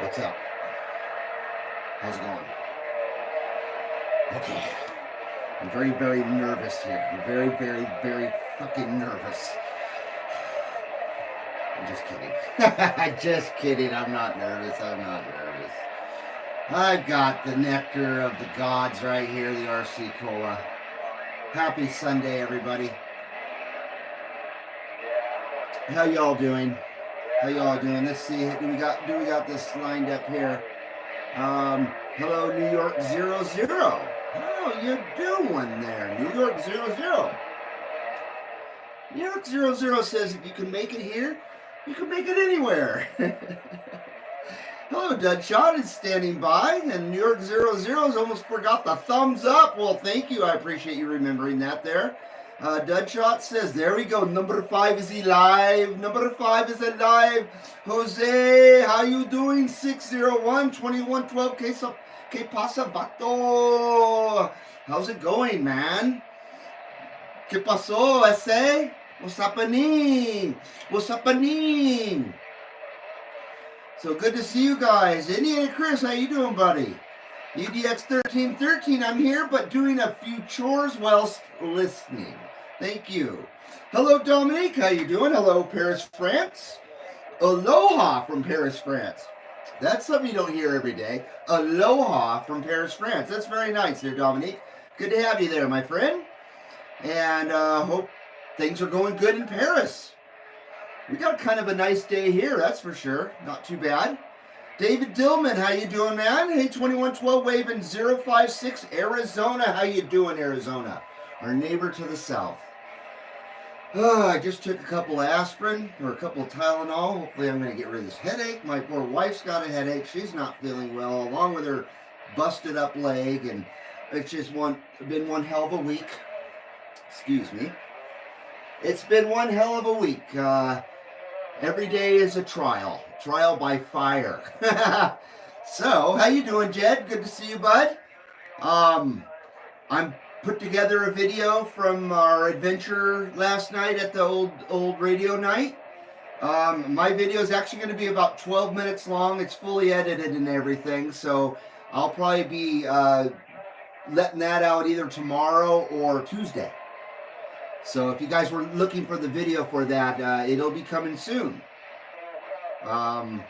What's up? How's it going? Okay. I'm very, very nervous here. I'm very, very, very fucking nervous. I'm just kidding. Just kidding. I'm not nervous. I'm not nervous. I've got the nectar of the gods right here, the RC Cola. Happy Sunday, everybody. How y'all doing? How y'all doing? Let's see. Do we got this lined up here? Hello, New York 00. How you doing there, New York 00? New York 00 says if you can make it here, you can make it anywhere. Hello, Dudshot is standing by, and New York 00's almost forgot the thumbs up. Well, thank you. I appreciate you remembering that there. Dudshot says, there we go. Number 5 is alive. Number 5 is alive. Jose, how you doing? 601-2112. Que pasa, vato? How's it going, man? Que pasó, ese? What's happening? What's happening? So good to see you guys. Indiana Chris, how you doing, buddy? UDX 1313, I'm here, but doing a few chores whilst listening. Thank you. Hello, Dominique. How you doing? Hello, Paris, France. Aloha from Paris, France. That's something you don't hear every day. Aloha from Paris, France. That's very nice there, Dominique. Good to have you there, my friend. And hope things are going good in Paris. We got kind of a nice day here, that's for sure. Not too bad. David Dillman, how you doing, man? Hey, 2112 waving 056 Arizona. How you doing, Arizona? Our neighbor to the south. I just took a couple of aspirin or a couple of Tylenol. Hopefully I'm going to get rid of this headache. My poor wife's got a headache. She's not feeling well, along with her busted up leg. And it's just been one hell of a week. Excuse me. It's been one hell of a week. Every day is a trial. Trial by fire. So, how you doing, Jed? Good to see you, bud. I'm put together a video from our adventure last night at the old radio night. My video is actually going to be about 12 minutes long. It's fully edited and everything, so I'll probably be letting that out either tomorrow or Tuesday. So if you guys were looking for the video for that, it'll be coming soon. And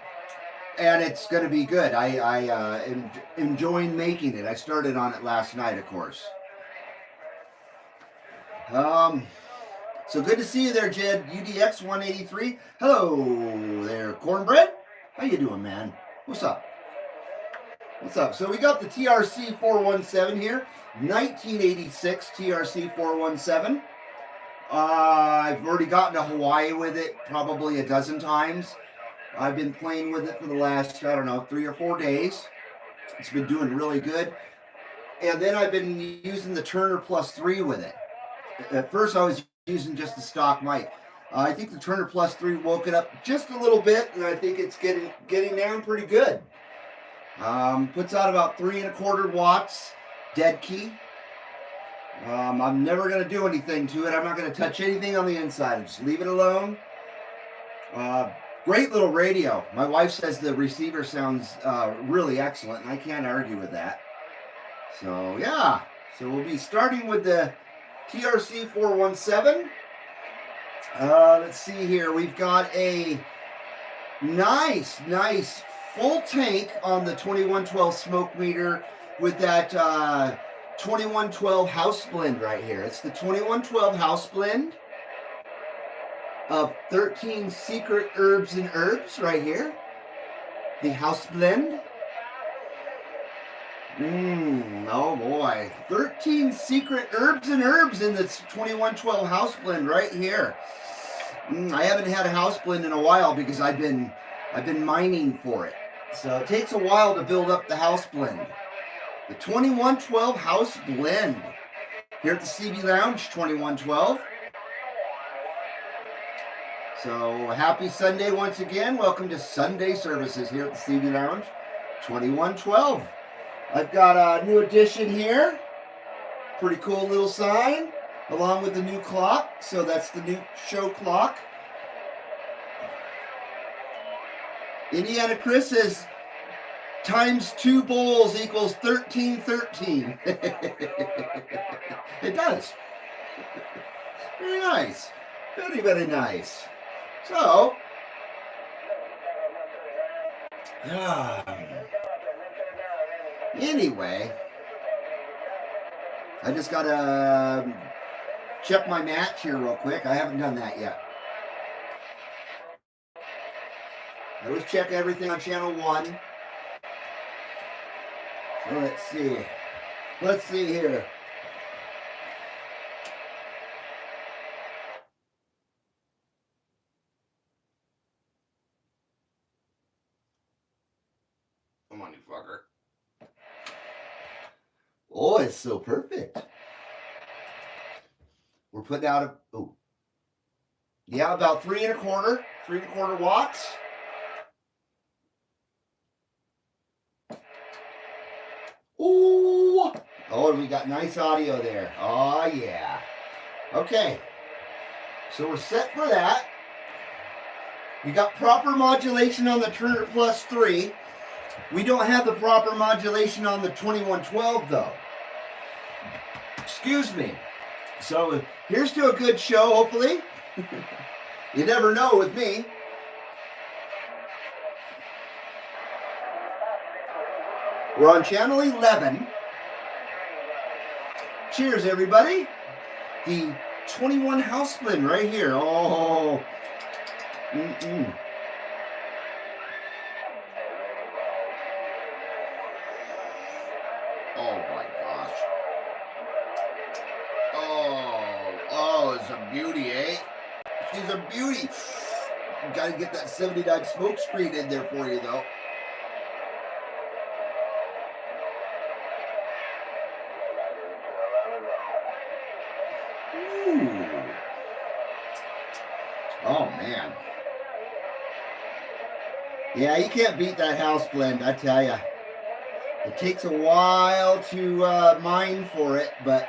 it's going to be good. I enjoying making it. I started on it last night, of course. So good to see you there, Jed. UDX 183. Hello there, Cornbread. How you doing, man? What's up? What's up? So we got the TRC 417 here. 1986 TRC 417. I've already gotten to Hawaii with it probably a dozen times. I've been playing with it for the last, 3 or 4 days. It's been doing really good. And then I've been using the Turner Plus 3 with it. At first I was using just the stock mic. I think the Turner Plus 3 woke it up just a little bit, and I think it's getting down pretty good. Puts out about 3 1/4 watts, dead key. I'm never going to do anything to it. I'm not going to touch anything on the inside. Just leave it alone. Great little radio. My wife says the receiver sounds really excellent, and I can't argue with that. So, yeah. So we'll be starting with the TRC 417. Let's see here. We've got a nice full tank on the 2112 smoke meter with that 2112 house blend right here. It's the 2112 house blend of 13 secret herbs and herbs right here. The house blend. Oh boy. 13 secret herbs and herbs in this 2112 house blend right here. I haven't had a house blend in a while because I've been mining for it. So it takes a while to build up the house blend. The 2112 house blend. Here at the CB Lounge, 2112. So happy Sunday once again. Welcome to Sunday services here at the CB Lounge, 2112. I've got a new addition here. Pretty cool little sign, along with the new clock. So that's the new show clock. Indiana Chris says, times 2 bowls equals 1313. It does. Very nice. Very, very nice. So, anyway, I just got to check my match here real quick. I haven't done that yet. I always check everything on channel 1. So let's see. Let's see here. Come on, you fucker. Oh, it's so perfect. We're putting out about 3 1/4 watts. Ooh. Oh, and we got nice audio there. Oh, yeah. Okay. So we're set for that. We got proper modulation on the Turner Plus 3. We don't have the proper modulation on the 2112, though. Excuse me. So here's to a good show, hopefully. You never know with me. We're on channel 11. Cheers, everybody. The 21 house blend right here. Oh. Oh my gosh. Oh, it's a beauty, eh? She's a beauty. Gotta get that 79 smoke screen in there for you, though. Ooh. Oh, man. Yeah, you can't beat that house blend, I tell ya. It takes a while to mine for it, but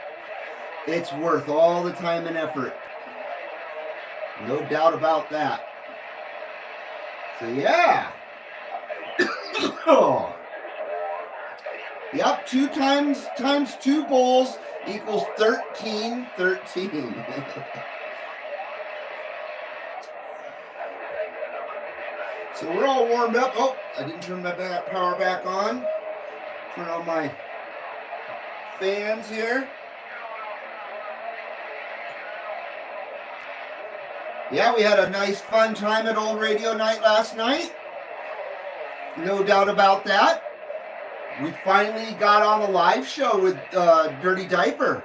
it's worth all the time and effort. No doubt about that. So, yeah. Oh. Yep, 2 times 2 bowls equals 1313. So we're all warmed up. Oh, I didn't turn my power back on. Turn on my fans here. Yeah, we had a nice fun time at Old Radio Night last night. No doubt about that. We finally got on the live show with Dirty Diaper.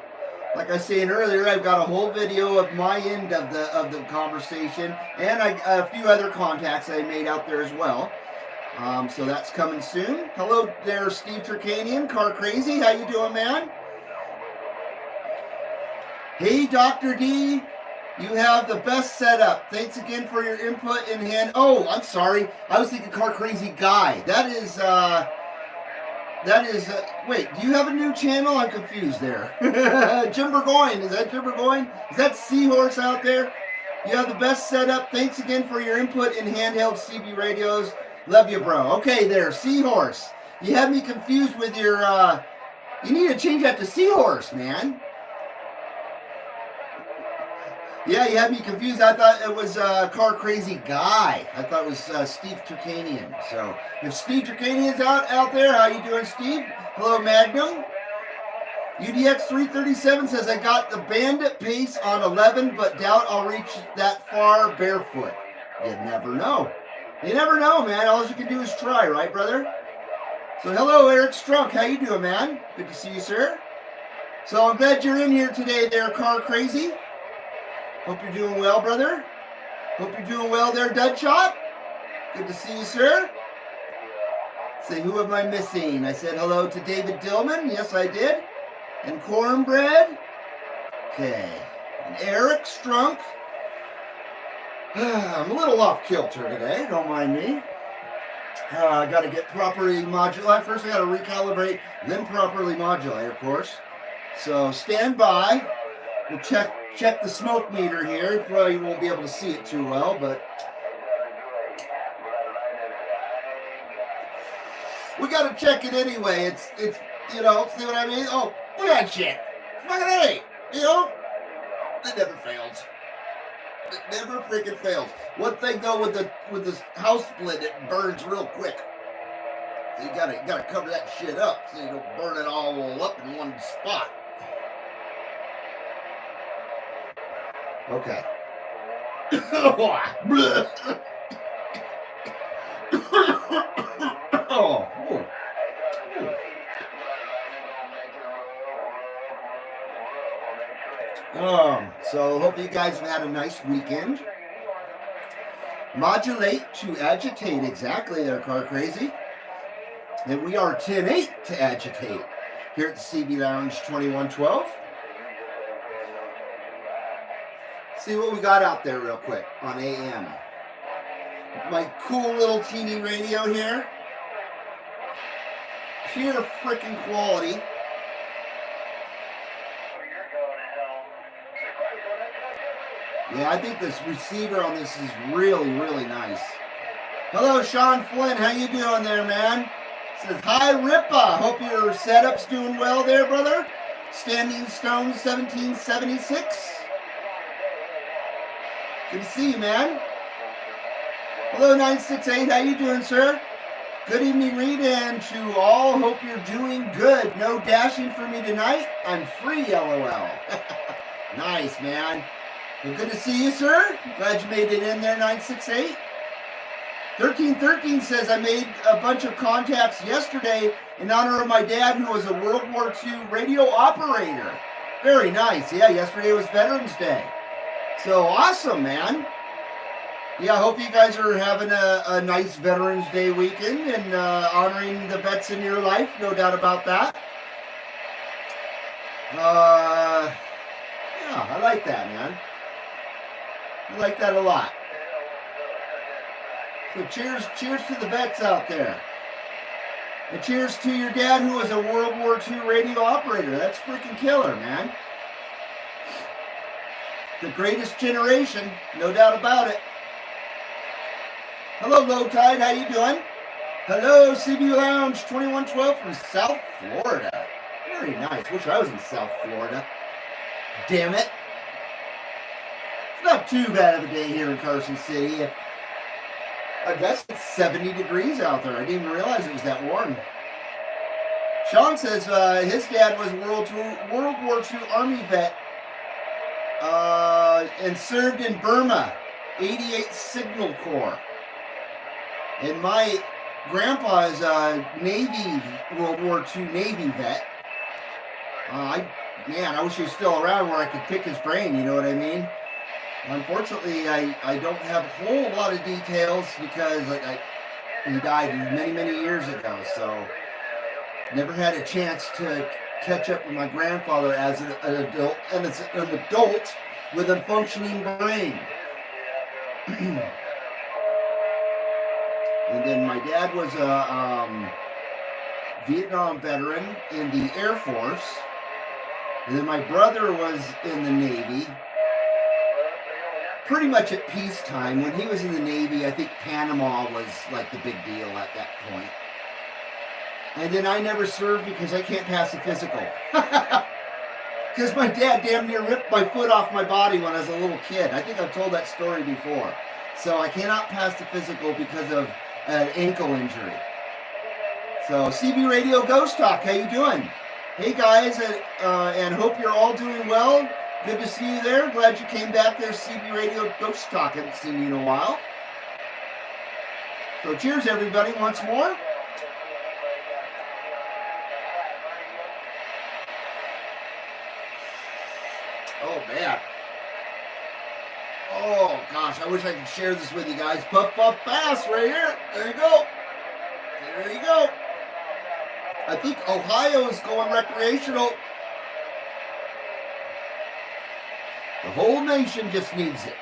Like I was saying earlier, I've got a whole video of my end of the conversation, and a few other contacts I made out there as well. So that's coming soon. Hello there, Steve Turkanian, Car Crazy. How you doing, man? Hey, Dr. D. You have the best setup. Thanks again for your input in hand. Oh, I'm sorry. I was thinking Car Crazy Guy. That is, wait, do you have a new channel? I'm confused there. Jim Burgoyne. Is that Jim Burgoyne? Is that Seahorse out there? You have the best setup. Thanks again for your input in handheld CB radios. Love you, bro. Okay, there, Seahorse. You had me confused with your, you need to change that to Seahorse, man. Yeah, you had me confused. I thought it was Car Crazy Guy. I thought it was Steve Turkanian. So if Steve Turkanian's out there, how you doing, Steve? Hello, Magnum. UDX 337 says, I got the Bandit pace on 11, but doubt I'll reach that far barefoot. You never know. You never know, man. All you can do is try, right, brother? So hello, Eric Strunk. How you doing, man? Good to see you, sir. So I'm glad you're in here today there, Car Crazy. Hope you're doing well, brother. Hope you're doing well there, Deadshot. Good to see you, sir. Say, who am I missing? I said hello to David Dillman. Yes, I did. And Cornbread. Okay. And Eric Strunk. I'm a little off kilter today. Don't mind me. I got to get properly modulated. First, I got to recalibrate, then properly modulate, of course. So stand by. We'll check the smoke meter here. You probably won't be able to see it too well, but We gotta check it anyway. It's see what I mean? Oh, look at that shit. Fucking A. It never fails. It never freaking fails. One thing though with this house split, it burns real quick. So you gotta cover that shit up so you don't burn it all up in one spot. Okay. Oh. So hope you guys have had a nice weekend. Modulate to agitate, exactly there, Car Crazy. And we are 10-8 to agitate here at the CB Lounge 2112. See what we got out there real quick on AM. My cool little teeny radio here. Pure freaking quality. Yeah, I think this receiver on this is really, really nice. Hello, Sean Flynn. How you doing there, man? Says, hi, Ripa. Hope your setup's doing well there, brother. Standing Stone 1776. Good to see you, man. Hello, 968. How you doing, sir? Good evening, Reed, and to all, hope you're doing good. No dashing for me tonight. I'm free, LOL. Nice, man. Well, good to see you, sir. Glad you made it in there, 968. 1313 says, I made a bunch of contacts yesterday in honor of my dad, who was a World War II radio operator. Very nice. Yeah, yesterday was Veterans Day. So awesome, man. Yeah, I hope you guys are having a nice Veterans Day weekend and honoring the vets in your life. No doubt about that. Yeah, I like that, man. I like that a lot. So cheers to the vets out there. And cheers to your dad, who was a World War II radio operator. That's freaking killer, man. The greatest generation, no doubt about it. Hello, Low Tide, how you doing? Hello, CB Lounge 2112 from South Florida. Very nice. Wish I was in South Florida. Damn it. It's not too bad of a day here in Carson City. I guess it's 70 degrees out there. I didn't even realize it was that warm. Sean says his dad was World War II Army vet and served in Burma, 88th Signal Corps. And my grandpa is a Navy, World War II Navy vet. I wish he was still around where I could pick his brain, you know what I mean? Unfortunately, I don't have a whole lot of details because he died many, many years ago, so never had a chance to catch up with my grandfather as an adult, and as an adult with a functioning brain. And then my dad was a Vietnam veteran in the Air Force. And then my brother was in the Navy, pretty much at peacetime. When he was in the Navy, I think Panama was like the big deal at that point. And then I never served because I can't pass a physical. Because my dad damn near ripped my foot off my body when I was a little kid. I think I've told that story before. So I cannot pass the physical because of an ankle injury. So CB Radio Ghost Talk, how you doing? Hey guys, and hope you're all doing well. Good to see you there. Glad you came back there, CB Radio Ghost Talk. Haven't seen you in a while. So cheers everybody once more. Oh man. Oh gosh, I wish I could share this with you guys. Puff Puff Pass right here. There you go. There you go. I think Ohio is going recreational. The whole nation just needs it.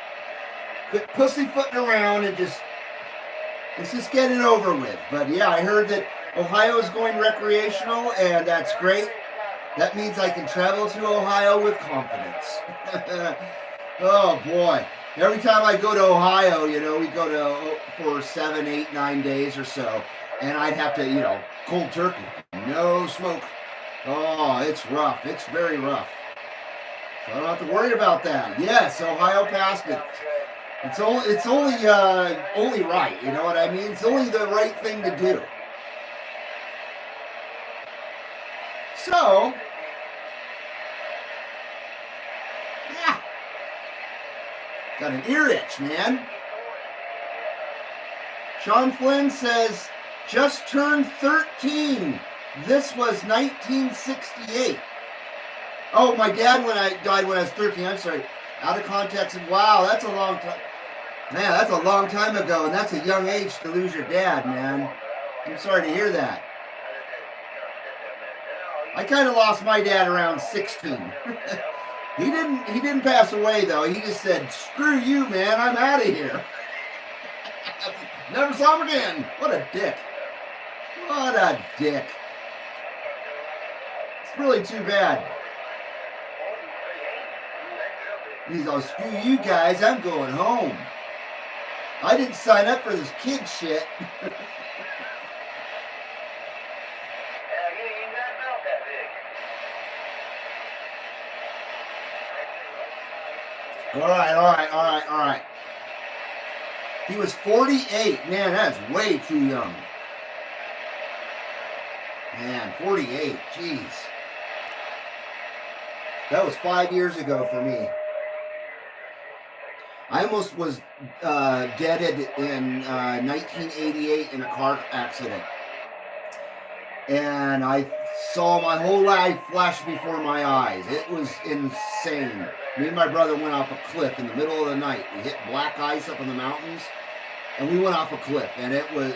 Quit pussyfooting around and let's just get it over with. But yeah, I heard that Ohio is going recreational, and that's great. That means I can travel to Ohio with confidence. Oh boy. Every time I go to Ohio, we go to for 7, 8, 9 days or so, and I'd have to, Cold turkey. No smoke. Oh, it's rough. It's very rough. So I don't have to worry about that. Yes, Ohio passed it. It's only right. You know what I mean? It's only the right thing to do. So, yeah. Got an ear itch, man. Sean Flynn says, just turned 13. This was 1968. Oh, my dad died when I was 13. I'm sorry. Out of context. Wow, that's a long time. Man, that's a long time ago, and that's a young age to lose your dad, man. I'm sorry to hear that. I kind of lost my dad around 16. He didn't pass away though. He just said, "Screw you, man. I'm out of here." Never saw him again. What a dick. What a dick. It's really too bad. He's all, "Screw you guys. I'm going home. I didn't sign up for this kid shit." All right. He was 48. Man, that's way too young. Man, 48. Jeez. That was 5 years ago for me. I almost was deaded in 1988 in a car accident. And I saw my whole life flash before my eyes. It was insane. Me and my brother went off a cliff in the middle of the night. We hit black ice up in the mountains, and we went off a cliff, and it was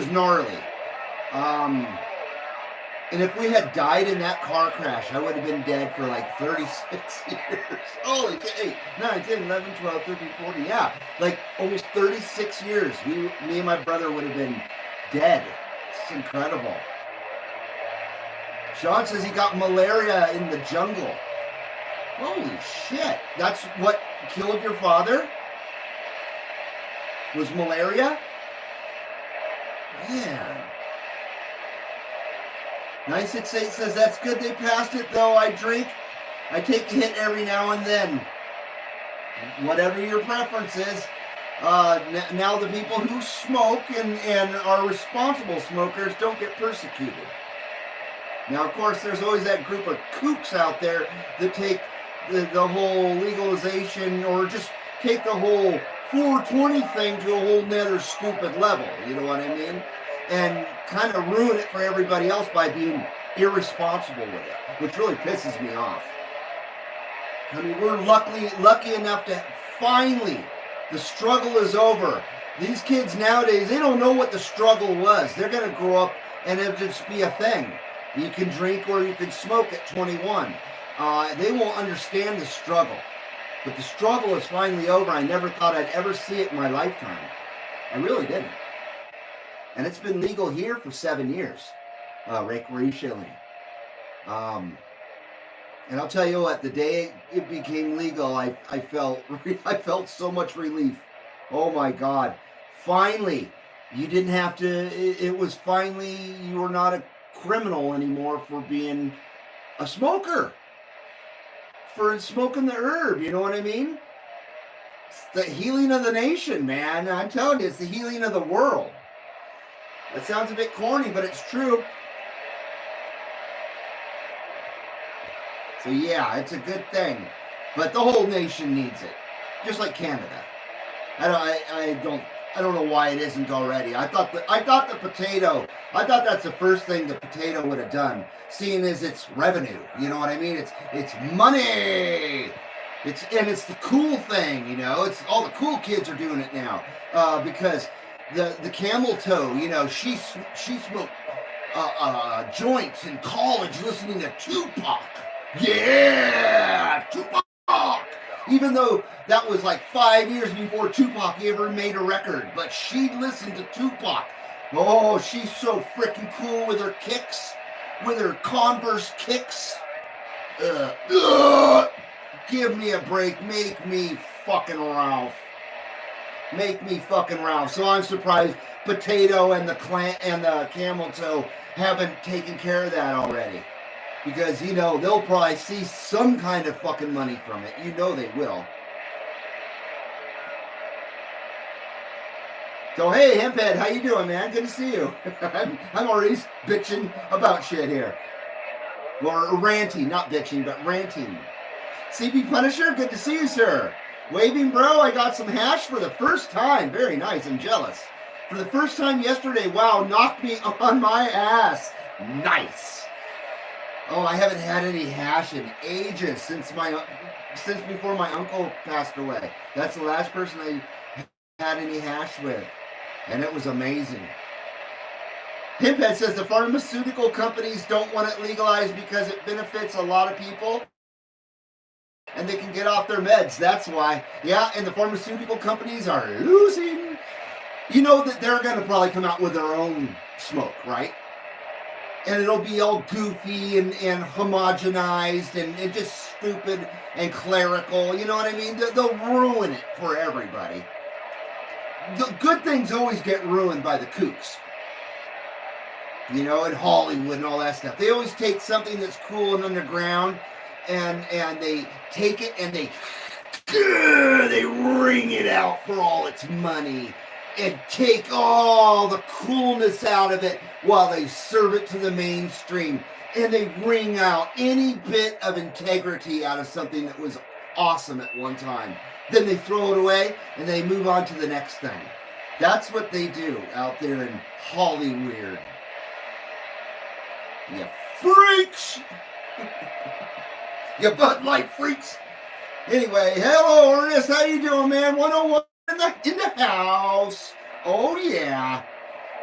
gnarly. And if we had died in that car crash, I would have been dead for like 36 years. Holy shit, 8, 9, 10, 11, 12, 13, 14, yeah. Like almost 36 years. Me and my brother would have been dead. It's incredible. Sean says he got malaria in the jungle. Holy shit. That's what killed your father? Was malaria? Man. 968 says, that's good they passed it, though. I drink. I take a hit every now and then. Whatever your preference is. Now the people who smoke and are responsible smokers don't get persecuted. Now, of course, there's always that group of kooks out there that take the whole legalization or just take the whole 420 thing to a whole nother stupid level, you know what I mean? And kind of ruin it for everybody else by being irresponsible with it, which really pisses me off. I mean, we're lucky enough to finally, the struggle is over. These kids nowadays, they don't know what the struggle was. They're going to grow up and it'll just be a thing. You can drink or you can smoke at 21. They won't understand the struggle. But the struggle is finally over. I never thought I'd ever see it in my lifetime. I really didn't. And it's been legal here for 7 years, recreationally. And I'll tell you what, the day it became legal, I felt so much relief. Oh my God. Finally, you didn't have to, it was finally, you were not a criminal anymore for being a smoker. For smoking the herb, you know what I mean? It's the healing of the nation, man. I'm telling you, it's the healing of the world. That sounds a bit corny, but it's true. So yeah, it's a good thing. But the whole nation needs it. Just like Canada. I don't know why it isn't already. I thought that's the first thing the potato would have done, seeing as it's revenue. You know what I mean? It's money. It's the cool thing, you know. It's all the cool kids are doing it now. Because the camel toe, you know, she smoked joints in college listening to Tupac. Yeah, Tupac. Even though that was like 5 years before Tupac ever made a record. But she listened to Tupac. Oh, she's so freaking cool with her kicks. With her Converse kicks. Give me a break. Make me fucking Ralph. make me fucking round. So I'm surprised Potato and the Camel Toe haven't taken care of that already. Because, you know, they'll probably see some kind of fucking money from it. You know they will. So, hey, Hemphead, how you doing, man? Good to see you. I'm already bitching about shit here. Or ranting, not bitching, but ranting. CB Punisher, good to see you, sir. Waving Bro, I got some hash for the first time. Very nice, I'm jealous. For the first time yesterday, wow, knocked me on my ass. Nice. Oh, I haven't had any hash in ages since before my uncle passed away. That's the last person I had any hash with. And it was amazing. Pimphead says the pharmaceutical companies don't want it legalized because it benefits a lot of people and they can get off their meds. That's why. Yeah, and the pharmaceutical companies are losing. You know that they're going to probably come out with their own smoke, right? And it'll be all goofy and homogenized and just stupid and clerical. You know what I mean? They'll ruin it for everybody. The good things always get ruined by the kooks. You know, in Hollywood and all that stuff. They always take something that's cool and underground and they take it and they wring it out for all its money and take all the coolness out of it while they serve it to the mainstream. And they wring out any bit of integrity out of something that was awesome at one time. Then they throw it away and they move on to the next thing. That's what they do out there in Hollywood. You freaks! You Bud Light freaks! Anyway, hello Ernest, how you doing, man? 101 in the house. Oh yeah.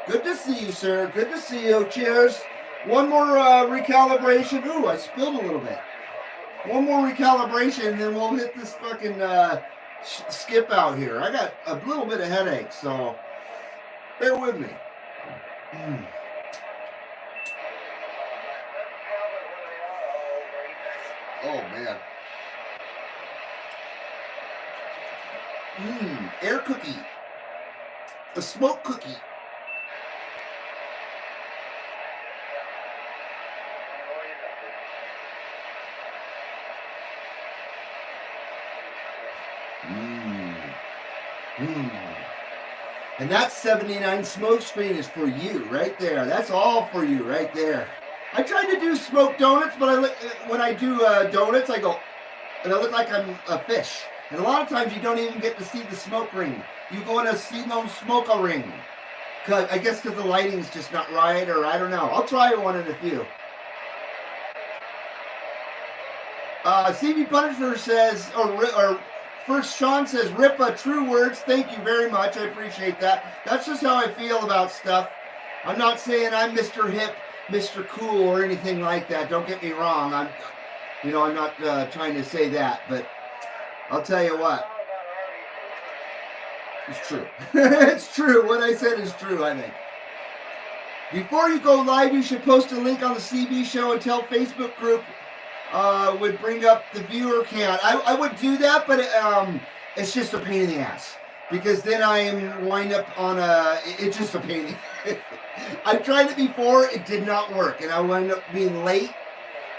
Good to see you, sir. Good to see you. Cheers. One more recalibration. Ooh, I spilled a little bit. One more recalibration, and then we'll hit this fucking skip out here. I got a little bit of headache, so bear with me. Oh, man. Air cookie. A smoke cookie. And that 79 smoke screen is for you right there. That's all for you right there. I tried to do smoked donuts, but when I do donuts, I go, and I look like I'm a fish. And a lot of times you don't even get to see the smoke ring. You go in a see no smoke ring. I guess because the lighting's just not right, or I don't know. I'll try one in a few. CB Punisher says, or First Sean says, Ripa, true words. Thank you very much. I appreciate that. That's just how I feel about stuff. I'm not saying I'm Mr. Hip, Mr. Cool, or anything like that. Don't get me wrong. I'm not trying to say that, but I'll tell you what. It's true. It's true. What I said is true, I think. Before you go live, you should post a link on the CB show and tell Facebook group would bring up the viewer count. I would do that, but it's just a pain in the ass. Because then I wind up on it's just a pain. I tried it before, it did not work. And I wound up being late,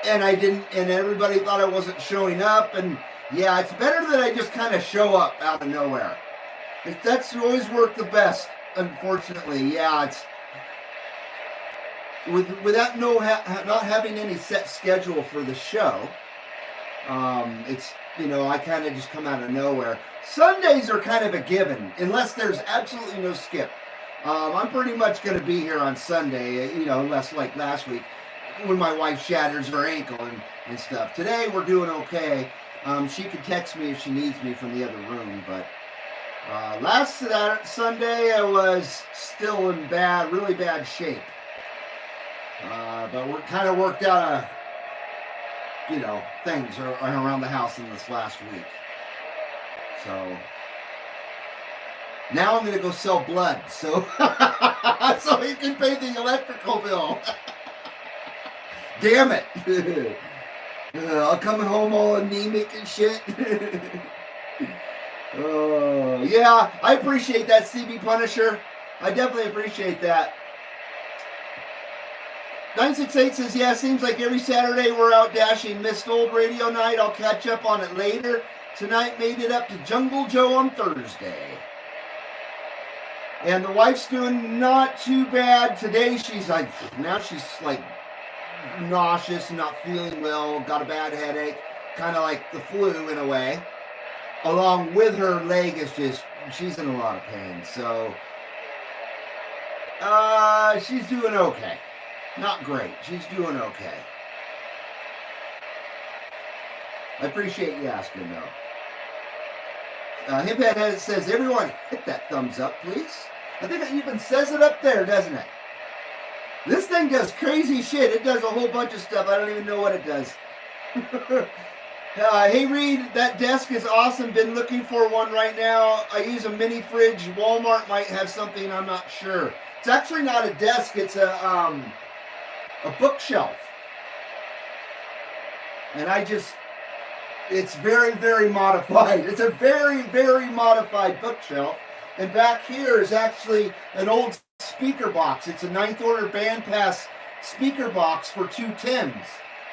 and everybody thought I wasn't showing up. And yeah, it's better that I just kind of show up out of nowhere. That's always worked the best, unfortunately. Yeah, it's without not having any set schedule for the show. It's I kind of just come out of nowhere. Sundays are kind of a given, unless there's absolutely no skip. I'm pretty much going to be here on Sunday, unless like last week when my wife shatters her ankle and stuff. Today we're doing okay. She could text me if she needs me from the other room, but last Sunday I was still in really bad shape. But we're kind of worked out things around the house in this last week. So now I'm going to go sell blood so he can pay the electrical bill. Damn it. I'll come home all anemic and shit. Oh, yeah, I appreciate that, CB Punisher. I definitely appreciate that. 968 says, yeah, seems like every Saturday we're out dashing. Missed old radio night. I'll catch up on it later. Tonight made it up to Jungle Joe on Thursday. And the wife's doing not too bad. Today she's like, now she's like nauseous, not feeling well, got a bad headache, kind of like the flu in a way. Along with her leg is just, she's in a lot of pain. So, she's doing okay. Not great. She's doing okay. I appreciate you asking, though. Hiphead says, everyone hit that thumbs up, please. I think it even says it up there, doesn't it? This thing does crazy shit. It does a whole bunch of stuff. I don't even know what it does. Hey, Reed, that desk is awesome. Been looking for one right now. I use a mini fridge. Walmart might have something. I'm not sure. It's actually not a desk. It's a bookshelf. And it's very, very modified. It's a very, very modified bookshelf. And back here is actually an old speaker box. It's a 9th order bandpass speaker box for 210s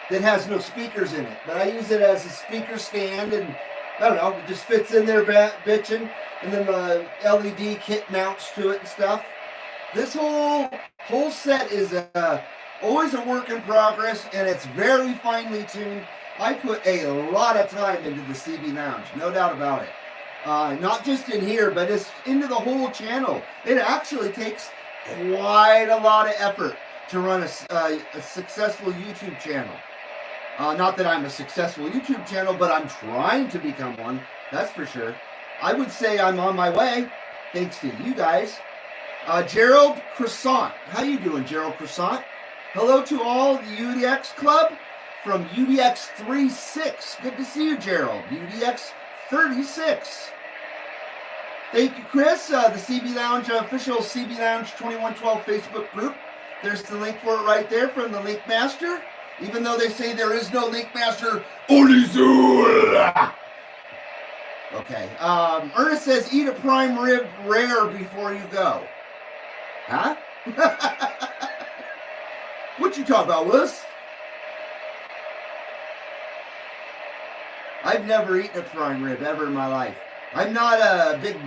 that has no speakers in it. But I use it as a speaker stand, and I don't know, it just fits in there bitching. And then the LED kit mounts to it and stuff. This whole set is always a work in progress, and it's very finely tuned. I put a lot of time into the CB Lounge, no doubt about it. Not just in here, but it's into the whole channel. It actually takes quite a lot of effort to run a successful YouTube channel. Not that I'm a successful YouTube channel, but I'm trying to become one. That's for sure. I would say I'm on my way, thanks to you guys. Gerald Croissant. How you doing, Gerald Croissant? Hello to all the UDX Club from UDX 36. Good to see you, Gerald. UDX 36. Thank you, Chris. The CB Lounge, official CB Lounge 2112 Facebook group. There's the link for it right there from the Link Master. Even though they say there is no Link Master, only Zula. Okay. Ernest says, eat a prime rib rare before you go. Huh? What you talking about, Willis? I've never eaten a prime rib ever in my life. I'm not a big,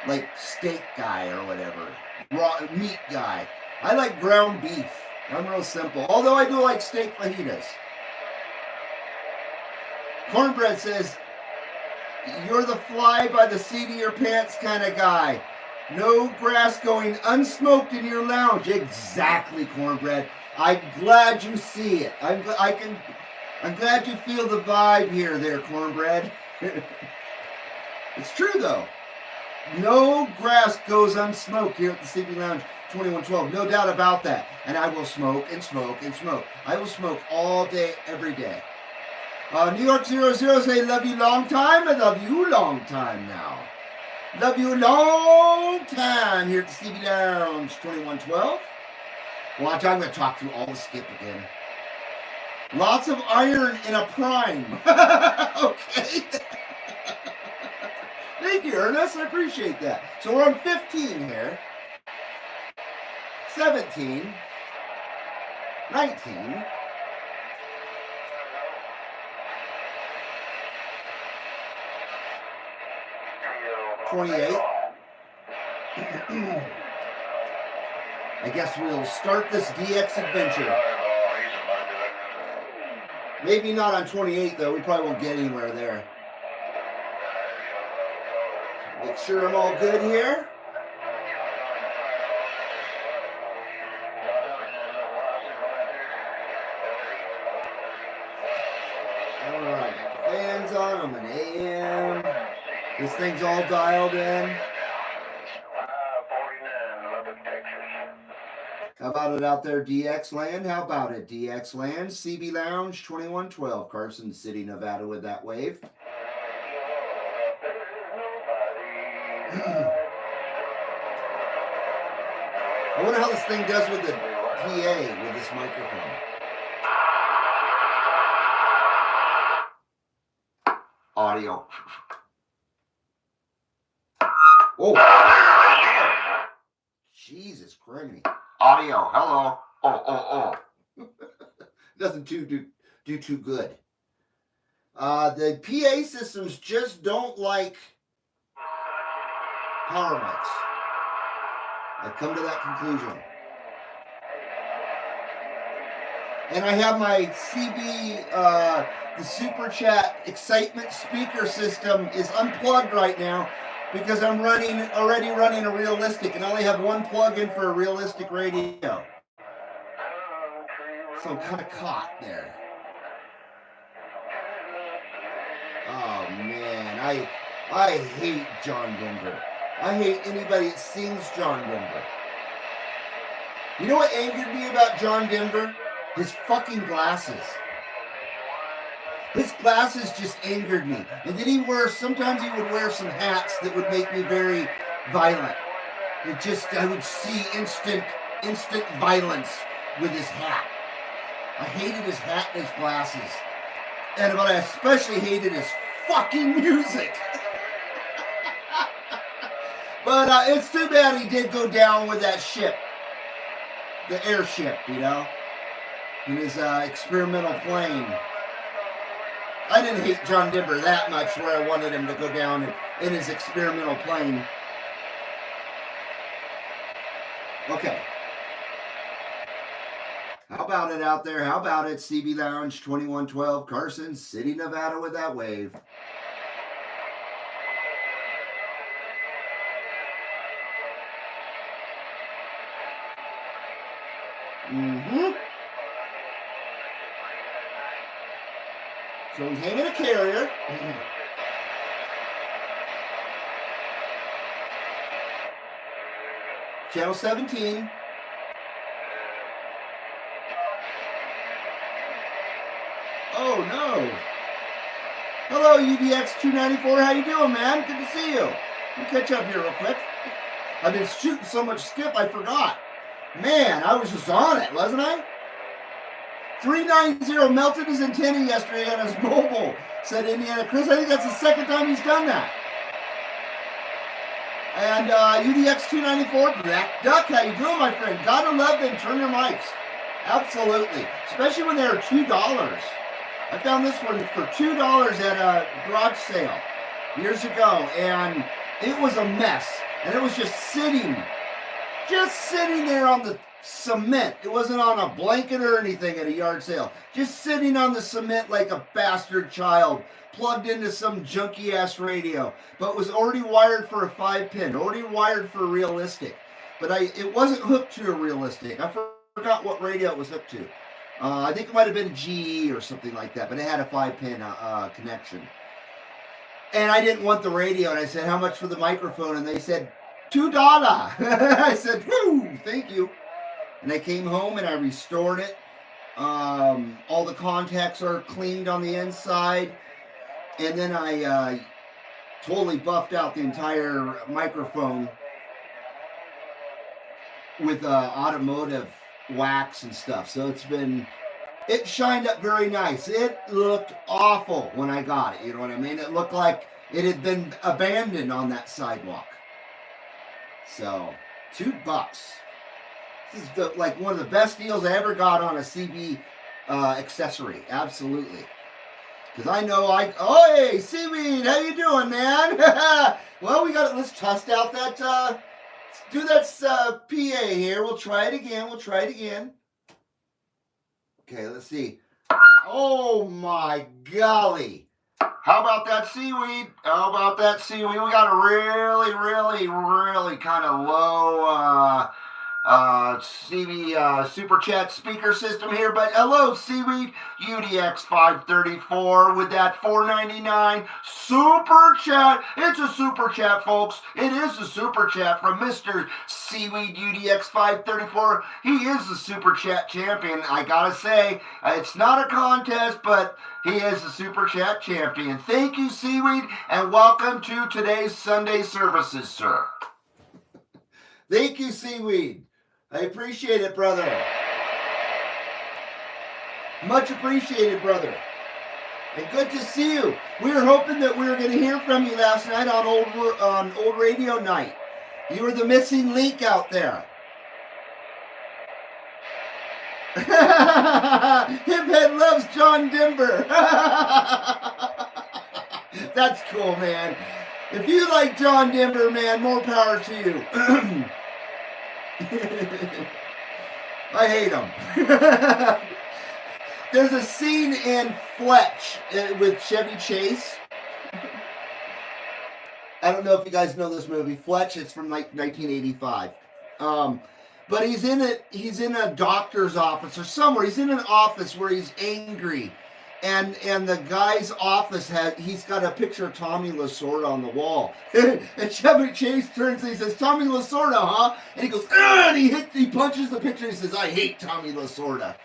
like, steak guy or whatever. Raw meat guy. I like ground beef. I'm real simple. Although I do like steak fajitas. Cornbread says, you're the fly by the seat of your pants kind of guy. No grass going unsmoked in your lounge. Exactly, Cornbread. I'm glad you see it. I'm glad you feel the vibe here there, Cornbread. It's true, though. No grass goes unsmoked here at the CB Lounge 2112. No doubt about that. And I will smoke and smoke and smoke. I will smoke all day, every day. New York 00 say, love you long time. I love you long time now. Love you long time here at the CB Lounge 2112. Watch, I'm going to talk through all the skip again. Lots of iron in a prime. Okay. Thank you, Ernest. I appreciate that. So we're on 15 here. 17. 19. 28. I guess we'll start this DX adventure. Maybe not on 28, though. We probably won't get anywhere there. Make sure I'm all good here. Alright, fans on. I'm an AM. This thing's all dialed in. How about it out there, DX Land? How about it, DX Land? CB Lounge 2112, Carson City, Nevada, with that wave. I wonder how this thing does with the PA with this microphone. Audio. Oh. Jesus Christ. Audio. Hello. Oh. Doesn't do too good. The PA systems just don't like power mics. I've come to that conclusion. And I have my CB, the Super Chat excitement speaker system is unplugged right now because I'm already running a realistic and I only have one plug-in for a realistic radio. So I'm kind of caught there. Oh man, I hate John Denver. I hate anybody that sings John Denver. You know what angered me about John Denver? His fucking glasses. His glasses just angered me. And then sometimes he would wear some hats that would make me very violent. I would see instant violence with his hat. I hated his hat and his glasses. But I especially hated his fucking music. But it's too bad he did go down with that ship. The airship, you know? In his experimental plane. I didn't hate John Denver that much where I wanted him to go down in his experimental plane. Okay. How about it out there? How about it? CB Lounge 2112 Carson City, Nevada with that wave. Mm-hmm. So he's hanging a carrier. Channel 17. Oh no. Hello UDX 294. How you doing, man? Good to see you. Let me catch up here real quick. I've been shooting so much skip I forgot. Man, I was just on it, wasn't I? 390 melted his antenna yesterday on his mobile, said Indiana Chris. I think that's the second time he's done that. And UDX 294, Black Duck, how you doing, my friend? Gotta love them. Turn your mics. Absolutely. Especially when they're $2. I found this one for $2 at a garage sale years ago, and it was a mess. And it was just sitting there on the cement. It wasn't on a blanket or anything at a yard sale. Just sitting on the cement like a bastard child, plugged into some junky ass radio, but was already wired for a 5-pin, already wired for a realistic. But it wasn't hooked to a realistic. I forgot what radio it was hooked to. I think it might have been a GE or something like that, but it had a 5-pin connection. And I didn't want the radio, and I said, how much for the microphone? And they said, $2. I said, whoo, thank you. And I came home and I restored it. All the contacts are cleaned on the inside. And then I totally buffed out the entire microphone with automotive wax and stuff. So it shined up very nice. It looked awful when I got it. You know what I mean? It looked like it had been abandoned on that sidewalk. So, $2. This is like one of the best deals I ever got on a CB accessory. Absolutely. Because I know oh, hey, Seaweed, how you doing, man? Well, let's test out that, let's do that PA here. We'll try it again. Okay, let's see. Oh, my golly. How about that seaweed? We got a really, really, really kind of low CB Super Chat speaker system here, but hello Seaweed UDX 534 with that $4.99 Super Chat. It's a Super Chat, folks. It is a Super Chat from Mr. Seaweed UDX 534. He is the Super Chat champion. I gotta say, it's not a contest, but he is the Super Chat champion. Thank you, Seaweed, and welcome to today's Sunday services, sir. Thank you, Seaweed. I appreciate it, brother. Much appreciated, brother. And good to see you. We were hoping that we were going to hear from you last night on old radio night. You were the missing link out there. Himhead loves John Denver. That's cool, man. If you like John Denver, man, more power to you. I hate him. There's a scene in Fletch with Chevy Chase. I don't know if you guys know this movie, Fletch. It's from like 1985. But he's in it. He's in a doctor's office or somewhere. He's in an office where he's angry, and the guy's office he's got a picture of Tommy Lasorda on the wall. And Chevy Chase turns and he says, "Tommy Lasorda, huh?" And he goes, "Ugh!" And he punches the picture. And he says, "I hate Tommy Lasorda."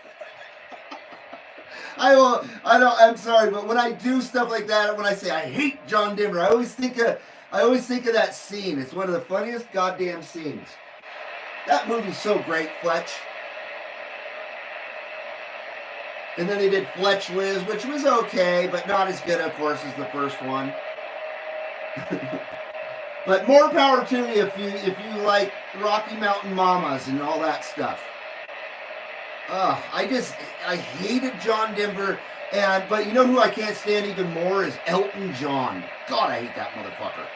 I'm sorry, but when I do stuff like that, when I say I hate John Denver, I always think of that scene. It's one of the funniest goddamn scenes. That movie's so great, Fletch. And then they did Fletch Liz, which was okay, but not as good, of course, as the first one. But more power to you if you like Rocky Mountain Mamas and all that stuff. I hated John Denver, but you know who I can't stand even more is Elton John. God, I hate that motherfucker.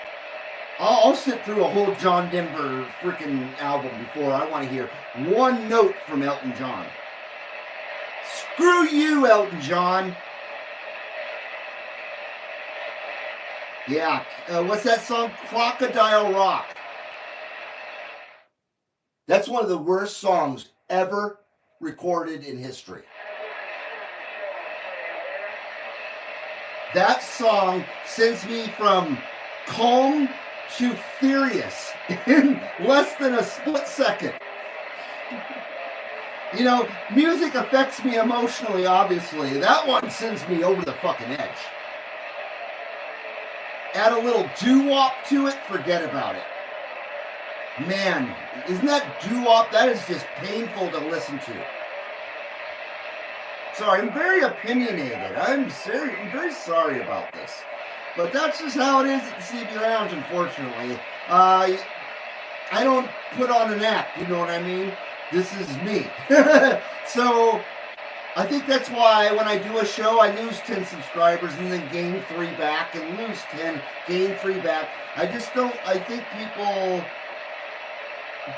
I'll sit through a whole John Denver freaking album before I want to hear one note from Elton John. Screw you, Elton John. Yeah, what's that song? Crocodile Rock. That's one of the worst songs ever recorded in history. That song sends me from calm to furious in less than a split second. You know, music affects me emotionally, obviously. That one sends me over the fucking edge. Add a little doo-wop to it, forget about it. Man, isn't that doo-wop? That is just painful to listen to. Sorry, I'm very opinionated. I'm very sorry about this. But that's just how it is at the CB Lounge, unfortunately. I don't put on an act, you know what I mean? This is me. So, I think that's why when I do a show, I lose 10 subscribers and then gain 3 back and lose 10, gain 3 back. I think people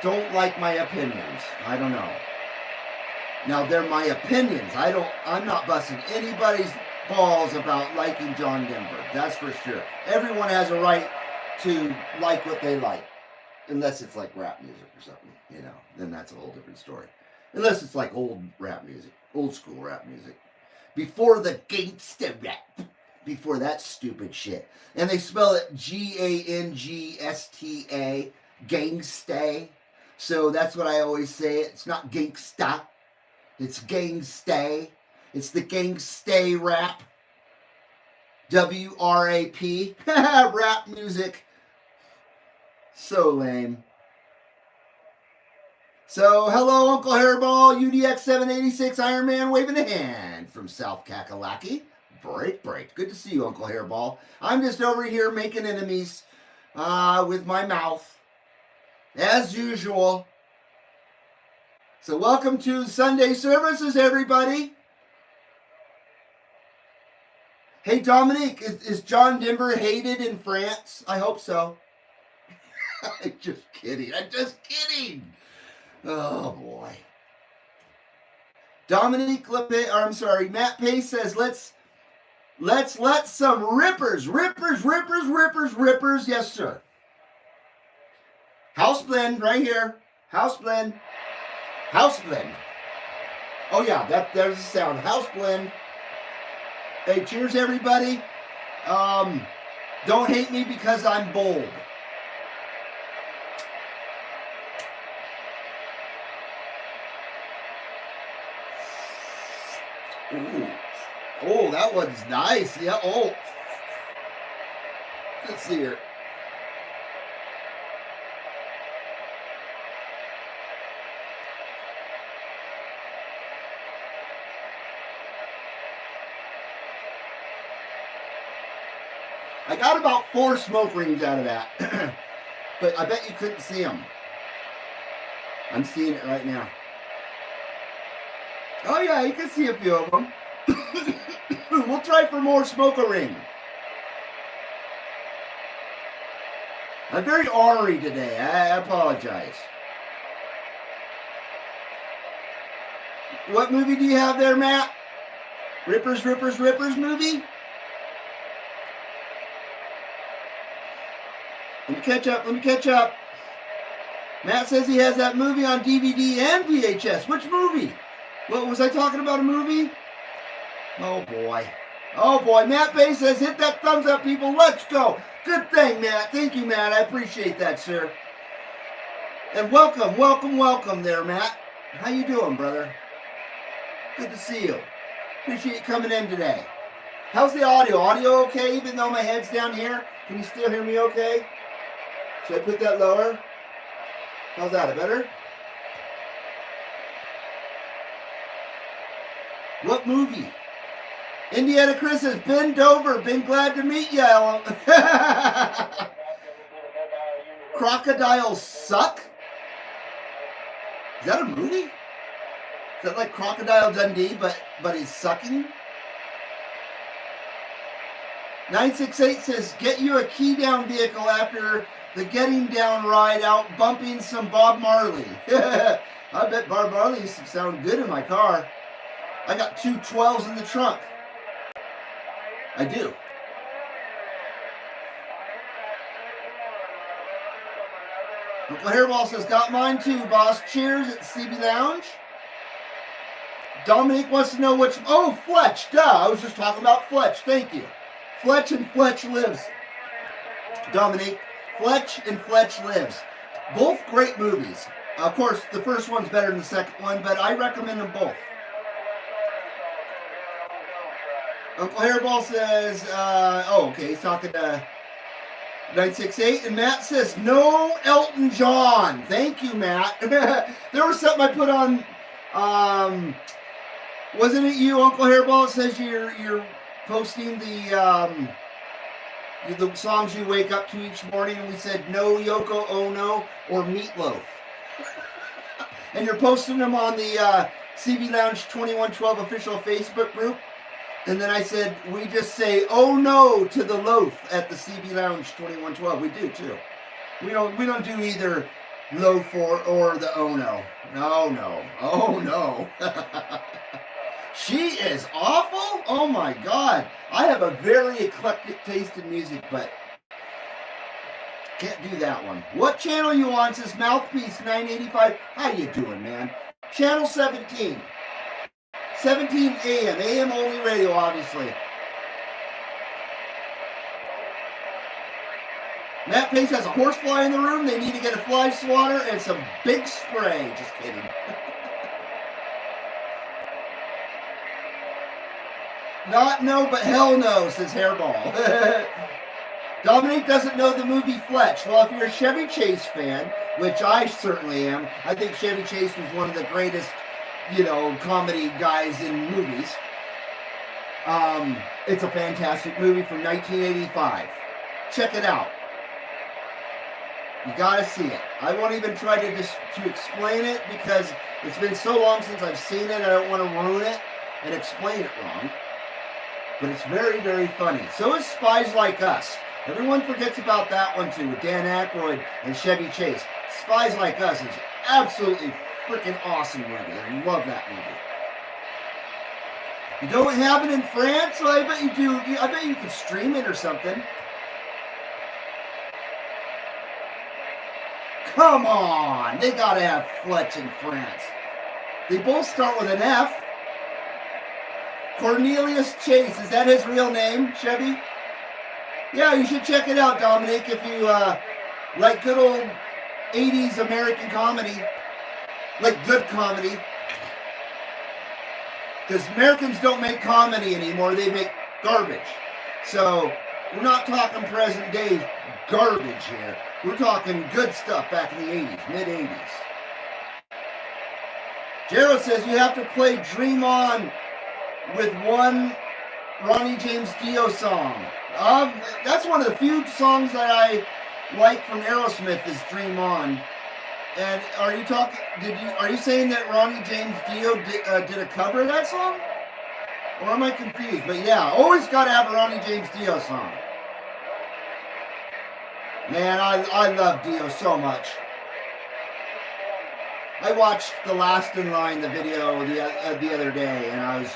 don't like my opinions. I don't know. Now, they're my opinions. I'm not busting anybody's balls about liking John Denver. That's for sure. Everyone has a right to like what they like. Unless it's like rap music or something, you know. Then that's a whole different story. Unless it's like old rap music. Old school rap music. Before the gangsta rap. Before that stupid shit. And they spell it Gangsta. Gangsta. So that's what I always say. It's not gangsta. It's gangsta. It's the gangsta rap. W-R-A-P. Rap music. So lame. So, hello, Uncle Hairball, UDX 786 Iron Man waving a hand from South Kakalaki. Break. Good to see you, Uncle Hairball. I'm just over here making enemies with my mouth, as usual. So, welcome to Sunday services, everybody. Hey, Dominique, is John Denver hated in France? I hope so. I'm just kidding. Oh, boy. Matt Pace says, let's let some rippers. Yes, sir. House blend right here. House blend. Oh, yeah, there's the sound. House blend. Hey, cheers, everybody. Don't hate me because I'm bold. Ooh. Oh, that one's nice. Yeah. Oh. Let's see here. I got about 4 smoke rings out of that. But I bet you couldn't see them. I'm seeing it right now. Oh yeah, you can see a few of them. We'll try for more smoke ring. I'm very ornery today. I apologize. What movie do you have there, Matt? Rippers movie? Let me catch up. Matt says he has that movie on DVD and VHS. Which movie? What was I talking about, a movie? Oh boy. Matt Bay says hit that thumbs up, people. Let's go. Good thing, Matt. Thank you, Matt. I appreciate that, sir. And welcome there, Matt. How you doing, brother? Good to see you. Appreciate you coming in today. How's the audio? Audio okay, even though my head's down here? Can you still hear me okay? Should I put that lower? How's that? Better? What movie? Indiana Chris says, been Dover. Been glad to meet you, Ellen. Crocodiles suck? Is that a movie? Is that like Crocodile Dundee, but he's sucking? 968 says, get you a key down vehicle after the getting down ride out bumping some Bob Marley. I bet Bob Marley used to sound good in my car. I got 2 12s in the trunk. I do. Uncle Hairball says, got mine too, boss. Cheers at CB Lounge. Dominique wants to know which... Oh, Fletch. Duh. I was just talking about Fletch. Thank you. Fletch and Fletch Lives. Dominique. Fletch and Fletch Lives. Both great movies. Of course, the first one's better than the second one, but I recommend them both. Uncle Hairball says, okay, he's talking to 968, and Matt says, no Elton John. Thank you, Matt. There was something I put on, wasn't it you, Uncle Hairball? It says you're posting the songs you wake up to each morning, and we said no Yoko Ono or Meatloaf. And you're posting them on the CB Lounge 2112 official Facebook group. And then I said, we just say, oh no, to the loaf at the CB Lounge 2112. We do too. We don't do either loaf or the oh no. No. Oh no. She is awful? Oh my God. I have a very eclectic taste in music, but can't do that one. What channel you on? Says Mouthpiece 985. How you doing, man? Channel 17. 17 AM. AM only radio, obviously. Matt Pace has a horsefly in the room. They need to get a fly swatter and some big spray. Just kidding. Not no, but hell no, says Hairball. Dominique doesn't know the movie Fletch. Well, if you're a Chevy Chase fan, which I certainly am, I think Chevy Chase was one of the greatest, comedy guys in movies. It's a fantastic movie from 1985. Check it out. You gotta see it. I won't even try to explain it because it's been so long since I've seen it. I don't want to ruin it and explain it wrong. But it's very, very funny. So is Spies Like Us. Everyone forgets about that one too, with Dan Aykroyd and Chevy Chase. Spies Like Us is absolutely freaking awesome movie. I love that movie. You don't have it in France? Well, I bet you do. I bet you could stream it or something. Come on! They gotta have Fletch in France. They both start with an F. Cornelius Chase, is that his real name, Chevy? Yeah, you should check it out, Dominic, if you like good old 80s American comedy. Like good comedy. Because Americans don't make comedy anymore, they make garbage. So, we're not talking present day garbage here. We're talking good stuff back in the 80s, mid-80s. Gerald says you have to play Dream On with one Ronnie James Dio song. That's one of the few songs that I like from Aerosmith is "Dream On." And are you talking? Are you saying that Ronnie James Dio did a cover of that song? Or am I confused? But yeah, always got to have a Ronnie James Dio song. Man, I love Dio so much. I watched The Last in Line, the video, the other day, and I was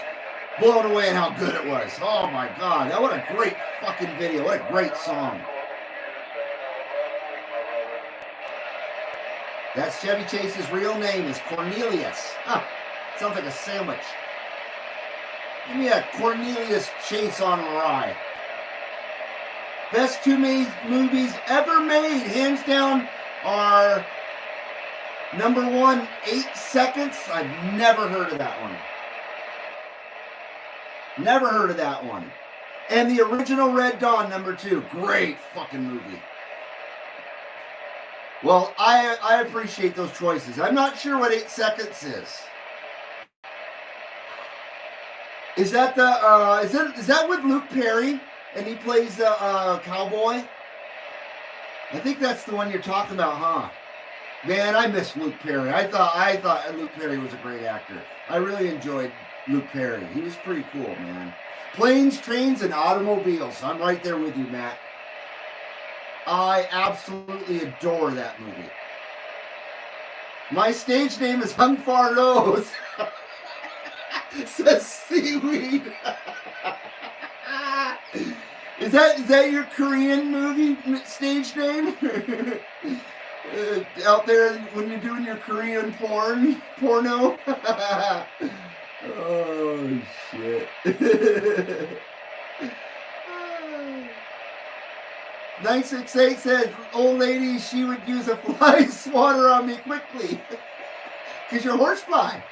blown away at how good it was. Oh my God, what a great fucking video. What a great song. That's Chevy Chase's real name is Cornelius. Huh, sounds like a sandwich. Give me a Cornelius Chase on rye. Best two movies ever made, hands down, are number one, 8 Seconds. I've never heard of that one. Never heard of that one. And the original Red Dawn, number 2. Great fucking movie. Well, I appreciate those choices. I'm not sure what 8 Seconds is. Is that the is that with Luke Perry and he plays the cowboy? I think that's the one you're talking about, huh? Man, I miss Luke Perry. I thought Luke Perry was a great actor. I really enjoyed Luke Perry. He was pretty cool, man. Planes, Trains, and Automobiles. I'm right there with you, Matt. I absolutely adore that movie. My stage name is Hung Far Nose. Says Seaweed. Is that your Korean movie stage name? Out there when you're doing your Korean porno? Oh, shit. 968 says, old lady, she would use a fly swatter on me quickly. Because you're horsefly.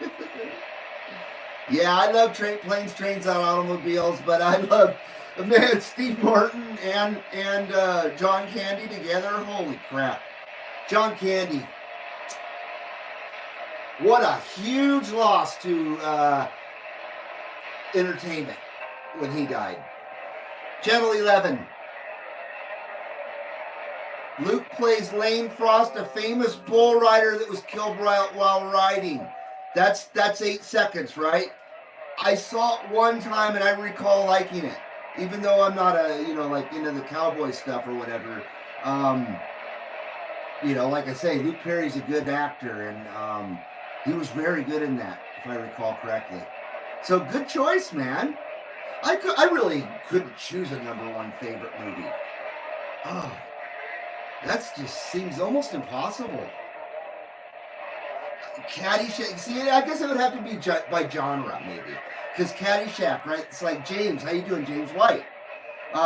Yeah, I love Planes, Trains, and Automobiles, but I love, man, Steve Martin and John Candy together. Holy crap. John Candy. What a huge loss to entertainment when he died. Channel 11. Luke plays Lane Frost, a famous bull rider that was killed while riding. That's 8 Seconds, right? I saw it one time and I recall liking it. Even though I'm not into the cowboy stuff or whatever. Like I say, Luke Perry's a good actor and he was very good in that, if I recall correctly. So good choice, man. I really couldn't choose a number one favorite movie. Oh, that just seems almost impossible. Caddyshack. See, I guess it would have to be by genre, maybe. Because Caddyshack, right? It's like James. How you doing, James White?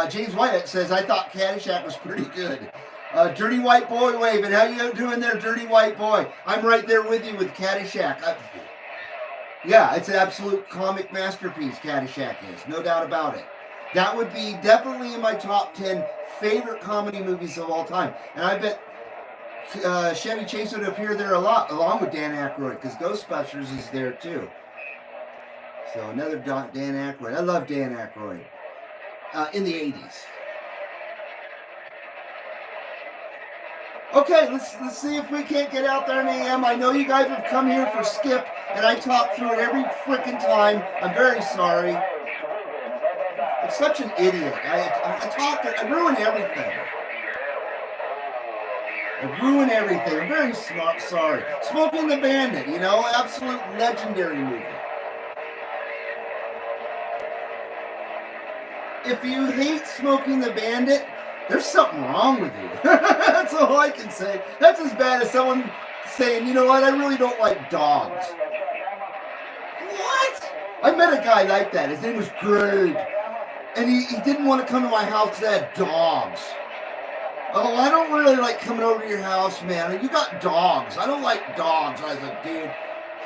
James White says, I thought Caddyshack was pretty good. Dirty White Boy waving. How you doing there, Dirty White Boy? I'm right there with you with Caddyshack. Yeah, it's an absolute comic masterpiece, Caddyshack is. No doubt about it. That would be definitely in my top 10 favorite comedy movies of all time. And I bet Chevy Chase would appear there a lot, along with Dan Aykroyd, because Ghostbusters is there too. So another Dan Aykroyd. I love Dan Aykroyd. In the 80s. Okay, let's see if we can't get out there in AM. I know you guys have come here for Skip, and I talk through it every freaking time. I'm very sorry. I'm such an idiot. I ruin everything. I ruin everything. I'm very sorry. Smoking the Bandit, absolute legendary movie. If you hate Smoking the Bandit, there's something wrong with you. That's all I can say. That's as bad as someone saying, you know what, I really don't like dogs. What? I met a guy like that. His name was Greg. And he didn't want to come to my house because I had dogs. Oh, I don't really like coming over to your house, man. You got dogs. I don't like dogs. I was like, dude,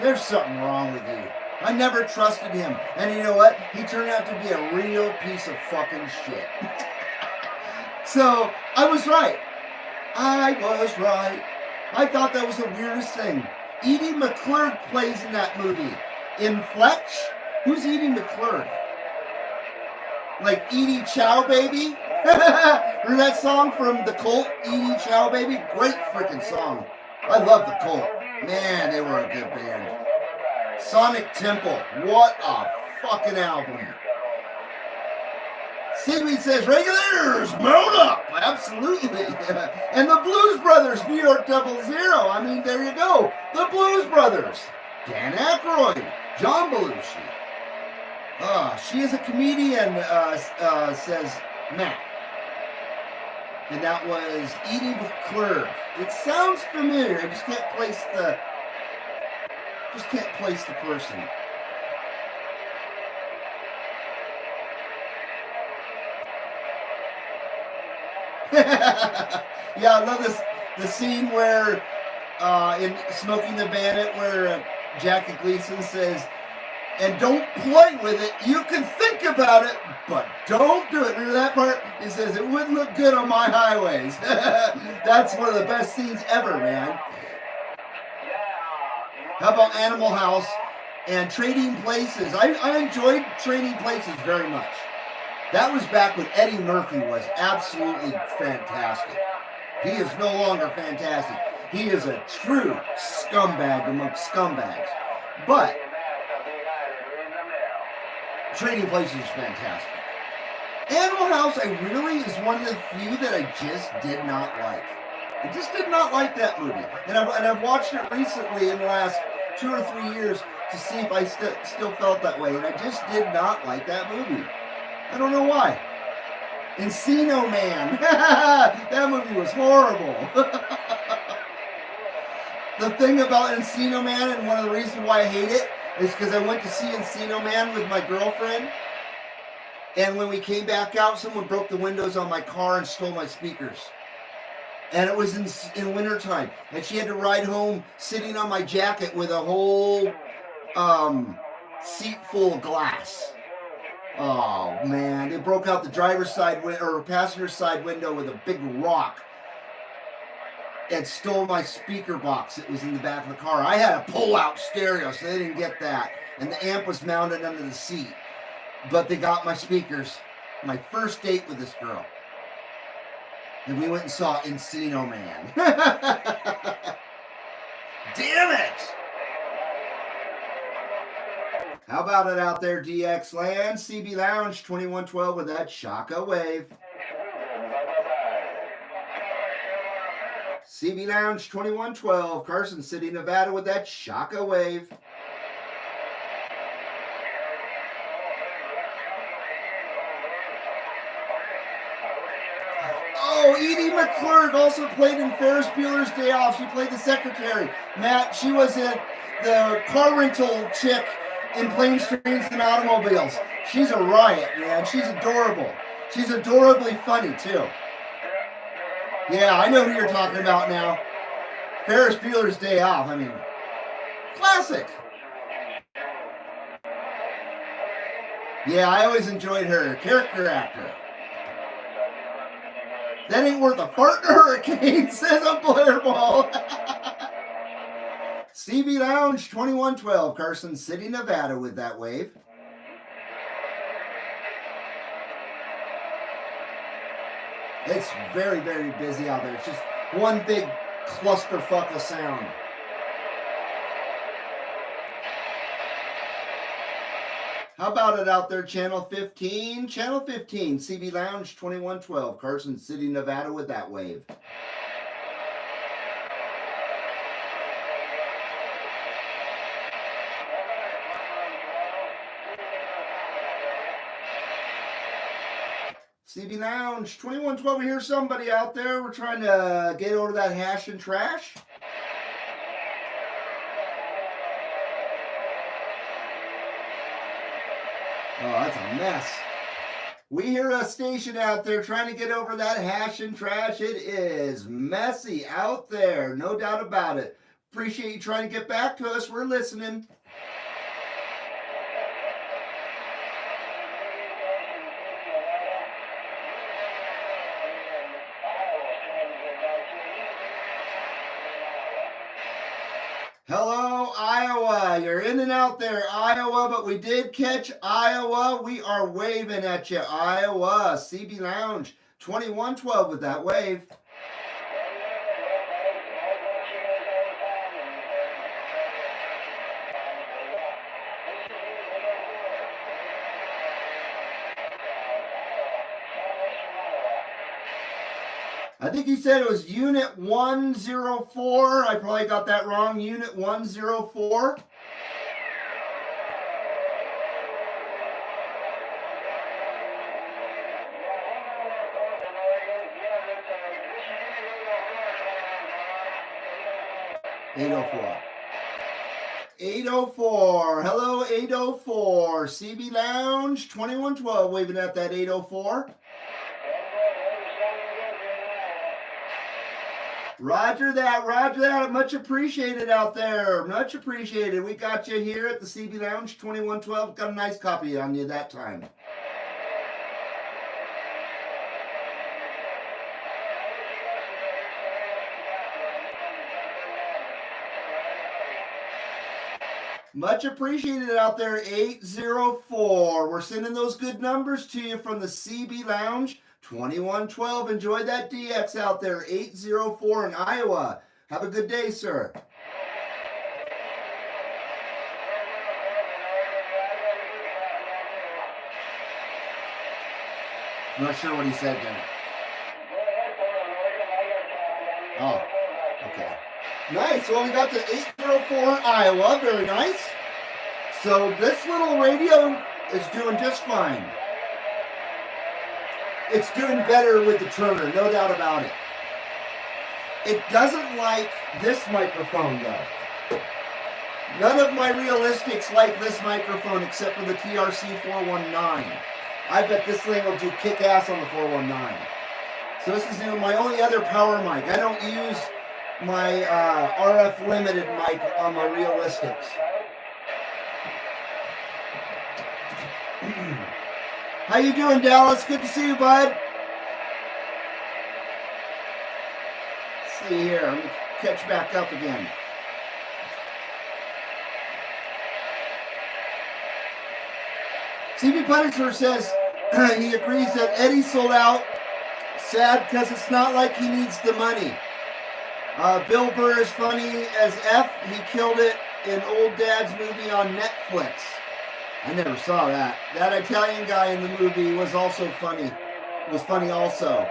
there's something wrong with you. I never trusted him. And you know what? He turned out to be a real piece of fucking shit. So, I was right. I was right. I thought that was the weirdest thing. Edie McClurg plays in that movie. In Fletch? Who's Edie McClurg? like Edie Chow Baby. Remember that song from the Cult, Edie Chow Baby? Great freaking song. I love the Cult. Man, they were a good band. Sonic Temple. What a fucking album. Seaweed says, regulators, mount up. Absolutely. And the Blues Brothers, New York 00. I mean, there you go. The Blues Brothers. Dan Aykroyd. John Belushi. She is a comedian, says Matt. And that was Edie McClurg. It sounds familiar. I just can't place the person. Yeah, I love this. The scene where in Smoking the Bandit, where Jackie Gleason says, "And don't play with it. You can think about it, but don't do it." Remember that part? He says, "It wouldn't look good on my highways." That's one of the best scenes ever, man. How about Animal House and Trading Places? I enjoyed Trading Places very much. That was back when Eddie Murphy was absolutely fantastic. He is no longer fantastic. He is a true scumbag amongst scumbags. But Trading Places is fantastic. Animal House, is one of the few that I just did not like. I just did not like that movie. And I've watched it recently in the last 2 or 3 years to see if I still felt that way. And I just did not like that movie. I don't know why. Encino Man. That movie was horrible. The thing about Encino Man, and one of the reasons why I hate it, is because I went to see Encino Man with my girlfriend. And when we came back out, someone broke the windows on my car and stole my speakers. And it was in wintertime. And she had to ride home sitting on my jacket with a whole seat full of glass. Oh man, they broke out the driver's side or passenger side window with a big rock and stole my speaker box that was in the back of the car. I had a pull-out stereo, so they didn't get that. And the amp was mounted under the seat. But they got my speakers. My first date with this girl. And we went and saw Encino Man. Damn it! How about it out there, DX Land? CB Lounge 2112 with that Shaka Wave. CB Lounge 2112, Carson City, Nevada with that Shaka Wave. Oh, Edie McClurg also played in Ferris Bueller's Day Off. She played the secretary. Matt, she was the car rental chick in Planes, Trains, and Automobiles. She's a riot, man. She's adorable. She's adorably funny, too. Yeah, I know who you're talking about now. Ferris Bueller's Day Off. I mean, classic. Yeah, I always enjoyed her. Character actor. That ain't worth a fart in a hurricane, says a Blair Ball. CB Lounge 2112, Carson City, Nevada with that wave. It's very, very busy out there. It's just one big clusterfuck of sound. How about it out there, Channel 15? Channel 15, CB Lounge 2112, Carson City, Nevada with that wave. CB Lounge 2112, we hear somebody out there. We're trying to get over that hash and trash. Oh, that's a mess. We hear a station out there trying to get over that hash and trash. It is messy out there, no doubt about it. Appreciate you trying to get back to us. We're listening. Hello, Iowa. You're in and out there, Iowa, but we did catch Iowa. We are waving at you, Iowa. CB Lounge 2112 with that wave. I think he said it was Unit 104. I probably got that wrong. Unit 104. $804. 804. Hello, 804. CB Lounge 2112 waving at that 804. Roger that, roger that. Much appreciated out there. Much appreciated. We got you here at the CB Lounge 2112. Got a nice copy on you that time. Much appreciated out there, 804. We're sending those good numbers to you from the CB Lounge 2112. Enjoy that DX out there, 804 in Iowa. Have a good day, sir. I'm not sure what he said there. Oh, okay. Nice. Well, we got to 804 in Iowa. Very nice. So this little radio is doing just fine. It's doing better with the Turner, no doubt about it. It doesn't like this microphone, though. None of my realistics like this microphone except for the TRC 419. I bet this thing will do kick-ass on the 419. So this is my only other power mic. I don't use my RF limited mic on my realistics. How you doing, Dallas? Good to see you, bud. Let's see here. Let me catch back up again. CB Punisher says he agrees that Eddie sold out. Sad because it's not like he needs the money. Bill Burr is funny as F. He killed it in Old Dad's movie on Netflix. I never saw that. That Italian guy in the movie was also funny. Was funny also.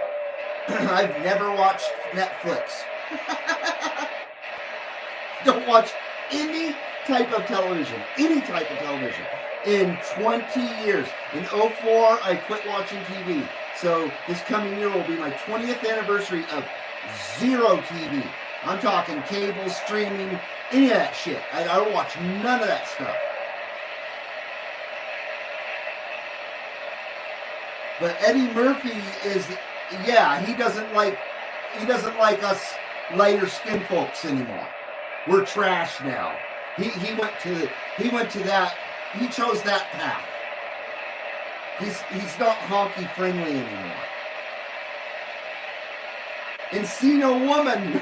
I've never watched Netflix. Don't watch any type of television. Any type of television. In 20 years. In 2004, I quit watching TV. So this coming year will be my 20th anniversary of zero TV. I'm talking cable, streaming, any of that shit. I don't watch none of that stuff. But Eddie Murphy is, yeah, he doesn't like us lighter skinned folks anymore. We're trash now. He went to that. He chose that path. He's not honky friendly anymore. Encino woman.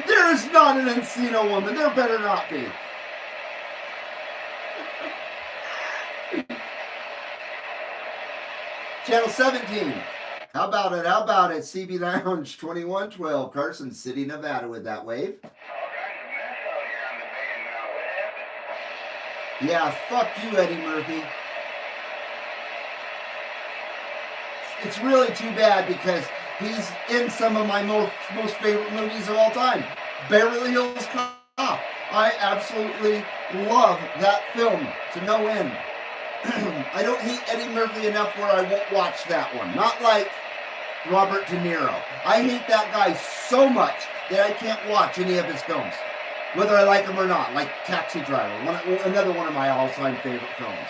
There is not an Encino woman. There better not be. Channel 17. How about it? How about it? CB Lounge 2112, Carson City, Nevada with that wave. Yeah, fuck you, Eddie Murphy. It's really too bad because he's in some of my most favorite movies of all time. Beverly Hills Cop. I absolutely love that film to no end. I don't hate Eddie Murphy enough where I won't watch that one. Not like Robert De Niro. I hate that guy so much that I can't watch any of his films, whether I like him or not, like Taxi Driver, another one of my all-time favorite films.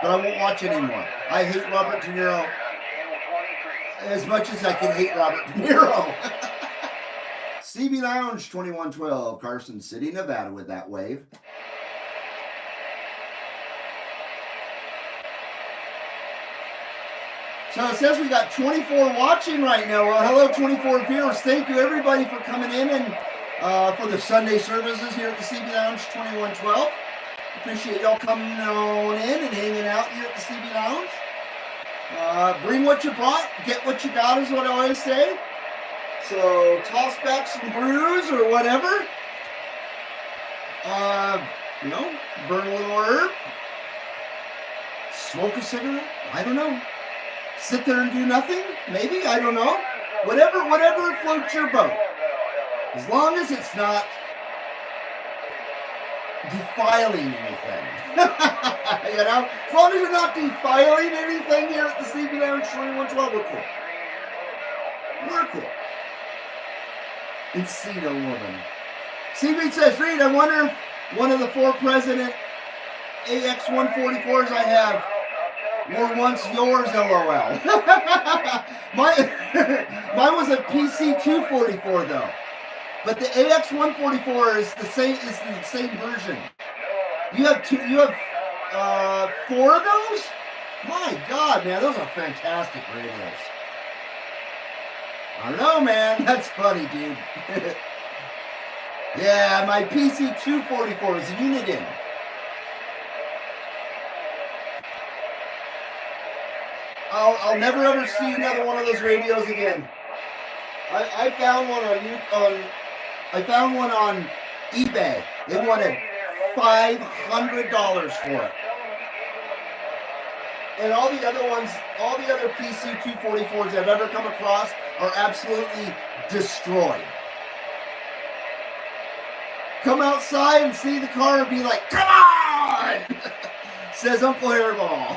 But I won't watch it anymore. I hate Robert De Niro as much as I can hate Robert De Niro. CB Lounge 2112, Carson City, Nevada with that wave. So it says we got 24 watching right now. Well, hello, 24 viewers. Thank you, everybody, for coming in and for the Sunday services here at the CB Lounge 2112. Appreciate y'all coming on in and hanging out here at the CB Lounge. Bring what you brought, get what you got is what I always say. So toss back some brews or whatever. You know, burn a little herb. Smoke a cigarette. I don't know. Sit there and do nothing. Maybe, I don't know. Whatever floats your boat. As long as it's not defiling anything. You know? As long as you're not defiling anything here at the CB Lounge 2112, we're cool. We're cool. Encino woman. CB says, Reed, I wonder if one of the 4 President AX144s I have were once yours, LOL. Mine was a PC244 though. But the AX144 is the same version. You have 4 of those? My God, man, those are fantastic radios. I don't know, man. That's funny, dude. Yeah, my PC244 is a Uniden. I'll never ever see another one of those radios again. I found one on eBay. They wanted $500 for it. And all the other PC244s I've ever come across are absolutely destroyed. Come outside and see the car and be like, come on! Says Uncle Hairball.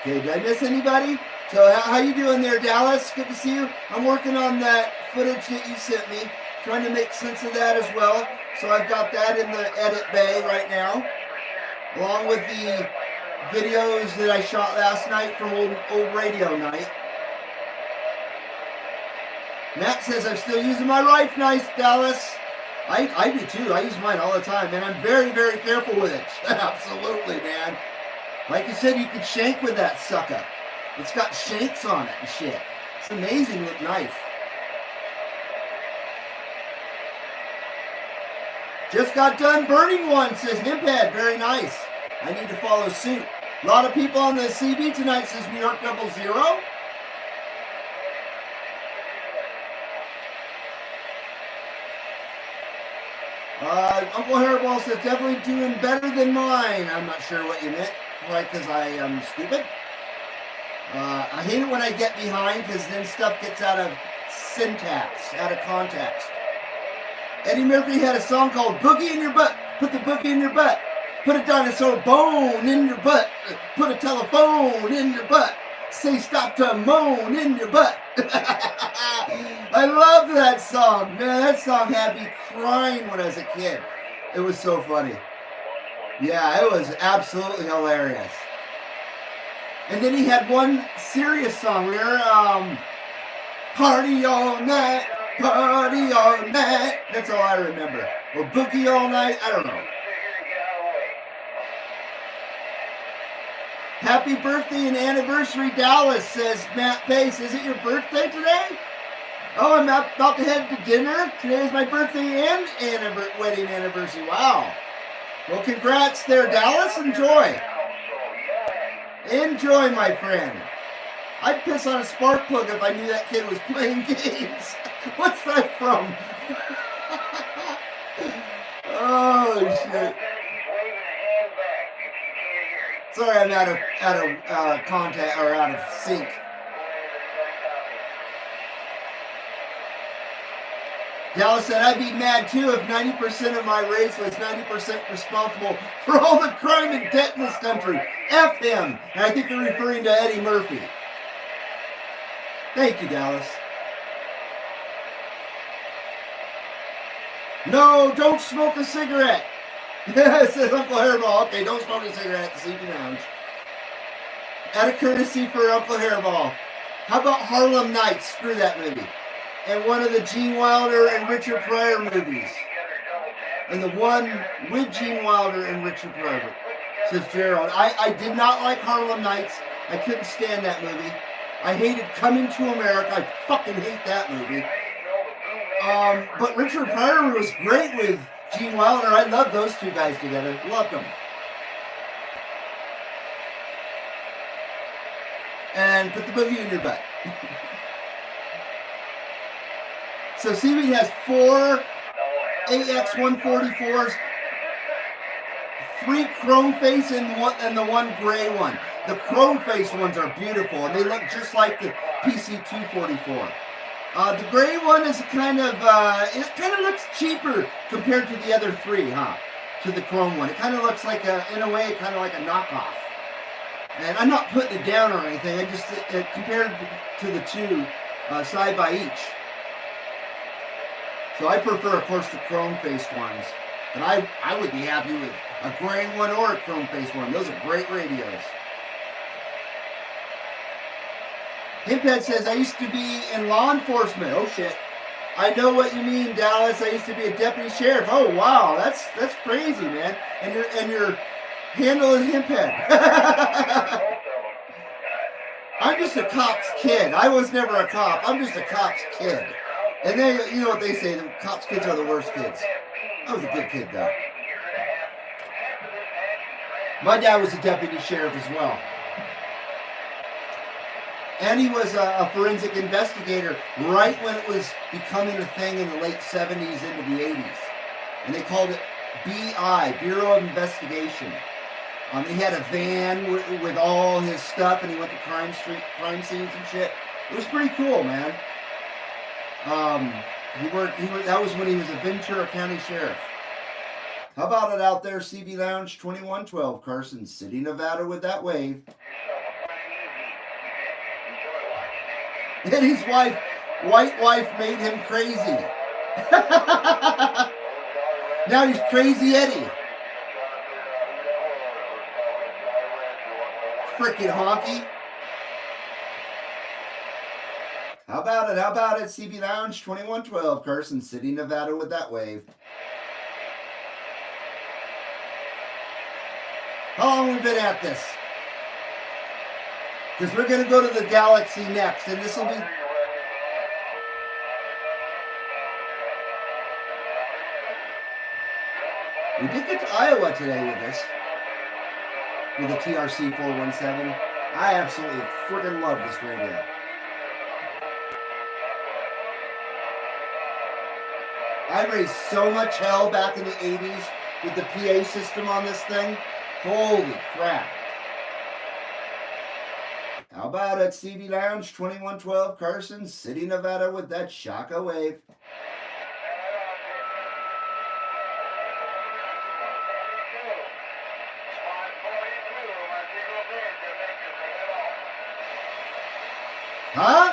Okay, did I miss anybody? So how you doing there, Dallas? Good to see you. I'm working on that footage that you sent me, trying to make sense of that as well. So I've got that in the edit bay right now, along with the videos that I shot last night from old radio night. Matt says, I'm still using my Rife Nice, Dallas. I do too. I use mine all the time, and I'm very, very careful with it. Absolutely, man. Like you said, you could shank with that sucker. It's got shanks on it and shit. It's amazing with knife. Just got done burning one, says Himpad. Very nice. I need to follow suit. A lot of people on the CB tonight, says New York 00. Uncle Hairball says, definitely doing better than mine. I'm not sure what you meant. Like, because I am stupid. I hate it when I get behind, because then stuff gets out of syntax, out of context. Eddie Murphy had a song called Boogie in Your Butt. Put the boogie in your butt. Put a dinosaur bone in your butt. Put a telephone in your butt. Say stop to moan in your butt. I love that song. Man, that song had me crying when I was a kid. It was so funny. Yeah, it was absolutely hilarious. And then he had one serious song where, party all night, party all night. That's all I remember. Or boogie all night, I don't know. Happy birthday and anniversary, Dallas, says Matt Pace. Is it your birthday today? Oh, I'm about to head to dinner. Today is my birthday and wedding anniversary. Wow. Well, congrats there, Dallas. Enjoy. Enjoy, my friend. I'd piss on a spark plug if I knew that kid was playing games. What's that from? Oh, shit. Sorry, I'm out of contact or out of sync. Dallas said, I'd be mad too if 90% of my race was 90% responsible for all the crime and debt in this country. F him. And I think you're referring to Eddie Murphy. Thank you, Dallas. No, don't smoke a cigarette. Says Uncle Hairball. Okay, don't smoke a cigarette at the CB Lounge. Out of courtesy for Uncle Hairball. How about Harlem Nights? Screw that movie. And one of the Gene Wilder and Richard Pryor movies. And the one with Gene Wilder and Richard Pryor. Says Gerald. I did not like Harlem Nights. I couldn't stand that movie. I hated Coming to America. I fucking hate that movie. But Richard Pryor was great with Gene Wilder. I love those two guys together. Loved them. And put the boogie in your butt. So CB has 4 AX144s, 3 chrome face and the 1 gray one. The chrome face ones are beautiful, and they look just like the PC244. The gray one is kind of, it kind of looks cheaper compared to the other 3, huh? To the chrome one. It kind of looks like in a way, kind of like a knockoff. And I'm not putting it down or anything. I just compared to the 2 side by each. So I prefer, of course, the chrome-faced ones. But I would be happy with a gray one or a chrome-faced one. Those are great radios. Himphead says, I used to be in law enforcement. Oh, shit. I know what you mean, Dallas. I used to be a deputy sheriff. Oh, wow. That's crazy, man. And your handle is Himphead. I'm just a cop's kid. I was never a cop. I'm just a cop's kid. And then, you know what they say, the cops' kids are the worst kids. I was a good kid, though. My dad was a deputy sheriff as well. And he was a forensic investigator right when it was becoming a thing in the late 70s into the 80s. And they called it BI, Bureau of Investigation. He had a van with all his stuff, and he went to crime scenes and shit. It was pretty cool, man. That was when he was a Ventura County Sheriff. How about it out there, CB Lounge 2112, Carson City, Nevada with that wave. And his white wife made him crazy. Now he's Crazy Eddie. Frickin' honky. How about it, CB Lounge 2112, Carson City, Nevada with that wave. How long have we been at this? Because we're going to go to the Galaxy next, and this will be... We did get to Iowa today with this. With a TRC 417. I absolutely freaking love this radio. I raised so much hell back in the 80s with the PA system on this thing. Holy crap. How about it, CB Lounge 2112, Carson City, Nevada with that Shaka wave. Huh?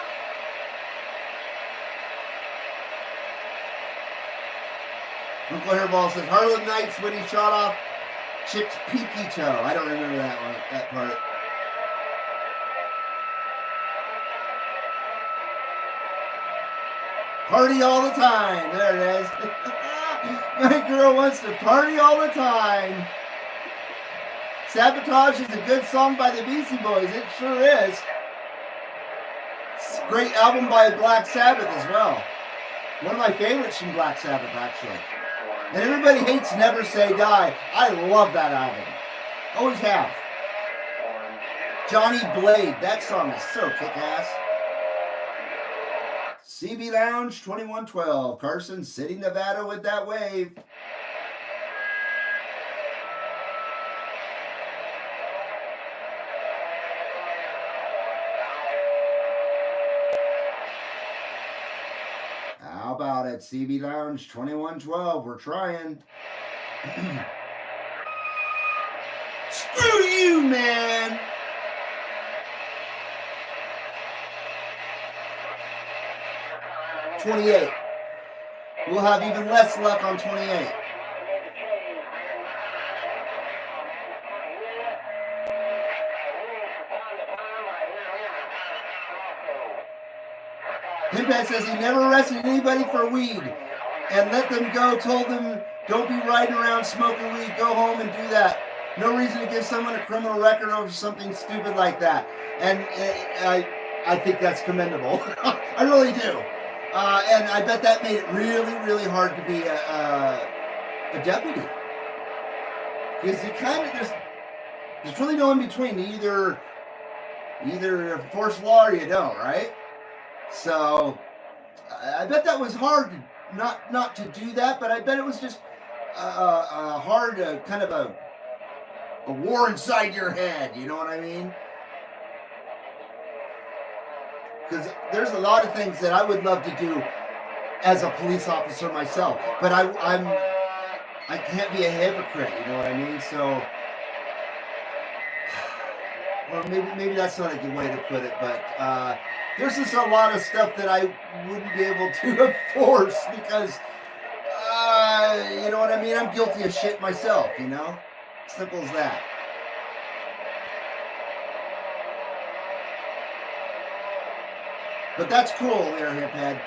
Uncle Hairball says Harlem Nights when he shot off Chick's peaky toe. I don't remember that part. Party all the time. There it is. My girl wants to party all the time. Sabotage is a good song by the Beastie Boys. It sure is. It's a great album by Black Sabbath as well. One of my favorites from Black Sabbath, actually. And everybody hates Never Say Die. I love that album. Always have. Johnny Blade. That song is so kick-ass. CB Lounge 2112. Carson City, Nevada with that wave. How about it, CB Lounge 2112? We're trying. Screw you, man! $28. We'll have even less luck on 28. Himpad says he never arrested anybody for weed and let them go, told them don't be riding around smoking weed, go home and do that. No reason to give someone a criminal record over something stupid like that. And I think that's commendable. I really do. And I bet that made it really, really hard to be a deputy. Because you kind of, there's really no in between. You either enforce law or you don't, right? So I bet that was hard not to do that, but I bet it was just hard, kind of a war inside your head, you know what I mean? Because there's a lot of things that I would love to do as a police officer myself, but I can't be a hypocrite, you know what I mean? So, or maybe that's not a good way to put it, but there's just a lot of stuff that I wouldn't be able to enforce because, you know what I mean? I'm guilty of shit myself, you know? Simple as that. But that's cool there, Hiphead.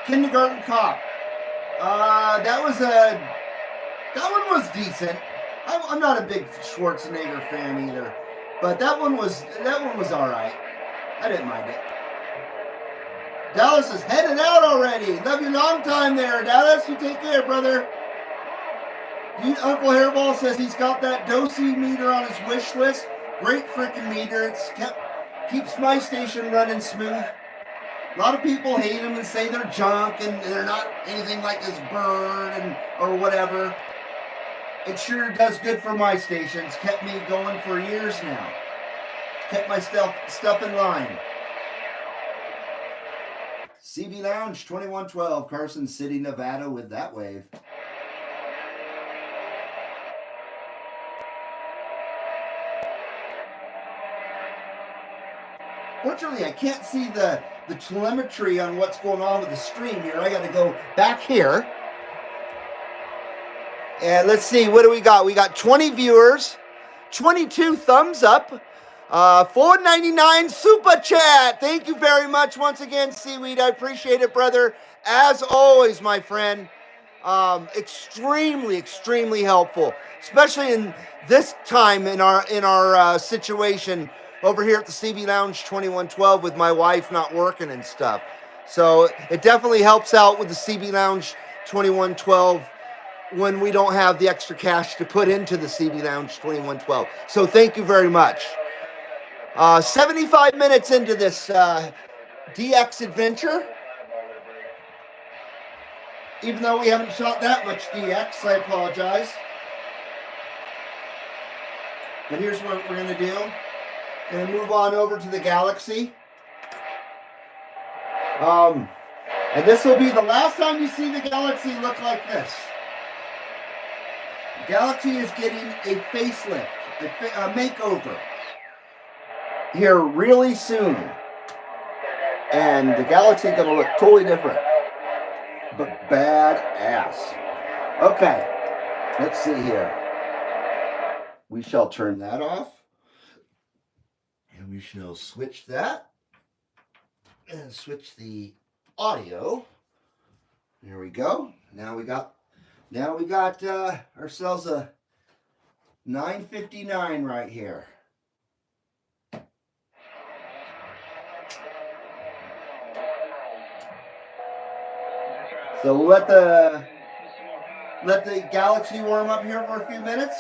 Kindergarten Cop. That one was decent. I'm not a big Schwarzenegger fan either, but that one was all right. I didn't mind it. Dallas is headed out already. Love you long time there, Dallas. You take care, brother. Uncle Hairball says he's got that Dosey meter on his wish list. Great freaking meter. Keeps my station running smooth. A lot of people hate him and say they're junk and they're not anything like this bird or whatever. It sure does good for my station. It's kept me going for years now. Kept my stuff in line. CB Lounge 2112, Carson City, Nevada with that wave. Fortunately, I can't see the telemetry on what's going on with the stream here. I got to go back here. And let's see, what do we got? We got 20 viewers, 22 thumbs up, $4.99 super chat. Thank you very much once again, Seaweed. I appreciate it, brother. As always, my friend, extremely helpful, especially in this time in our situation over here at the CB Lounge 2112 with my wife not working and stuff. So it definitely helps out with the CB Lounge 2112 when we don't have the extra cash to put into the CB Lounge 2112. So thank you very much. 75 minutes into this DX adventure. Even though we haven't shot that much DX, I apologize. But here's what we're going to do. Going to move on over to the Galaxy. And this will be the last time you see the Galaxy look like this. The Galaxy is getting a facelift, a makeover here really soon. And the Galaxy is going to look totally different. But badass. Okay, let's see here. We shall turn that off. And we shall switch that. And switch the audio. There we go. Now we got ourselves a 959 right here. So we'll let the Galaxy warm up here for a few minutes.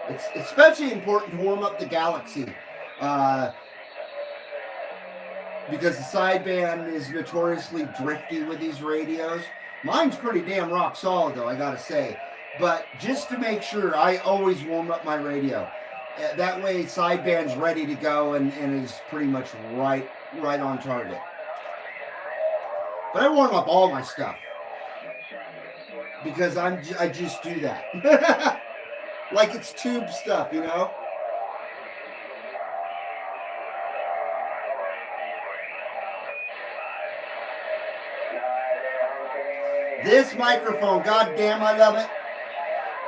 It's especially important to warm up the Galaxy because the sideband is notoriously drifty with these radios. Mine's pretty damn rock solid though, I gotta say. But just to make sure, I always warm up my radio. That way sideband's ready to go and is pretty much right on target. But I warm up all my stuff because I just do that. Like it's tube stuff, you know? This microphone, goddamn, I love it.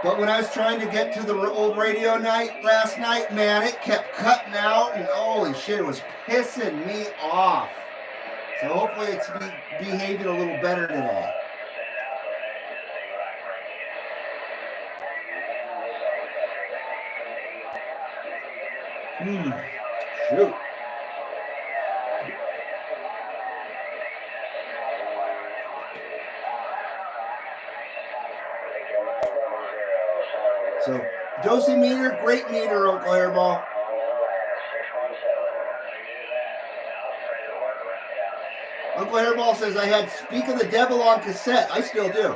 But when I was trying to get to the old radio night last night, man, it kept cutting out, and holy shit, it was pissing me off. So hopefully it's behaving a little better today. Shoot. So, Josie meter, great meter, Uncle Hairball. Uncle Hairball says, I had Speak of the Devil on cassette. I still do.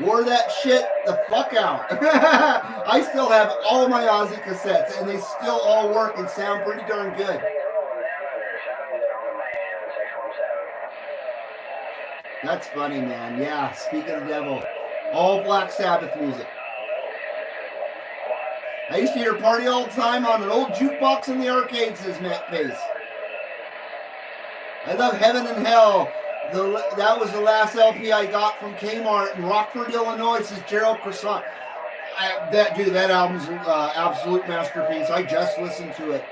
Wore that shit the fuck out. I still have all my Ozzy cassettes, and they still all work and sound pretty darn good. That's funny, man. Yeah, Speak of the Devil. All Black Sabbath music. I used to hear Party all the time on an old jukebox in the arcade, says Matt Pace. I love Heaven and Hell. That was the last LP I got from Kmart in Rockford, Illinois, says Gerald Croissant. That album's an absolute masterpiece. I just listened to it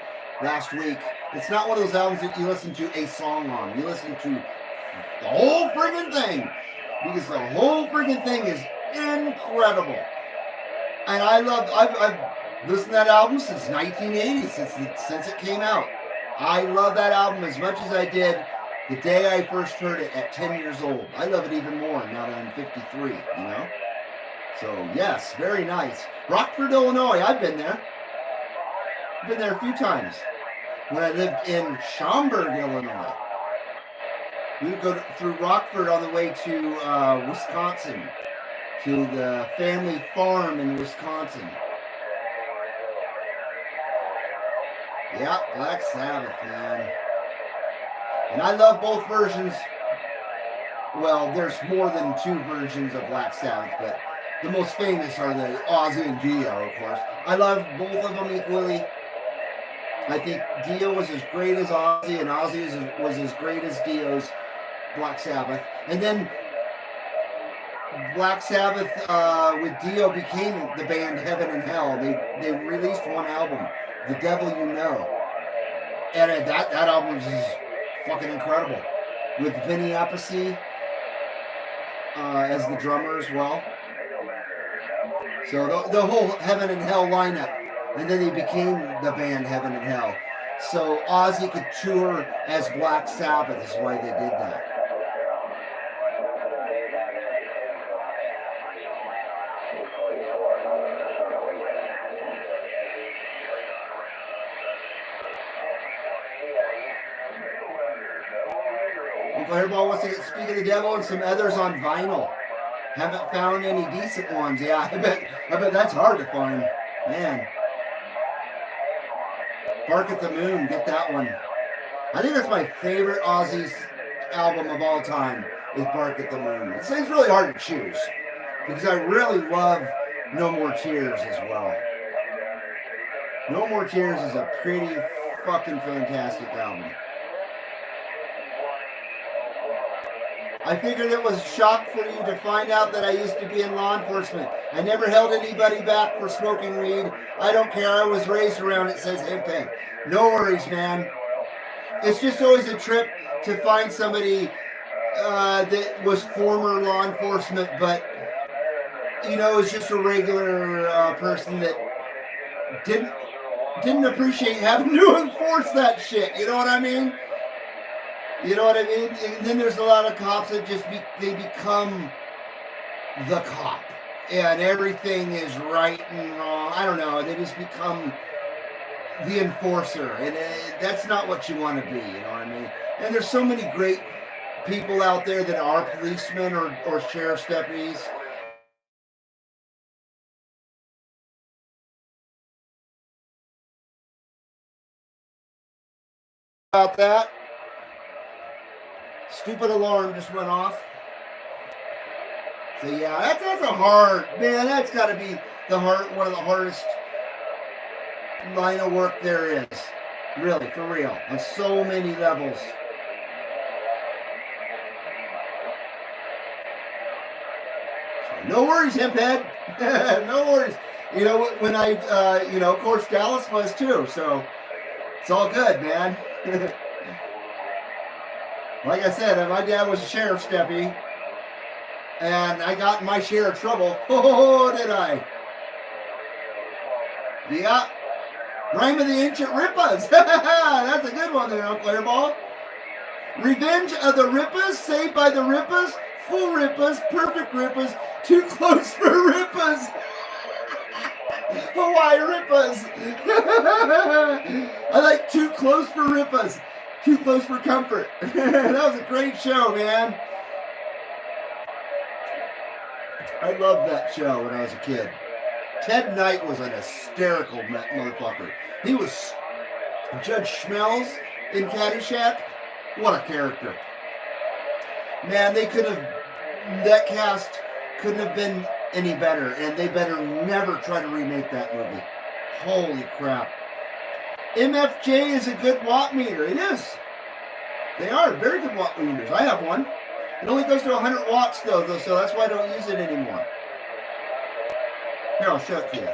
last week. It's not one of those albums that you listen to a song on. You listen to the whole friggin' thing. Because the whole friggin' thing is incredible. And I've listened to that album since 1980, since it came out. I love that album as much as I did the day I first heard it at 10 years old. I love it even more now that I'm 53, you know? So, yes, very nice. Rockford, Illinois, I've been there. I've been there a few times. When I lived in Schaumburg, Illinois. We would go through Rockford on the way to Wisconsin, to the family farm in Wisconsin. Yeah, Black Sabbath, man. And I love both versions. Well, there's more than two versions of Black Sabbath, but the most famous are the Ozzy and Dio, of course. I love both of them equally. I think Dio was as great as Ozzy, and Ozzy was as great as Dio's Black Sabbath. And then Black Sabbath with Dio became the band Heaven and Hell. They released one album, The Devil You Know. And that album is fucking incredible. With Vinny Appice as the drummer as well. So the whole Heaven and Hell lineup. And then they became the band Heaven and Hell. So Ozzy could tour as Black Sabbath is why they did that. Uncle Hairball wants to get Speak of the Devil and some others on vinyl. Haven't found any decent ones. Yeah, I bet that's hard to find. Man. Bark at the Moon, get that one. I think that's my favorite Ozzy's album of all time, is Bark at the Moon. It's really hard to choose, because I really love No More Tears as well. No More Tears is a pretty fucking fantastic album. I figured it was a shock for you to find out that I used to be in law enforcement. I never held anybody back for smoking weed. I don't care. I was raised around it, says Hemphead. No worries, man. It's just always a trip to find somebody that was former law enforcement, but, you know, is just a regular person that didn't appreciate having to enforce that shit. You know what I mean? You know what I mean? And then there's a lot of cops that they become the cop. And everything is right and wrong. I don't know. They just become the enforcer. And that's not what you want to be. You know what I mean? And there's so many great people out there that are policemen or sheriff's deputies. About that. Stupid alarm just went off. So yeah, that's a hard, man, that's got to be one of the hardest line of work there is. Really, for real, on so many levels. So, no worries, Hemphead. No worries. You know, when of course, Dallas was too, so it's all good, man. Like I said, my dad was a sheriff's deputy, and I got in my share of trouble. Oh, did I? Yeah. Rhyme of the Ancient Rippas. That's a good one there, Uncle Hairball. Revenge of the Rippas, Saved by the Rippas, Full Rippas, Perfect Rippas, Too Close for Rippas. Hawaii Rippas. I like Too Close for Rippas. Too Close for Comfort. That was a great show, man. I loved that show when I was a kid. Ted Knight was an hysterical motherfucker. He was Judge Schmelz in Caddyshack. What a character. Man, that cast couldn't have been any better, and they better never try to remake that movie. Holy crap. MFJ is a good watt meter. It is. They are very good watt meters. I have one. It only goes to 100 watts though, so that's why I don't use it anymore. Here, I'll show it to you.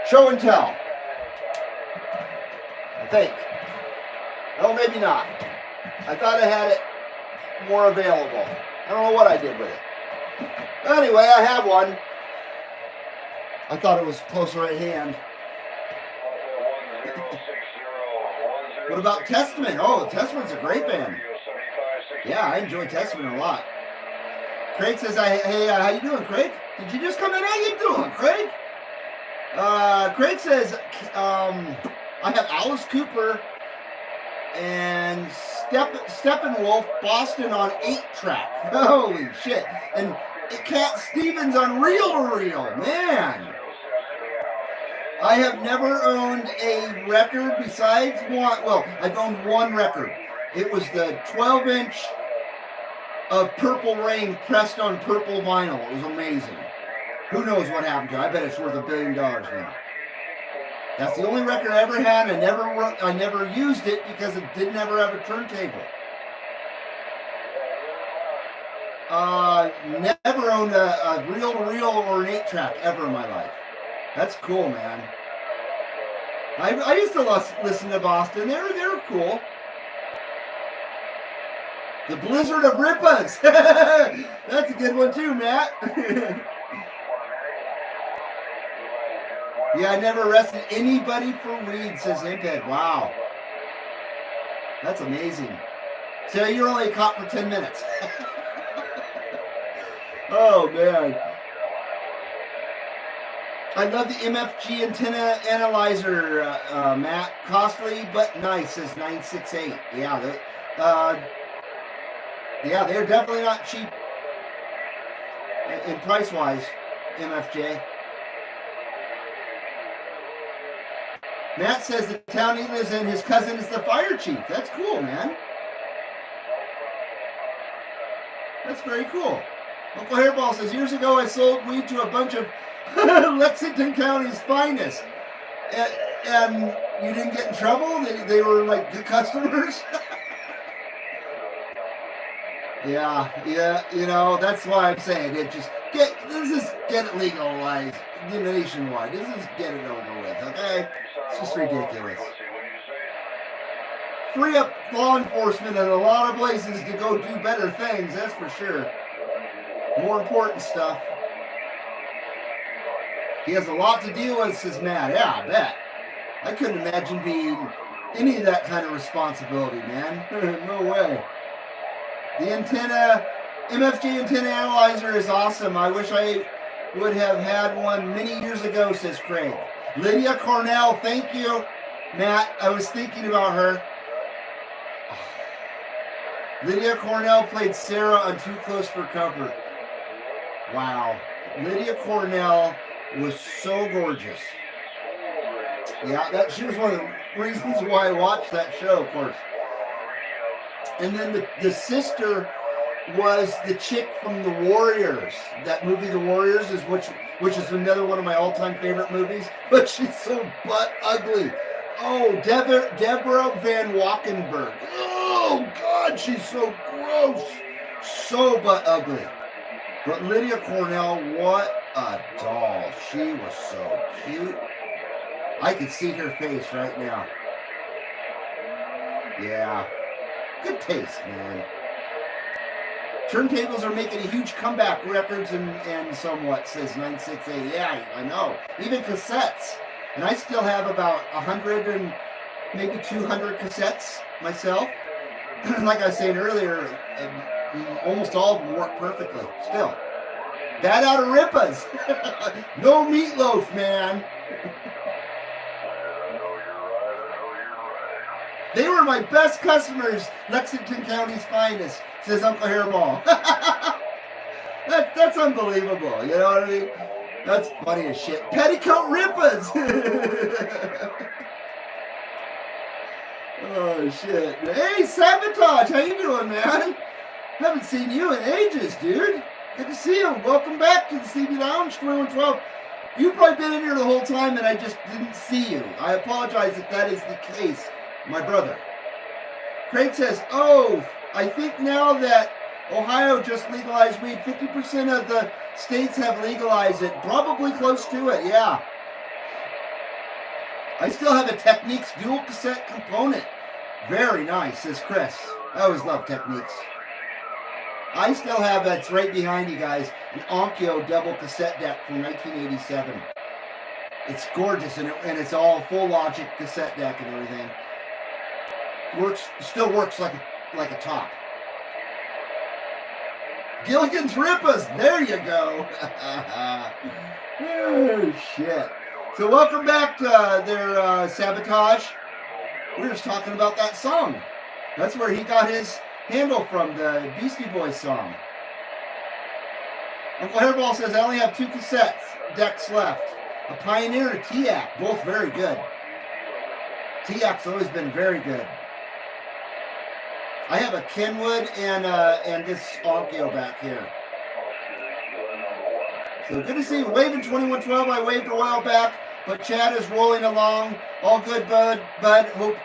Show and tell. I think. Oh, maybe not. I thought I had it more available. I don't know what I did with it. Anyway, I have one. I thought it was closer at hand. What about Testament? Oh, Testament's a great band. Yeah, I enjoy Testament a lot. Craig says, hey, how you doing, Craig? Did you just come in? How you doing, Craig? Craig says, I have Alice Cooper and Steppenwolf Boston on 8-track. Holy shit. And Cat Stevens on reel-to-reel. Man. I have never owned a record besides one. Well, I've owned one record. It was the 12-inch of Purple Rain pressed on purple vinyl. It was amazing. Who knows what happened to it? I bet it's worth $1 billion now. That's the only record I ever had. I never used it because it didn't ever have a turntable. Never owned a reel-to-reel or an 8-track ever in my life. That's cool, man. I used to listen to Boston. They were cool. The Blizzard of Rippas. That's a good one too, Matt. Yeah, I never arrested anybody for weed, says Imped. Wow. That's amazing. So you're only caught for 10 minutes. Oh, man. I love the MFG antenna analyzer, Matt. Costly but nice, says 968. Yeah, they're definitely not cheap in price-wise, MFJ. Matt says the town he lives in, his cousin is the fire chief. That's cool, man. That's very cool. Uncle Hairball says, years ago I sold weed to a bunch of Lexington County's finest. And you didn't get in trouble? They were like good customers? Yeah, you know, that's why I'm saying it. Get it legalized nationwide. Just get it over with, okay? It's just ridiculous. Free up law enforcement in a lot of places to go do better things, that's for sure. More important stuff. He has a lot to deal with, says Matt. Yeah, I bet. I couldn't imagine being any of that kind of responsibility, man. No way. The MFG antenna analyzer is awesome. I wish I would have had one many years ago, says Craig. Lydia Cornell, thank you. Matt, I was thinking about her. Lydia Cornell played Sarah on Too Close for Comfort. Wow. Lydia Cornell was so gorgeous. Yeah, she was one of the reasons why I watched that show, of course. And then the sister was the chick from The Warriors. That movie, The Warriors, which is another one of my all-time favorite movies. But she's so butt ugly. Oh, Deborah Van Walkenburg. Oh, God, she's so gross. So butt ugly. But Lydia Cornell, what a doll. She was so cute. I can see her face right now. Yeah. Good taste, man. Turntables are making a huge comeback, records and somewhat, says 968. Yeah, I know. Even cassettes. And I still have about 100 and maybe 200 cassettes myself. Like I was saying earlier, almost all of them work perfectly still. Bad out of Ripas. No meatloaf, man. They were my best customers, Lexington County's finest, says Uncle Hairball. That's unbelievable, you know what I mean? That's funny as shit. Petticoat Ripas! Oh, shit. Hey, Sabotage, how you doing, man? Haven't seen you in ages, dude. Good to see you. Welcome back to the CB Lounge 2112. You've probably been in here the whole time and I just didn't see you. I apologize if that is the case, my brother. Craig says, oh, I think now that Ohio just legalized weed, 50% of the states have legalized it. Probably close to it, yeah. I still have a Techniques dual cassette component. Very nice, says Chris. I always love Techniques. I still have, that's right behind you guys, an Onkyo double cassette deck from 1987. It's gorgeous, and it's all full Logic cassette deck and everything. Still works like a top. Gilligan's Ripas, there you go. Oh, shit. So welcome back to their Sabotage. We were just talking about that song. That's where he got his handle from, the Beastie Boys song. Uncle Hairball says, I only have 2 cassette decks left. A Pioneer and a TIAC, both very good. TIAC's always been very good. I have a Kenwood and this Onkyo back here. So good to see you. Waving 2112. I waved a while back, but Chad is rolling along. All good, bud. Hope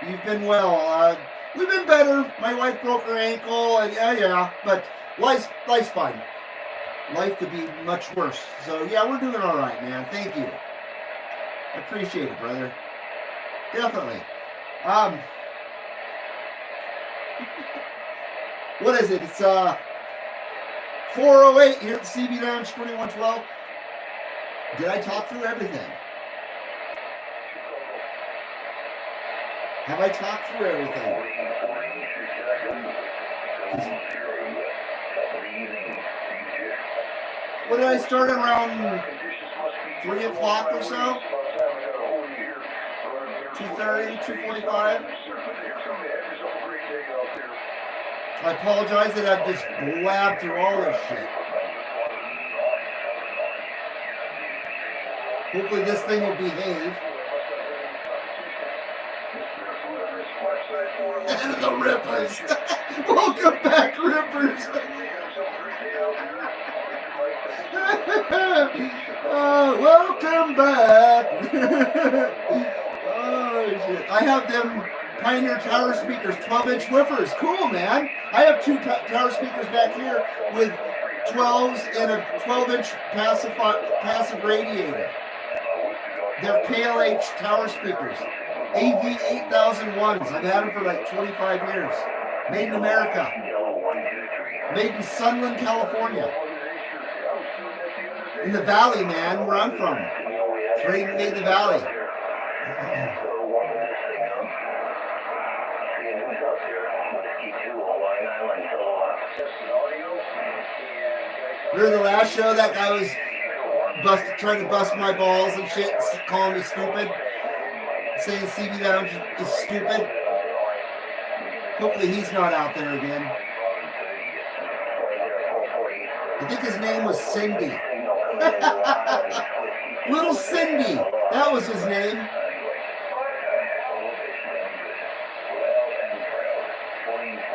you've been well. We've been better. My wife broke her ankle, and yeah, but life's fine. Life could be much worse. So yeah, we're doing all right, man. Thank you. I appreciate it, brother. Definitely. What is it? It's 4:08 here at the CB Lounge 2112. Did I talk through everything? Have I talked through everything? What did I start around 3 o'clock or so? 2:30, 2:45? I apologize that I've just blabbed through all this shit. Hopefully this thing will behave. And the Rippers. Welcome back, Rippers. Welcome back. Oh, shit. I have them Pioneer Tower speakers, 12-inch woofers. Cool, man. I have 2 tower speakers back here with 12s and a 12-inch passive radiator. They're KLH tower speakers. AV 8001s. I've had them for like 25 years. Made in America. Made in Sunland, California. In the valley, man, where I'm from. It's right in the valley. During the last show, that guy was trying to bust my balls and shit, calling me stupid, saying CB Lounge is stupid. Hopefully he's not out there again. I think his name was Cindy. Little Cindy, that was his name.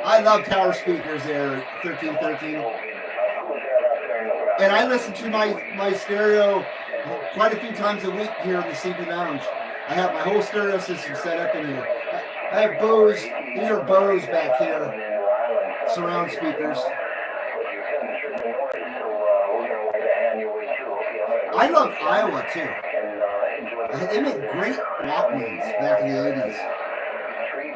I love tower speakers there, 1313. And I listen to my stereo quite a few times a week here in the CB Lounge. I have my whole stereo system set up in here. I have Bose. These are Bose back here. Surround speakers. I love Iowa too. They make great Walkmans back in the 80s.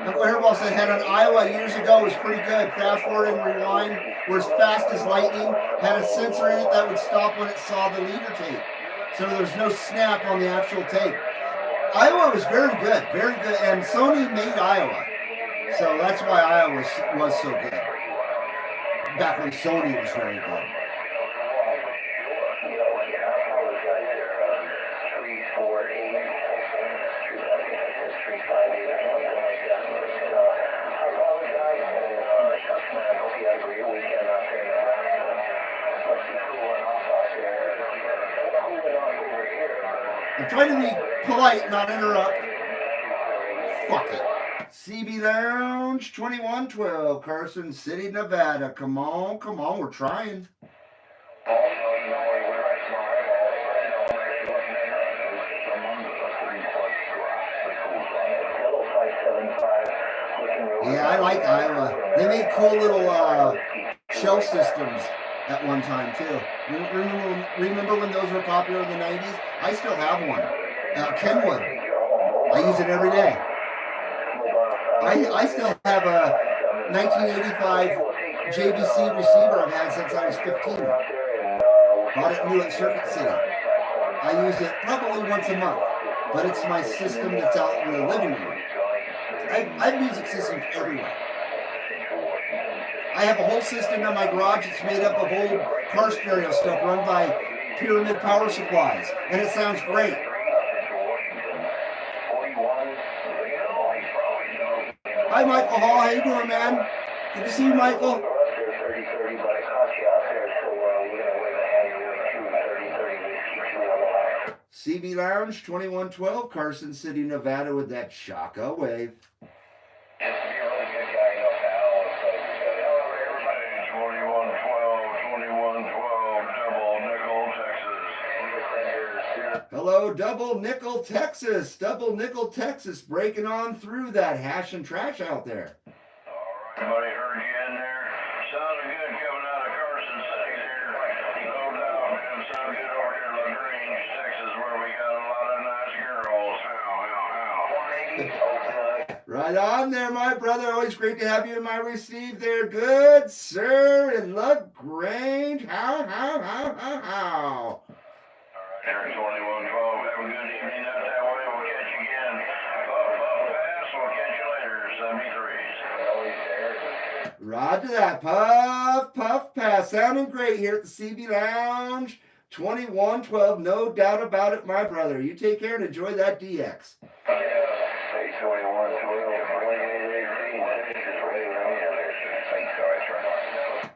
Uncle Hairball said had an Iowa years ago, was pretty good. Fast forward and rewind, were as fast as lightning, had a sensor in it that would stop when it saw the leader tape. So there's no snap on the actual tape. Iowa was very good, and Sony made Iowa, so that's why Iowa was so good. Back when Sony was very good. I'm trying to be polite, not interrupt. Fuck it. CB Lounge 2112, Carson City, Nevada. Come on, we're trying. Yeah, I like Iowa. They made cool little shell systems at one time too. Remember when those were popular in the 90s? I still have one. Kenwood. I use it every day. I still have a 1985 JVC receiver I've had since I was 15. Bought it new at Circuit City. I use it probably once a month, but it's my system that's out in the living room. I have music systems everywhere. I have a whole system in my garage that's made up of old car stereo stuff run by Pyramid Power Supplies, and it sounds great. Hi, Michael Hall. How you doing, man? Good to see you, Michael. CB Lounge 2112, Carson City, Nevada, with that Shaka wave. Hello, Double Nickel, Texas. Double Nickel, Texas, breaking on through that hash and trash out there. Everybody heard you in there. Sounded good coming out of Carson City there. No doubt, man. Sounded good over here in LaGrange, Texas, where we got a lot of nice girls. Right on there, my brother. Always great to have you in my receive there. Good, sir, in LaGrange. How? Here in 2112, have a good evening out that way. We'll catch you again. Pass, we'll catch you later. 73s. Roger that. Puff, pass. Sounding great here at the CB Lounge 2112. No doubt about it, my brother. You take care and enjoy that DX.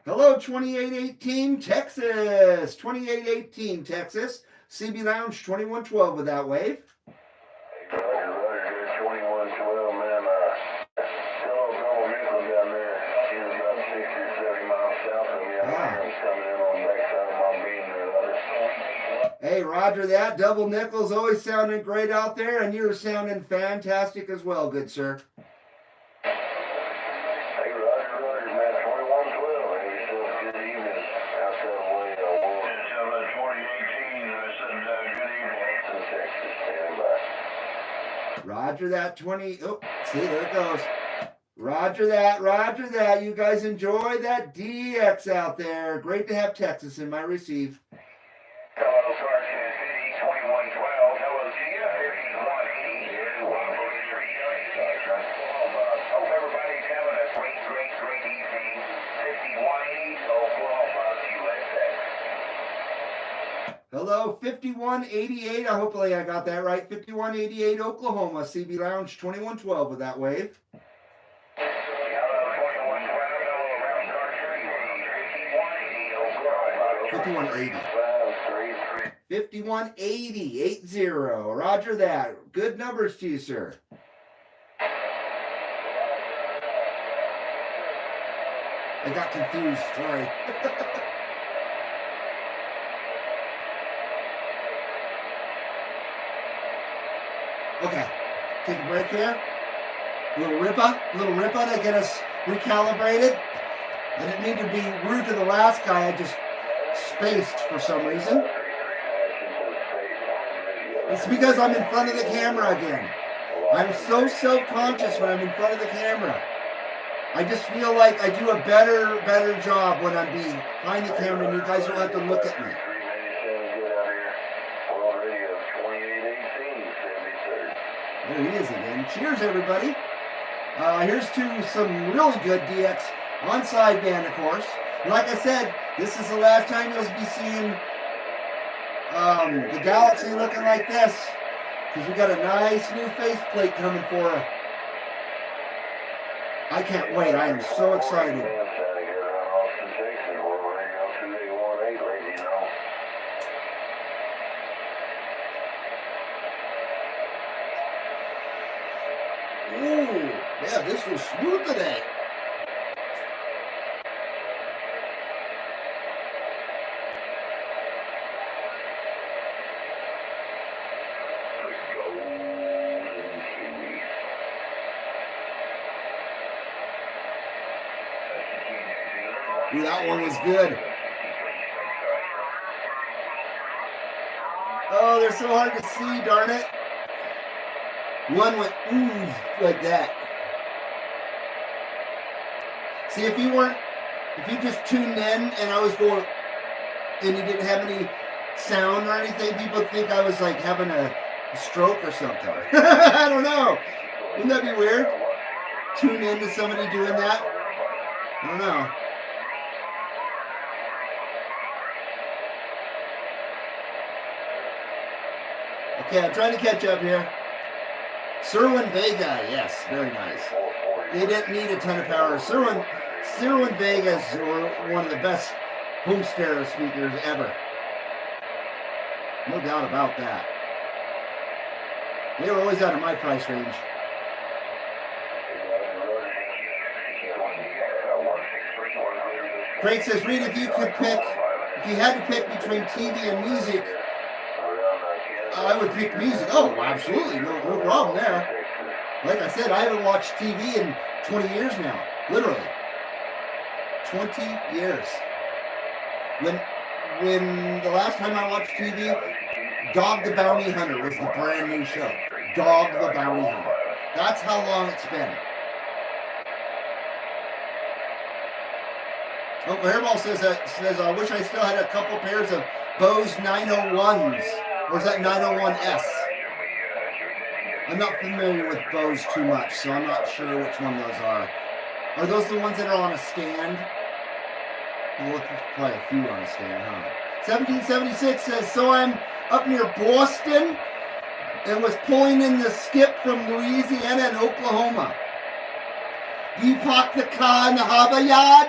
Hello, 2818 Texas. 2818 Texas. CB Lounge 2112 with that wave. Roger, 2112, man. Hello, Double Nickel down there. She's about 60 or 70 miles south of me. I'm coming in on the backside of my bean there, Hey, roger that. Double Nickel's always sounding great out there, and you're sounding fantastic as well, good sir. Roger that, 20. Oh, see, there it goes. Roger that. You guys enjoy that DX out there. Great to have Texas in my receive. Hello, Carson City, 2112. Hello to you, 5180. Hope everybody's having a great evening. 5180 Oklahoma, USA. Hello, 5188. Hopefully I got that right. 5188 Oklahoma, CB Lounge 2112 with that wave. 5180. 5180, 80. Roger that. Good numbers to you, sir. I got confused. Sorry. Okay. Take a break here. Little ripper to get us recalibrated. I didn't mean to be rude to the last guy. I just spaced for some reason. It's because I'm in front of the camera again. I'm so self-conscious when I'm in front of the camera. I just feel like I do a better job when I'm behind the camera and you guys don't have to look at me. There he is again. Cheers, everybody. Here's to some really good DX on sideband, of course. Like I said, this is the last time you'll be seeing the Galaxy looking like this, because we got a nice new faceplate coming for her. I can't wait. I am so excited. Ooh, yeah, this was smooth today. Ooh, that one was good. Oh, they're so hard to see, darn it. One went ooh like that. See, if you just tuned in and I was going, and you didn't have any sound or anything, people would think I was like having a stroke or something. I don't know. Wouldn't that be weird? Tune in to somebody doing that? I don't know. Okay, I'm trying to catch up here. Sirwin Vega, yes, very nice. They didn't need a ton of power. Sirwin Vega is one of the best home stereo speakers ever. No doubt about that. They were always out of my price range. Craig says, Reed, if you had to pick between TV and music, I would pick music. Oh, absolutely. No problem there. Like I said, I haven't watched TV in 20 years now. Literally. 20 years. When the last time I watched TV, Dog the Bounty Hunter was the brand new show. Dog the Bounty Hunter. That's how long it's been. Oh, Hairball says, I wish I still had a couple pairs of Bose 901s. Or is that 901S? I'm not familiar with Bose too much, so I'm not sure which one those are. Are those the ones that are on a stand? Well, there's probably a few on a stand, huh? 1776 says, so I'm up near Boston and was pulling in the skip from Louisiana and Oklahoma. Do you park the car in the harbor yard?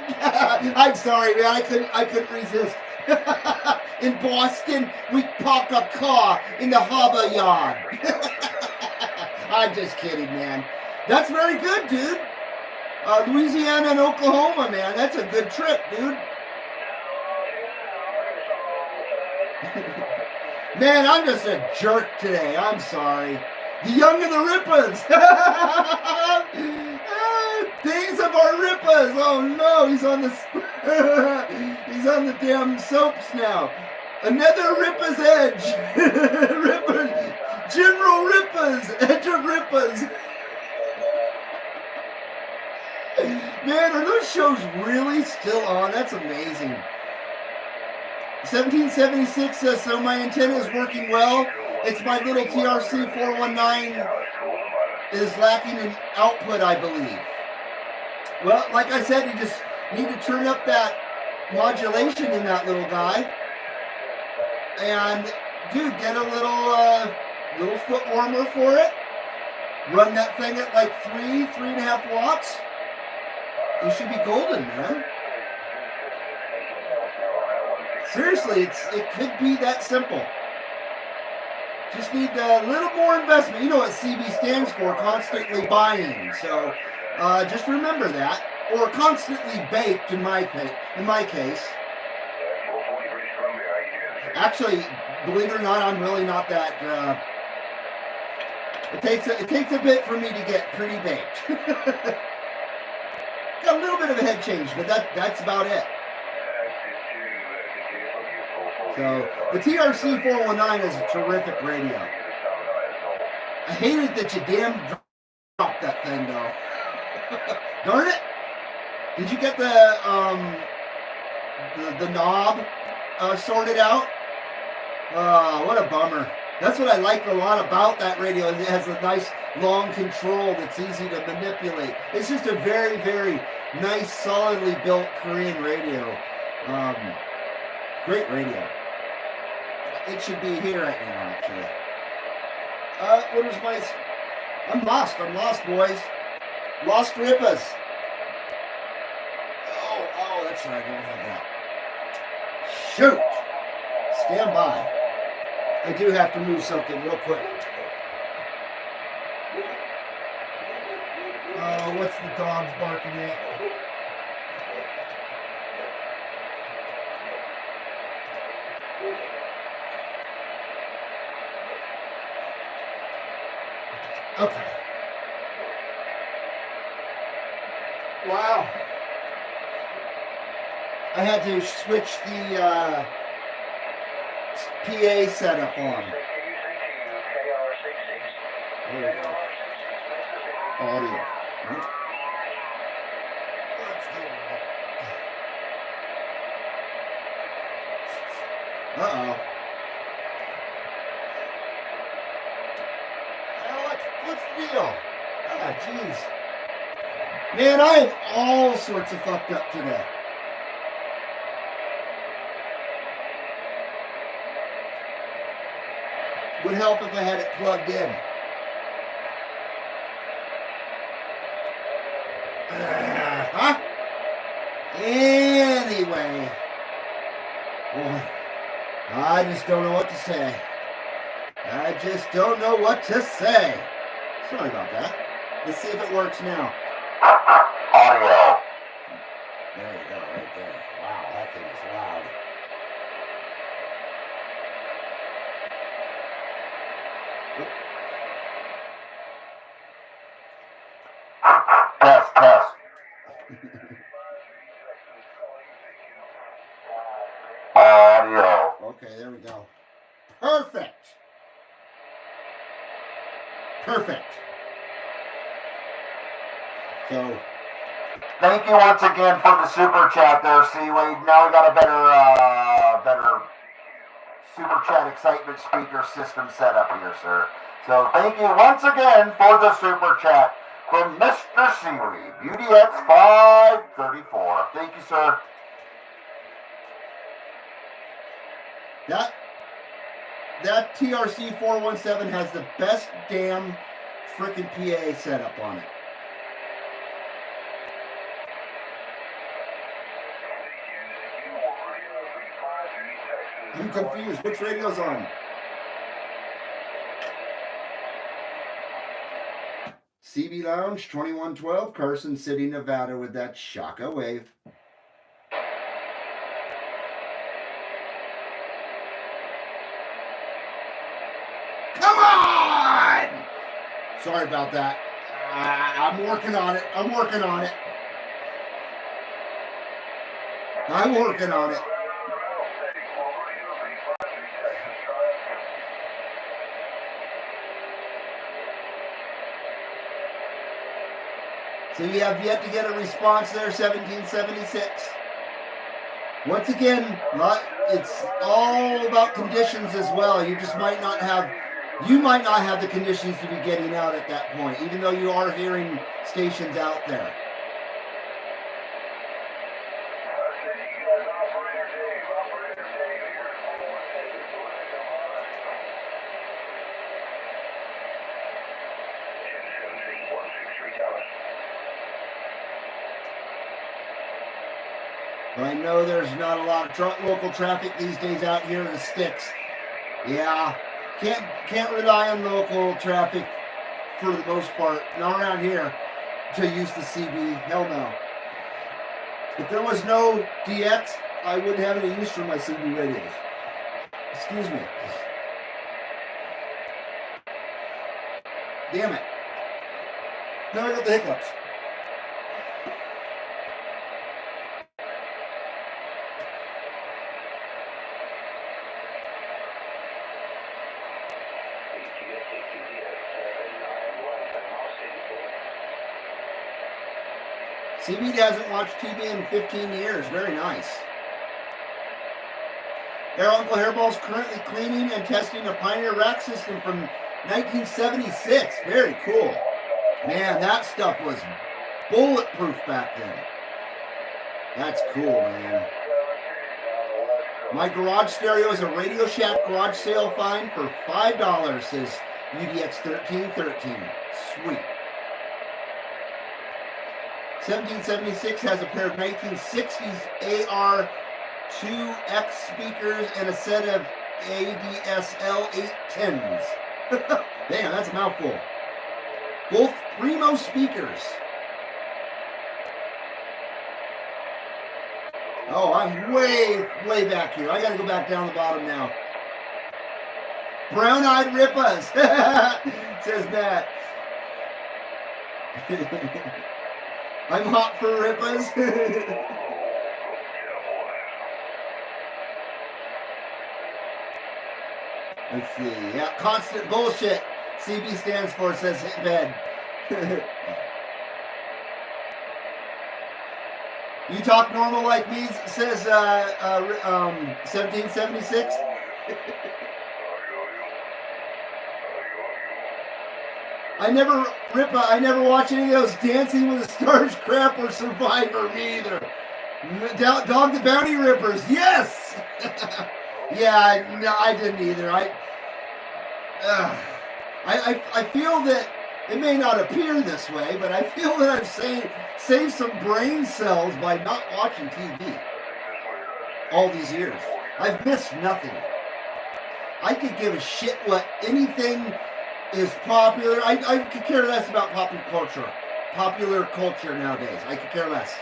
I'm sorry, man. I couldn't resist. In Boston, we park a car in the harbor yard. I'm just kidding, man. That's very good, dude. Louisiana and Oklahoma, man. That's a good trip, dude. Man, I'm just a jerk today. I'm sorry. The Young and the Rippers. Days of our Rippers. Oh no, he's on the damn soaps now. Another Ripper's Edge. General Rippers. Edge of Rippers. Man, are those shows really still on? That's amazing. 1776 says, so my antenna is working well. It's my little TRC 419 is lacking in output, I believe. Well, like I said, you just need to turn up that modulation in that little guy. And, dude, get a little foot warmer for it. Run that thing at like 3.5 watts. You should be golden, man. Seriously, it could be that simple. Just need a little more investment. You know what CB stands for, constantly buying. So just remember that. Or constantly baked in my case. Actually, believe it or not, I'm really not that. It takes a bit for me to get pretty baked. Got a little bit of a head change, but that's about it. So the TRC 419 is a terrific radio. I hated that you damn dropped that thing though. Darn it! Did you get the knob sorted out? What a bummer. That's what I like a lot about that radio. It has a nice long control that's easy to manipulate. It's just a very, very nice, solidly built Korean radio. Great radio. It should be here right now, actually. What is my... I'm lost, boys. Lost Rippas. Oh, that's right, I don't have that. Shoot! Stand by. I do have to move something real quick. Oh, what's the dogs barking at? Okay. Wow. I had to switch the PA setup on. There we go. Audio. Uh-oh. What's the deal? Ah, jeez. Man, I am all sorts of fucked up today. Would help if I had it plugged in. Huh? Anyway. Boy, I just don't know what to say. I just don't know what to say. Sorry about that. Let's see if it works now. Audio. There you go, right there. Wow, that thing is loud. Test. Audio. Okay, there we go. Perfect. So, Thank you once again for the super chat there, Seaweed. Now we got a better super chat excitement speaker system set up here, sir. So thank you once again for the super chat from Mr. Seaweed, UDX 534. Thank you, sir. that TRC 417 has the best damn freaking PA setup on it. I'm confused. Which radio's on? CB Lounge 2112, Carson City, Nevada, with that Shaka wave. Come on! Sorry about that. I'm working on it. I'm working on it. So you have yet to get a response there, 1776. Once again, it's all about conditions as well. You might not have the conditions to be getting out at that point, even though you are hearing stations out there. I know there's not a lot of local traffic these days out here in the sticks. Yeah, can't rely on local traffic for the most part. Not around here to use the CB. Hell no. If there was no DX, I wouldn't have any use for my CB radios. Excuse me. Damn it. Now I got the hiccups. CB hasn't watched TV in 15 years. Very nice. Their Uncle Hairball's currently cleaning and testing a Pioneer rack system from 1976. Very cool. Man, that stuff was bulletproof back then. That's cool, man. My garage stereo is a Radio Shack garage sale find for $5, says UDX1313. Sweet. 1776 has a pair of 1960s AR2X speakers and a set of ADSL 810s. Damn, that's a mouthful. Both Primo speakers. Oh, I'm way back here. I gotta go back down the bottom now. Brown-eyed Rippas, says Matt. I'm hot for Rippas. Let's see. Yeah, constant bullshit. CB stands for, says hit bed. You talk normal like me, says 1776. I never watch any of those Dancing with the Stars crap or Survivor, me either. Dog the Bounty Rippers, yes! Yeah, no, I didn't either. I feel that it may not appear this way, but I feel that I've saved some brain cells by not watching TV all these years. I've missed nothing. I could give a shit what anything is popular. I could care less about popular culture nowadays. I could care less.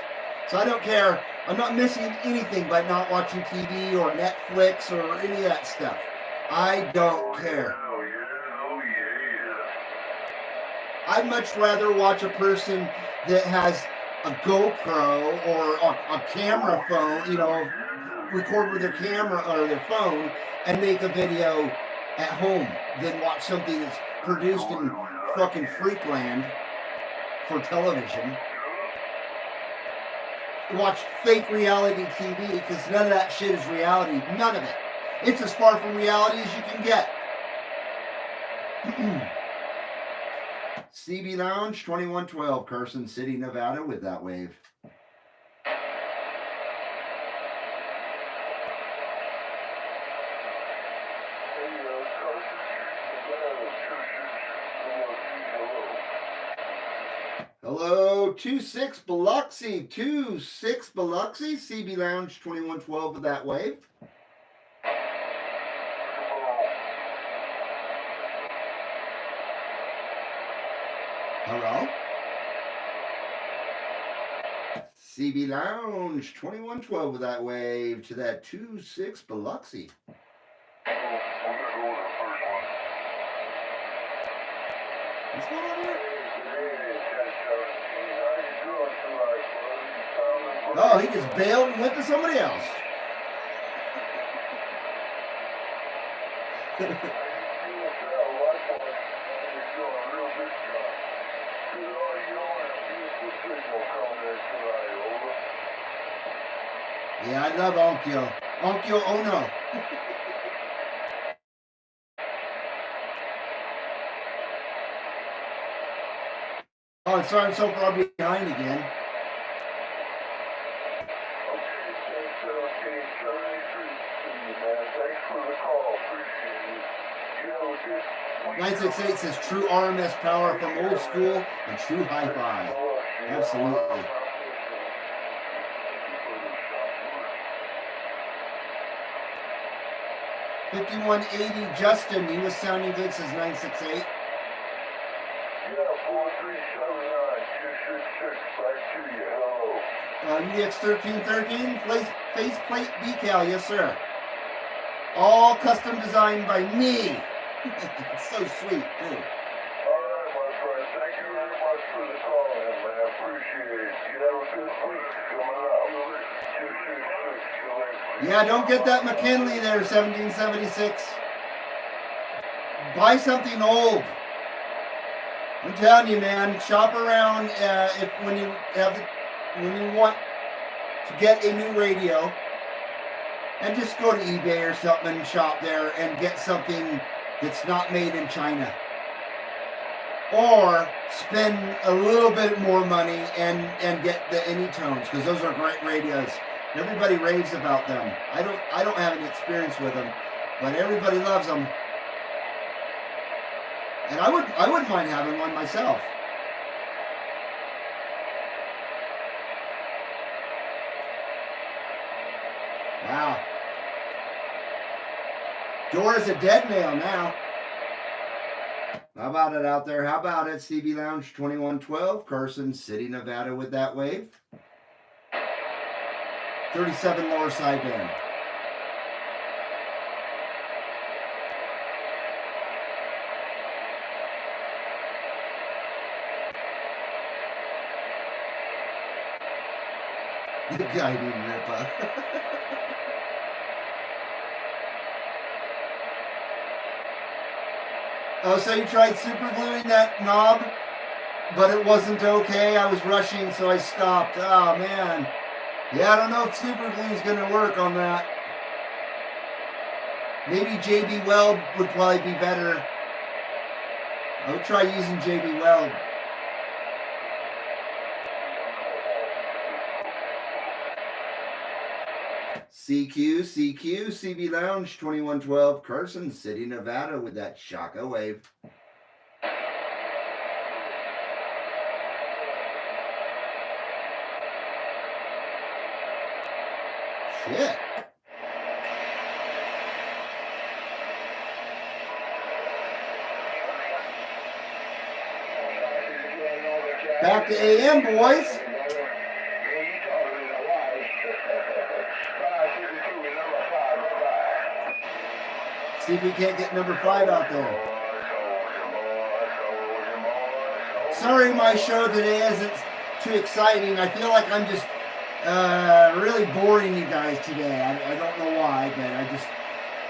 So I don't care. I'm not missing anything by not watching TV or Netflix or any of that stuff. I don't care. I'd much rather watch a person that has a GoPro or a camera phone, record with their camera or their phone and make a video at home than watch something that's produced in fucking Freakland for television. Watch fake reality TV because none of that shit is reality. None of it. It's as far from reality as you can get. CB Lounge 2112, Carson City, Nevada, with that wave. Hello, 26 Biloxi, 26 Biloxi, CB Lounge 2112 with that wave. Hello? CB Lounge 2112 with that wave to that 26 Biloxi. What's going on here? Oh, he just bailed and went to somebody else. Yeah, I love Onkyo. Onkyo Ono. Oh, sorry, I'm so far behind again. Thanks for the call. Appreciate it. 968 says true RMS power from old school and true hi-fi. Absolutely. $51.80 Justin, he was sounding good, says 968. Yeah, 4379 266 back to you. Hello. UDX1313 faceplate decal, yes sir. All custom designed by me. It's so sweet, too. All right, my friend. Thank you very much for the call, man. Appreciate it. You have a good week. Coming out. 266. Yeah, don't get that McKinley there, 1776. Buy something old. I'm telling you, man. Shop around when you want to get a new radio. and just go to eBay or something and shop there and get something that's not made in China. Or spend a little bit more money and get the Anytones, because those are great radios. Everybody raves about them. I don't have any experience with them, but everybody loves them. And I wouldn't mind having one myself. Wow. Dora's a dead nail now. How about it out there? How about it? CB Lounge 2112, Carson City, Nevada with that wave. 37 lower sideband. The guiding ripper. Oh, so you tried super gluing that knob, but it wasn't okay. I was rushing, so I stopped. Oh, man. Yeah, I don't know if super glue is going to work on that. Maybe JB Weld would probably be better. I would try using JB Weld. CQ, CB Lounge 2112, Carson City, Nevada with that Shaka wave. Shit. Back to AM, boys. See if we can't get number 5 out there. Sorry my show today isn't too exciting. I feel like I'm just really boring you guys today. I don't know why, but I just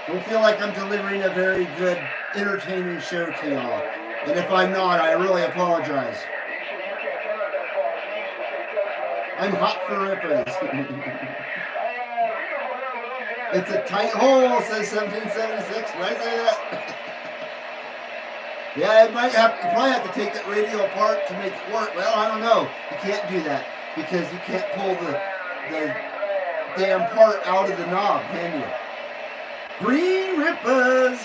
don't feel like I'm delivering a very good, entertaining show to y'all. And if I'm not, I really apologize. I'm hot for rippers. It's a tight hole, says 1776. Did I say that? Yeah, you probably have to take that radio apart to make it work. Well, I don't know. You can't do that because you can't pull the damn part out of the knob, can you? Green Rippers!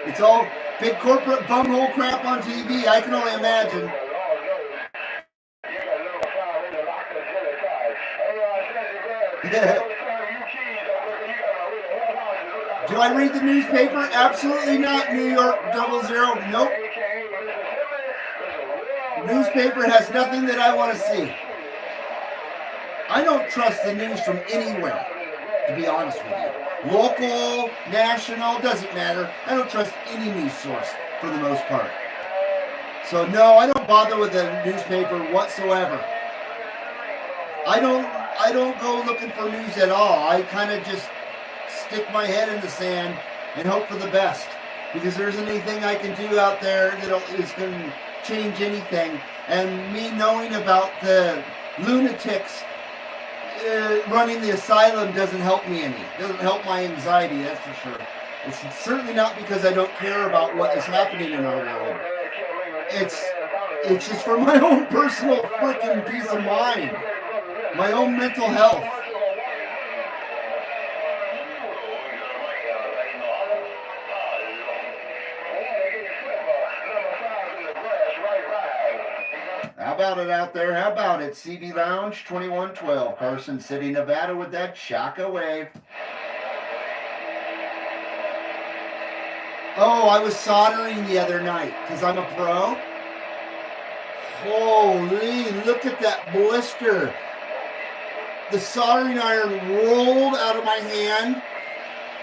It's all big corporate bumhole crap on TV. I can only imagine. Do I read the newspaper? Absolutely not. New York 00. Nope. Newspaper has nothing that I want to see. I don't trust the news from anywhere, to be honest with you. Local, national, doesn't matter. I don't trust any news source for the most part. So no, I don't bother with the newspaper whatsoever. I don't go looking for news at all. I kind of just stick my head in the sand and hope for the best, because there isn't anything I can do out there that is going to change anything. And me knowing about the lunatics running the asylum doesn't help me any. It doesn't help my anxiety, that's for sure. It's certainly not because I don't care about what is happening in our world. It's just for my own personal freaking peace of mind. My own mental health. How about it out there? How about it? CB Lounge 2112, Carson City, Nevada with that Shaka wave. Oh, I was soldering the other night because I'm a pro. Holy, look at that blister. The soldering iron rolled out of my hand,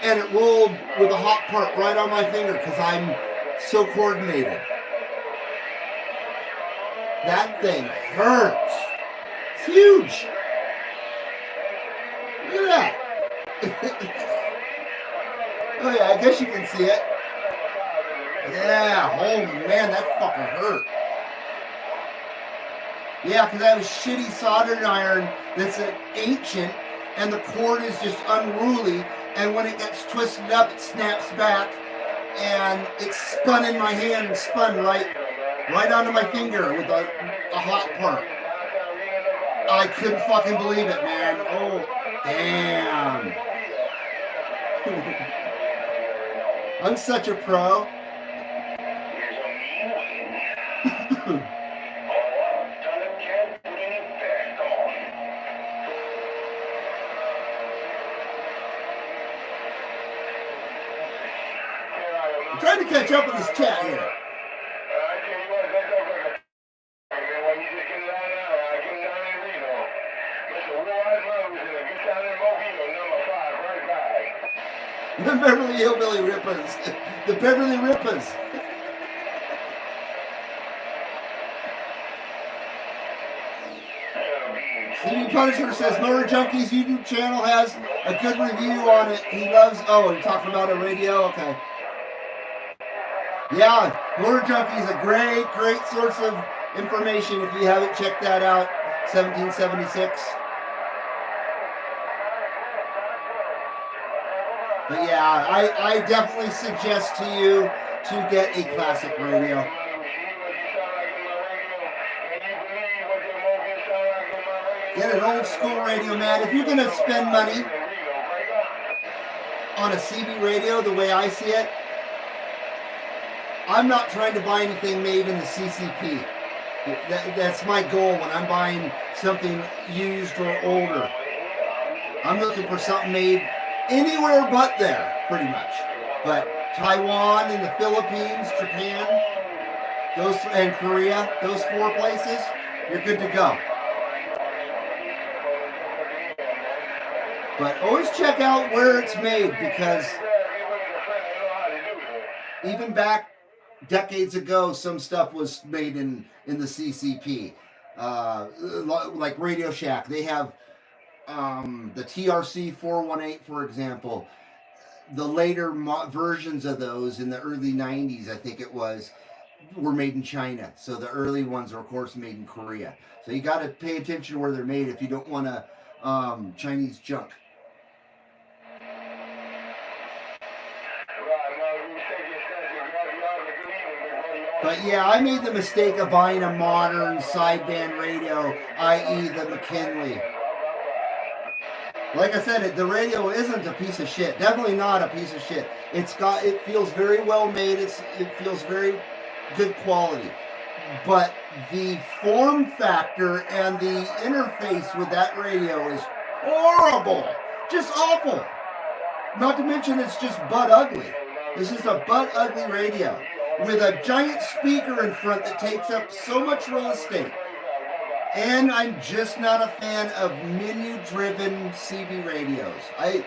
and it rolled with a hot part right on my finger because I'm so coordinated. That thing hurts. It's huge. Look at that. Oh yeah, I guess you can see it. Yeah, oh man, that fucker hurt. Yeah, because I have a shitty soldering iron that's an ancient, and the cord is just unruly, and when it gets twisted up, it snaps back, and it spun in my hand and spun right onto my finger with a hot part. I couldn't fucking believe it, man. Oh, damn. I'm such a pro. I'm trying to catch up with this chat here. The Beverly Hillbilly Rippers. The Beverly Rippers. CB Punisher says Motor Junkie's YouTube channel has a good review on it. He loves. Oh, you're talking about a radio? Okay. Yeah, Motor Junkie is a great source of information if you haven't checked that out. 1776. But yeah, I definitely suggest to you to get a classic radio. Get an old school radio, man. If you're going to spend money on a CB radio the way I see it, I'm not trying to buy anything made in the CCP. That's my goal when I'm buying something used or older. I'm looking for something made anywhere but there, pretty much. But Taiwan and the Philippines, Japan, and Korea, those 4 places, you're good to go. But always check out where it's made, because even back decades ago, some stuff was made in the CCP. Like Radio Shack, they have the TRC 418, for example. The later versions of those in the early 90s, I think it was, were made in China. So the early ones are, of course, made in Korea. So you got to pay attention to where they're made if you don't want to Chinese junk. But yeah, I made the mistake of buying a modern sideband radio, i.e. the McKinley. Like I said, the radio isn't a piece of shit. Definitely not a piece of shit. It feels very well made. It feels very good quality. But the form factor and the interface with that radio is horrible. Just awful. Not to mention it's just butt ugly. This is a butt ugly radio with a giant speaker in front that takes up so much real estate. And I'm just not a fan of menu-driven CB radios. I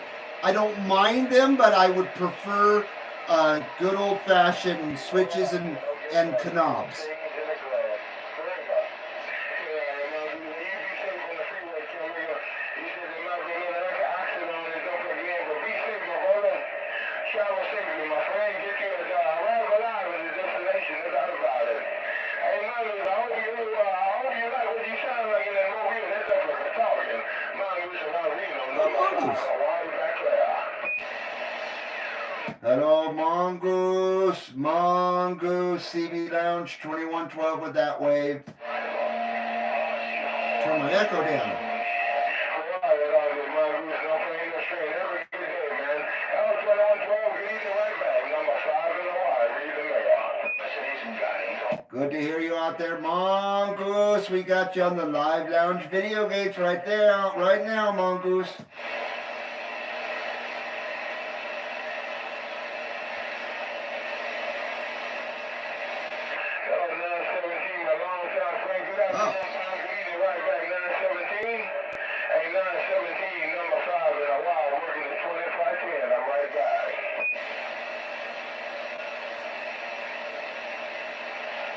don't mind them, but I would prefer good old-fashioned switches and knobs. Hello, Mongoose, CB Lounge 2112 with that wave. Turn my echo down. Good to hear you out there, Mongoose. We got you on the live lounge video gates right there, right now, Mongoose.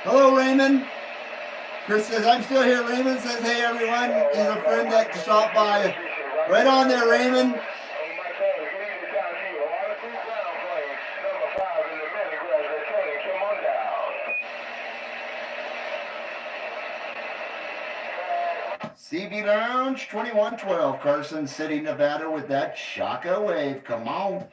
Hello, Raymond. Chris says, I'm still here. Raymond says, hey, everyone. He's a friend that stopped by. Right on there, Raymond. CB Lounge 2112, Carson City, Nevada with that Shaka wave. Come on.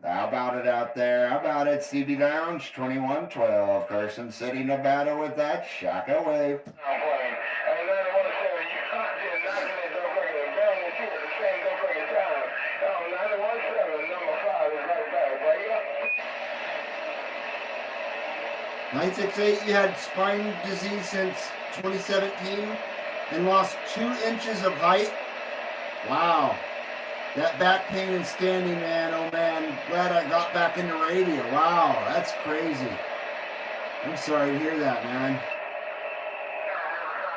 How about it out there? How about it? CB Lounge 2112, Carson City, Nevada with that Shaka wave. Nine 968, you had spine disease since 2017 and lost 2 inches of height. Wow. That back pain and standing, man, oh man, glad I got back into radio. Wow, that's crazy. I'm sorry to hear that, man.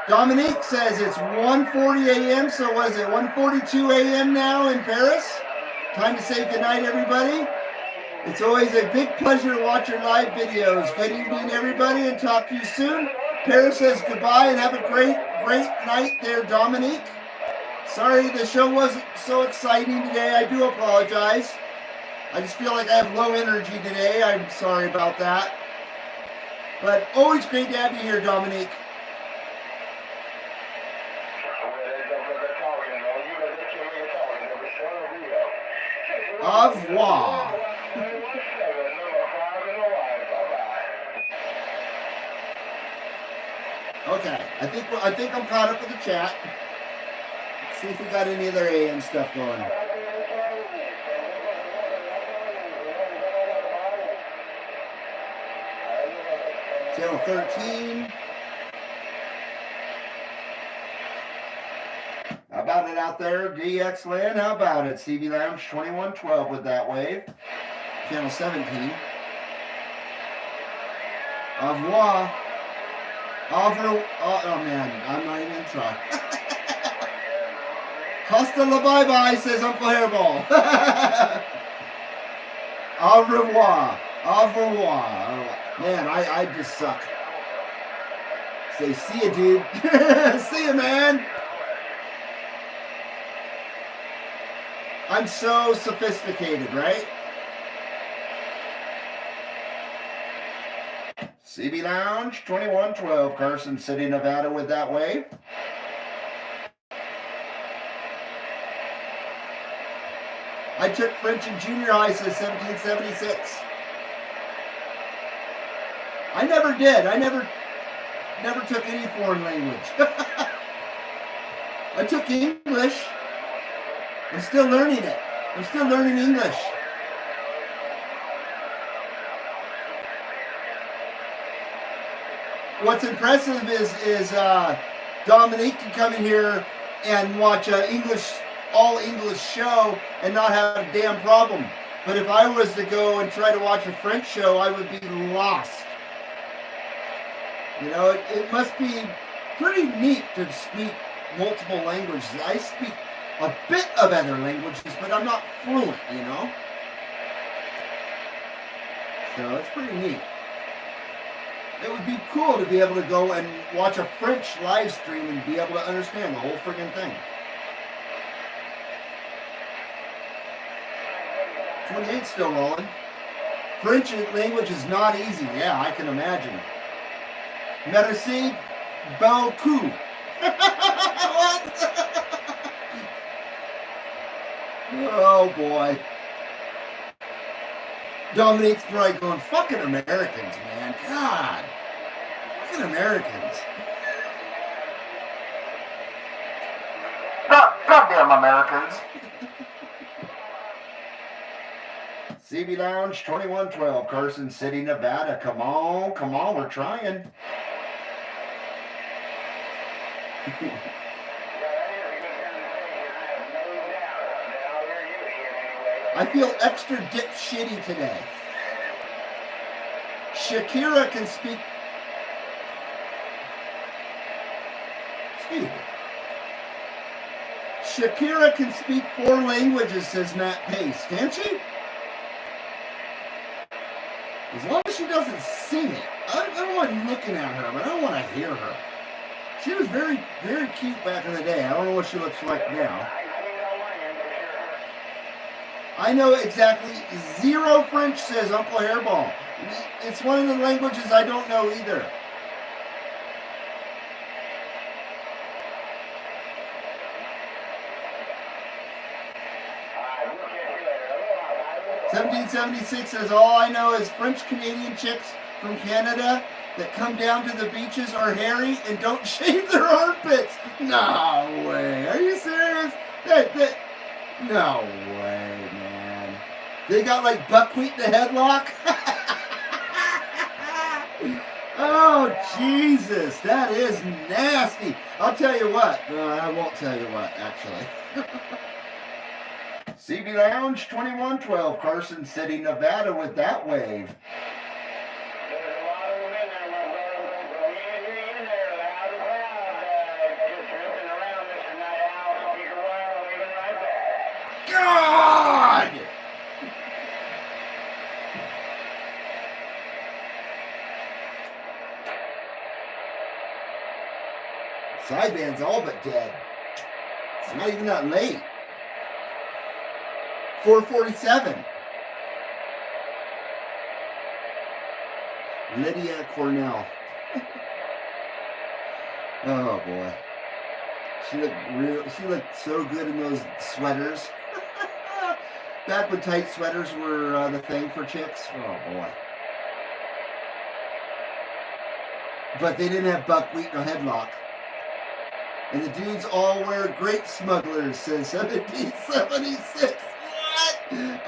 Dominique says it's 1:40 a.m., so was it 1:42 a.m. now in Paris? Time to say goodnight, everybody. It's always a big pleasure to watch your live videos. Good evening, everybody, and talk to you soon. Paris says goodbye and have a great night there, Dominique. Sorry the show wasn't so exciting today. I do apologize. I just feel like I have low energy today. I'm sorry about that. But always great to have you here, Dominique. Au revoir. Okay, I think I'm caught up with the chat. Let's see if we got any other AM stuff going. Channel 13. How about it out there, DX'n? How about it? CB Lounge 2112 with that wave. Channel 17. Au revoir. Oh man, I'm not even trying. Hasta la bye-bye, says Uncle Hairball. Au revoir. Au revoir. Man, I just suck. Say, see ya, dude. See ya, man. I'm so sophisticated, right? CB Lounge 2112, Carson City, Nevada with that wave. I took French in junior high since 1776. I never did. I never took any foreign language. I took English. I'm still learning it. I'm still learning English. What's impressive is Dominique can come in here and watch an all English show and not have a damn problem. But if I was to go and try to watch a French show, I would be lost. You know, it must be pretty neat to speak multiple languages. I speak a bit of other languages, but I'm not fluent, you know? So it's pretty neat. It would be cool to be able to go and watch a French live stream and be able to understand the whole friggin' thing. 28 still rolling. French language is not easy. Yeah, I can imagine. Merci beaucoup. What? Oh boy. Dominique's probably going, fucking Americans, man. God. Fucking Americans. Goddamn Americans. CB Lounge 2112, Carson City, Nevada. Come on, we're trying. I feel extra dip shitty today. Shakira can speak. Excuse me. Shakira can speak 4 languages, says Matt Pace. Can't she? As long as she doesn't sing it. I don't want looking at her, but I don't want to hear her. She was very, very cute back in the day. I don't know what she looks like now. I know exactly 0 French, says Uncle Hairball. It's one of the languages I don't know either. 1776 says, all I know is French-Canadian chicks from Canada that come down to the beaches are hairy and don't shave their armpits. No way. Are you serious? No way, man. They got like buckwheat in the headlock? Oh, Jesus. That is nasty. I'll tell you what. No, I won't tell you what, actually. CB Lounge 2112, Carson City, Nevada with that wave. God! Sideband's all but dead. It's not even that late. 447. Lydia Cornell. Oh boy. She looked so good in those sweaters. Back when tight sweaters were the thing for chicks. Oh boy. But they didn't have buckwheat or headlock. And the dudes all wear grape smugglers, says 1776. What?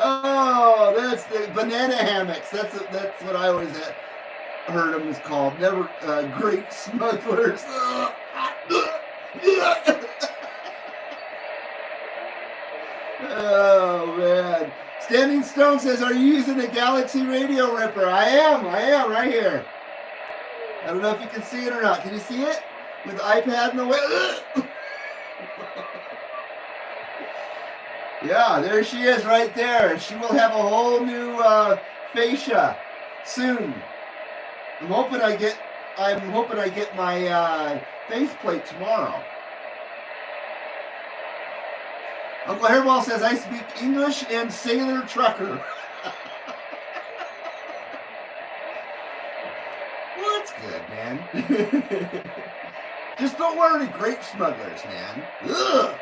Oh, that's the banana hammocks. That's what I always heard them was called. Never grape smugglers. Oh, man. Standing Stone says, are you using the Galaxy Radio Ripper? I am right here. I don't know if you can see it or not. Can you see it? With the iPad in the way. Yeah, there she is right there. She will have a whole new fascia soon. I'm hoping I get my faceplate tomorrow. Uncle Hairball says, I speak English and sailor trucker. Well, that's good, man. Just don't wear any grape smugglers, man. Ugh.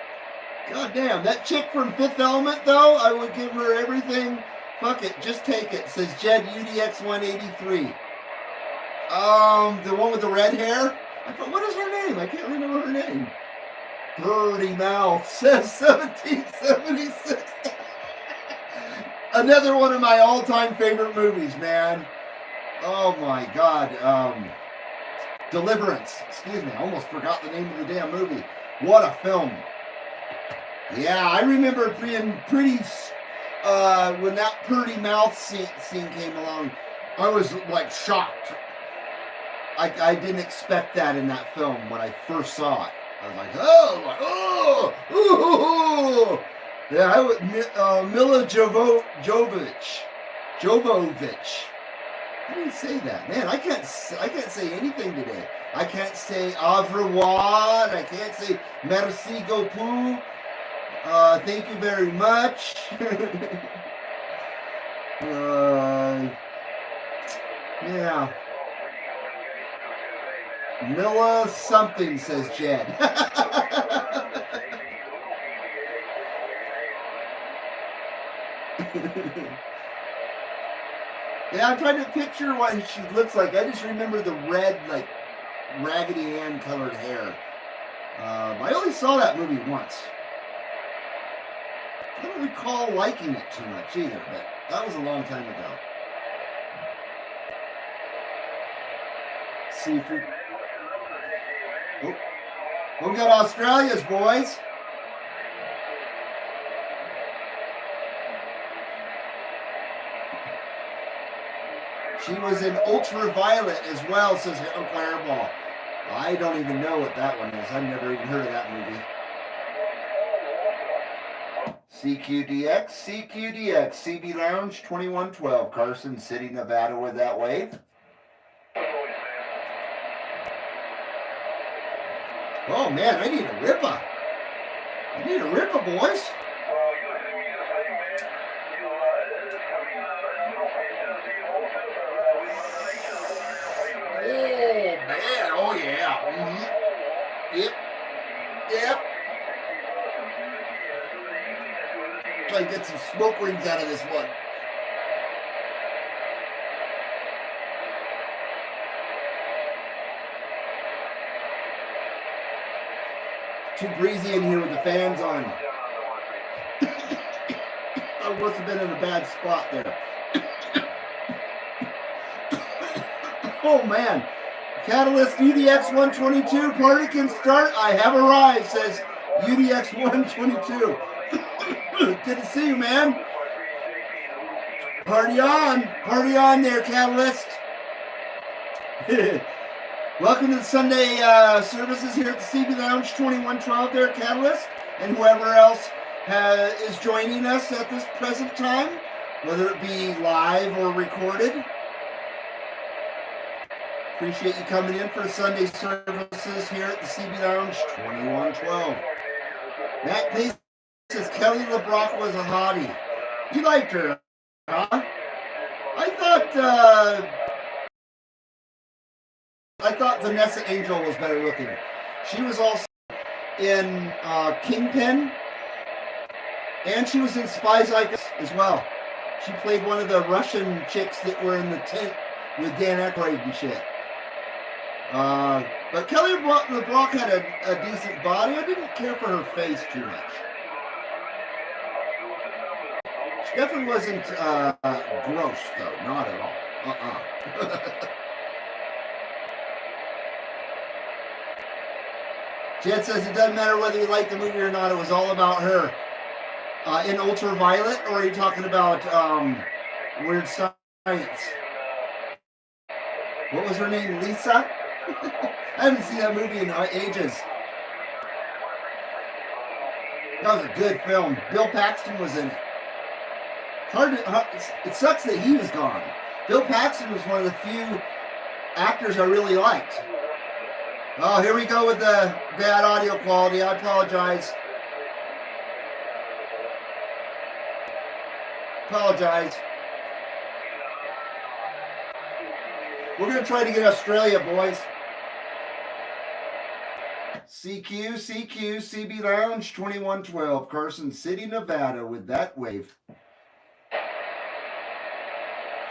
God damn. That chick from Fifth Element, though, I would give her everything. Fuck it. Just take it, says Jed UDX 183. The one with the red hair? I thought, what is her name? I can't remember her name. Dirty Mouth, says 1776. Another one of my all-time favorite movies, man. Oh my God. Deliverance. Excuse me, I almost forgot the name of the damn movie. What a film. Yeah, I remember being pretty, when that Purdy Mouth scene came along, I was like shocked. I didn't expect that in that film when I first saw it. I was like, oh. Yeah, Mila Jovovich. I didn't say that. Man, I can't say anything today. I can't say au revoir. I can't say merci beaucoup. Thank you very much. Yeah. Mila something, says Jed. Yeah, I'm trying to picture what she looks like. I just remember the red, like, Raggedy Ann colored hair. I only saw that movie once. I don't recall liking it too much either, but that was a long time ago. See if we... Oh, we got Australia's, boys. She was in Ultraviolet as well, says Uncle Hairball. I don't even know what that one is. I've never even heard of that movie. CQDX, CQDX, CB Lounge 2112, Carson City, Nevada with that wave. Oh man, I need a ripper. I need a ripper, boys. Oh man, oh yeah. Mm-hmm. Yep. Yep. Try to get some smoke rings out of this one. Too breezy in here with the fans on. I must have been in a bad spot there. Oh man. Catalyst UDX 122, party can start. I have arrived, says UDX 122. Good to see you, man. Party on there, Catalyst. Welcome to the Sunday services here at the CB Lounge 2112 there, Catalyst, and whoever else is joining us at this present time, whether it be live or recorded. Appreciate you coming in for the Sunday services here at the CB Lounge 2112. Matt Pace says Kelly LeBrock was a hottie. You liked her, huh? I thought Vanessa Angel was better looking. She was also in Kingpin, and she was in Spies Like as well. She played one of the Russian chicks that were in the tent with Dan Aykroyd and shit. But Kelly LeBrock had a decent body. I didn't care for her face too much. She definitely wasn't gross, though. Not at all. Jed says it doesn't matter whether you like the movie or not. It was all about her. In Ultraviolet, or are you talking about Weird Science? What was her name? Lisa? I haven't seen that movie in ages. That was a good film. Bill Paxton was in it. It sucks that he was gone. Bill Paxton was one of the few actors I really liked. Oh, here we go with the bad audio quality. I apologize. We're going to try to get Australia, boys. CQ, CB Lounge 2112, Carson City, Nevada with that wave.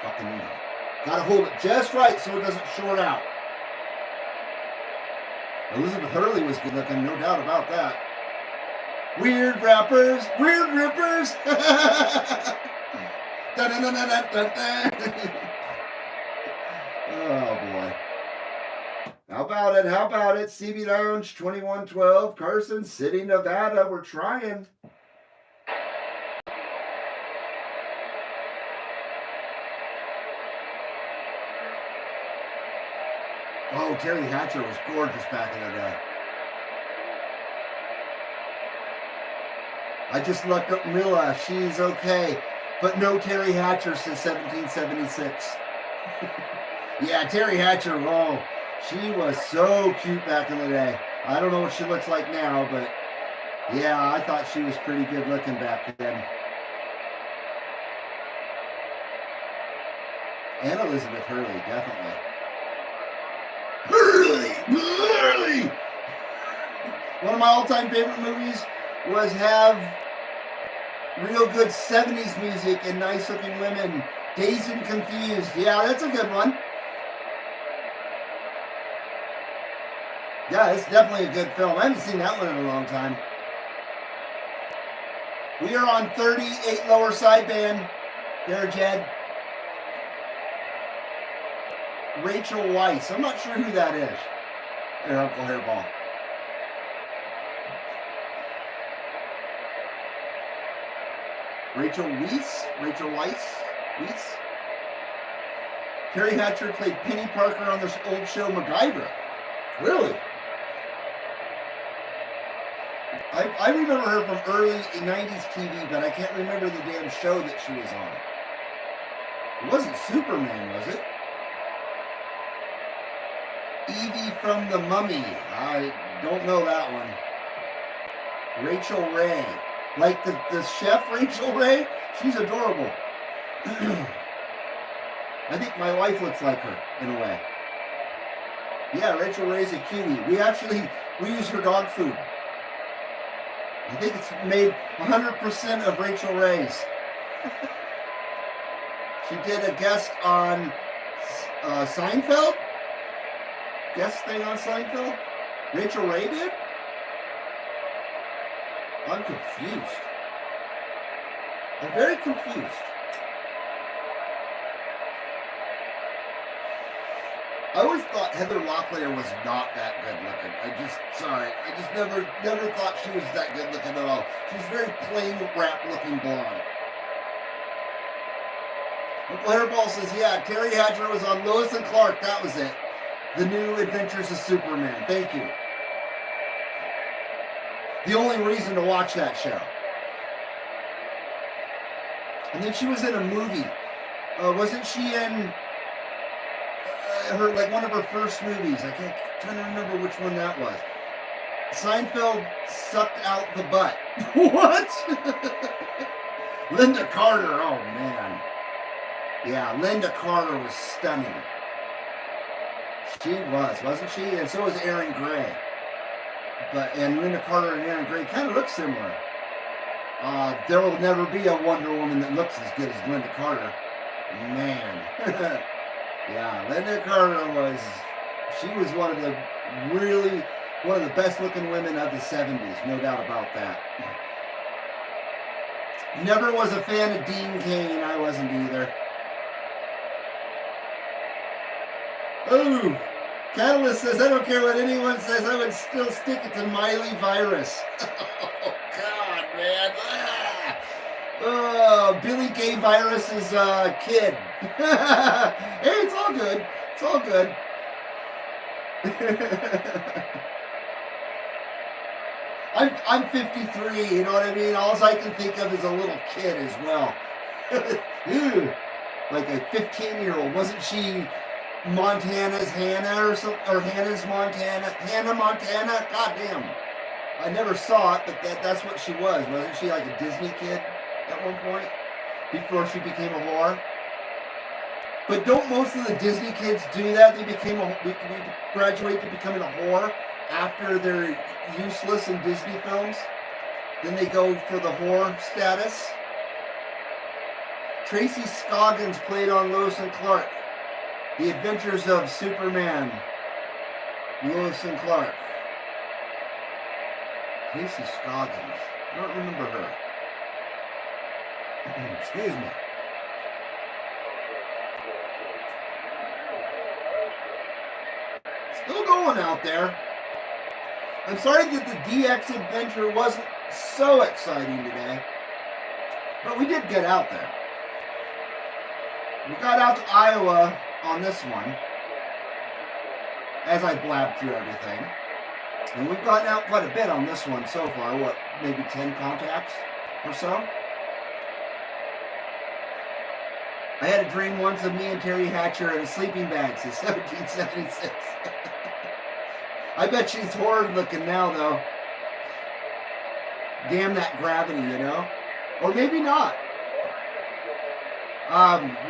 Fucking gotta hold it just right so it doesn't short out. Elizabeth Hurley was good looking, no doubt about that. Weird rappers, weird rippers. Oh boy. How about it? CB Lounge 2112, Carson City, Nevada. We're trying. Oh, Terry Hatcher was gorgeous back in the day. I just looked up Mila. She's okay. But no Terry Hatcher since 1776. Yeah, Terry Hatcher, whoa. She was so cute back in the day. I don't know what she looks like now, but yeah, I thought she was pretty good looking back then. And Elizabeth Hurley, definitely. Hurley! One of my all-time favorite movies was have real good 70s music and nice-looking women. Dazed and Confused. Yeah, that's a good one. Yeah, it's definitely a good film. I haven't seen that one in a long time. We are on 38 lower sideband. There, Jed. Rachel Weisz. I'm not sure who that is. There, Uncle Hairball. Rachel Weisz? Rachel Weisz? Weisz? Terry Hatcher played Penny Parker on this old show MacGyver. Really? I remember her from early 90s TV, but I can't remember the damn show that she was on. It wasn't Superman, was it? Evie from the Mummy. I don't know that one. Rachel Ray. Like the chef Rachel Ray? She's adorable. I think my wife looks like her, in a way. Yeah, Rachel Ray's a cutie. We use her dog food. I think it's made 100% of Rachel Ray's. She did a guest on Seinfeld? Guest thing on Seinfeld? Rachel Ray did? I'm confused. I'm very confused. I always thought Heather Locklear was not that good looking. I just never thought she was that good looking at all. She's very plain rap looking blonde. Uncle Hairball says, yeah, Terry Hatcher was on Lois and Clark. That was it. The New Adventures of Superman. Thank you. The only reason to watch that show. And then she was in a movie. Wasn't she in her, like, one of her first movies? I can't trying to remember which one that was. Seinfeld sucked out the butt. What? Linda Carter. Oh man. Yeah, Linda Carter was stunning. She was, wasn't she? And so was Erin Gray. And Linda Carter and Erin Gray kind of look similar. There will never be a Wonder Woman that looks as good as Linda Carter. Man. Yeah, Linda Carter she was one of the best looking women of the 70s, no doubt about that. Never was a fan of Dean Cain. I wasn't either. Ooh, Catalyst says, I don't care what anyone says, I would still stick it to Miley Virus. Oh, God, man. Ah. Oh, Billy Gay Virus's kid. Hey, it's all good. It's all good. I'm 53, you know what I mean? All I can think of is a little kid as well. Ew. Like a 15-year-old. Wasn't she Montana's Hannah or something? Or Hannah's Montana? Hannah Montana? Goddamn. I never saw it, but that's what she was. Wasn't she like a Disney kid at one point? Before she became a whore? But don't most of the Disney kids do that? They graduate to becoming a whore after they're useless in Disney films? Then they go for the whore status? Tracy Scoggins played on Lois and Clark. The Adventures of Superman. Lois and Clark. Tracy Scoggins. I don't remember her. Excuse me. Still going out there. I'm sorry that the DX adventure wasn't so exciting today. But we did get out there. We got out to Iowa on this one, as I blabbed through everything. And we've gotten out quite a bit on this one so far. What, maybe 10 contacts or so? I had a dream once of me and Terry Hatcher in a sleeping bag since 1776. I bet she's horrid looking now, though. Damn that gravity, you know? Or maybe not.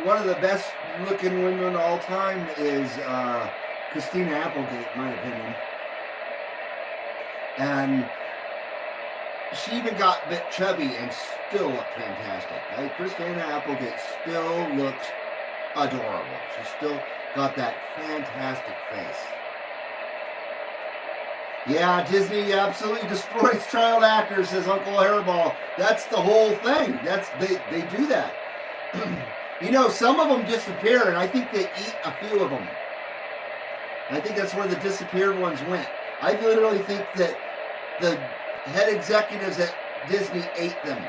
One of the best looking women of all time is Christina Applegate, in my opinion. And she even got a bit chubby and still looked fantastic. Christina Applegate still looks adorable. She's still got that fantastic face. Yeah, Disney absolutely destroys child actors, says Uncle Hairball. That's the whole thing. They do that. You know, some of them disappear, and I think they eat a few of them. I think that's where the disappeared ones went. I literally think that the head executives at Disney ate them.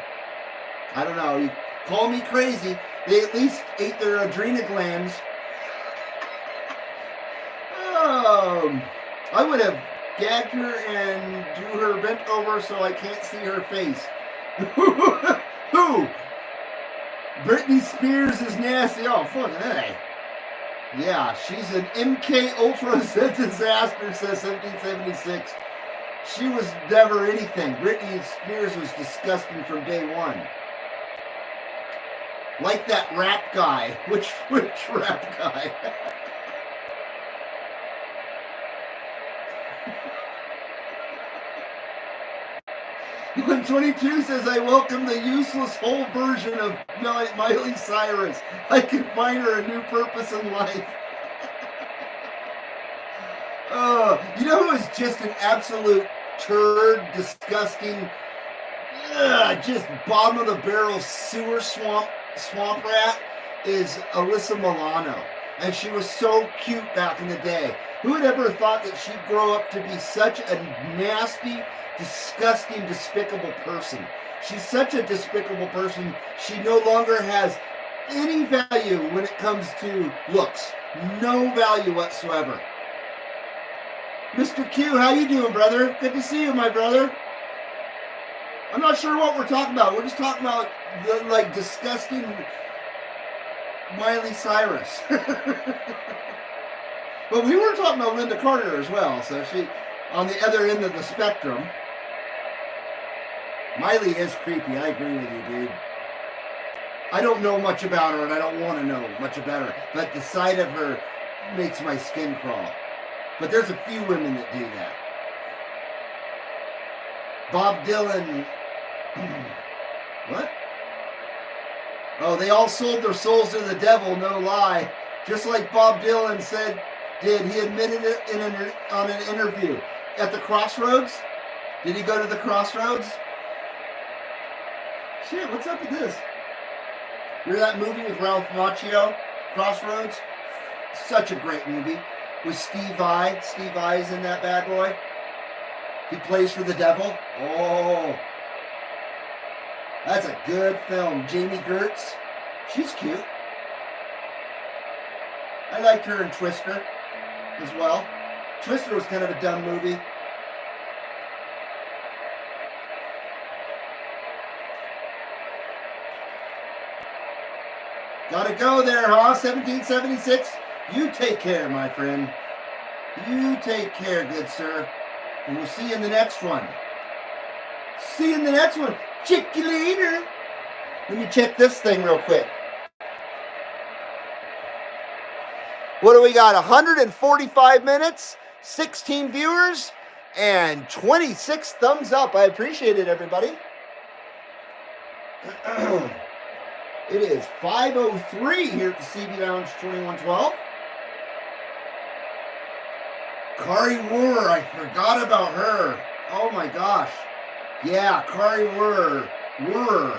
I don't know. You call me crazy. They at least ate their adrenal glands I would have gagged her and drew her bent over so I can't see her face. Who? Britney Spears is nasty. Oh, fucking A. Yeah, she's an MK Ultra disaster, says 1776. She was never anything. Britney Spears was disgusting from day one. Like that rap guy. Which rap guy? 122 says, I welcome the useless whole version of Miley Cyrus. I can find her a new purpose in life. You know who is just an absolute turd, disgusting, just bottom of the barrel sewer swamp rat is Alyssa Milano. And she was so cute back in the day. Who would ever thought that she'd grow up to be such a nasty, disgusting, despicable person? She's such a despicable person. She no longer has any value when it comes to looks. No value whatsoever. Mr. Q, how you doing, brother? Good to see you, my brother. I'm not sure what we're talking about. We're just talking about the, like, disgusting Miley Cyrus. But we were talking about Linda Carter as well, so she, on the other end of the spectrum. Miley is creepy, I agree with you, dude. I don't know much about her, and I don't want to know much about her, but the sight of her makes my skin crawl. But there's a few women that do that. Bob Dylan. What? Oh, they all sold their souls to the devil, no lie. Just like Bob Dylan did. He admitted it on an interview. At the Crossroads? Did he go to the Crossroads? Shit, what's up with this? Remember that movie with Ralph Macchio? Crossroads? Such a great movie. With Steve Vai. Steve Vai's in that bad boy. He plays for the devil. Oh. That's a good film. Jamie Gertz. She's cute. I liked her in Twister as well. Twister was kind of a dumb movie. Gotta go there, huh? 1776. You take care, my friend. You take care, good sir. And we'll see you in the next one. See you in the next one. Check you later. Let me check this thing real quick. What do we got? 145 minutes, 16 viewers, and 26 thumbs up. I appreciate it, everybody. It is 5:03 here at the CB Lounge 2112. Kari Wurr, I forgot about her. Oh my gosh. Yeah, Kari Wurr,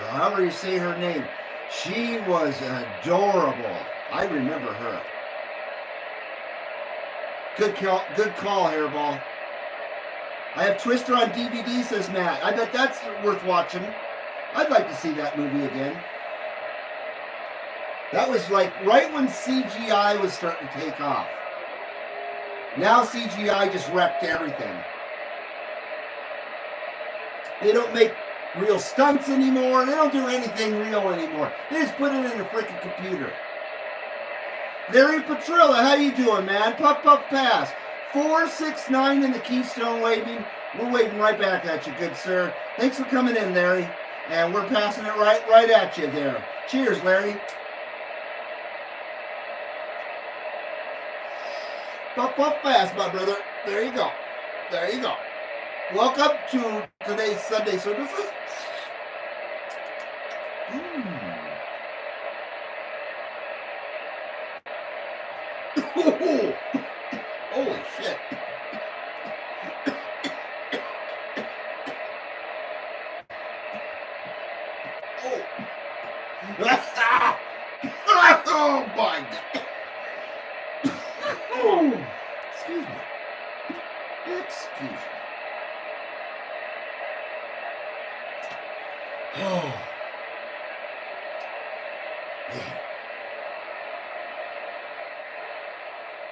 however you say her name. She was adorable. I remember her. Good call, Hairball. I have Twister on DVD, says Matt. I bet that's worth watching. I'd like to see that movie again. That was like right when CGI was starting to take off. Now CGI just wrecked everything. They don't make real stunts anymore. They don't do anything real anymore. They just put it in a freaking computer. Larry Petrilla, how you doing, man? Puff, puff, pass. 469 in the Keystone waving. We're waving right back at you, good sir. Thanks for coming in, Larry. And we're passing it right at you there. Cheers, Larry. Puff, puff, fast, my brother. There you go. There you go. Welcome to today's Sunday services. Holy shit. Oh my God. Excuse me. Excuse me. Oh. Man.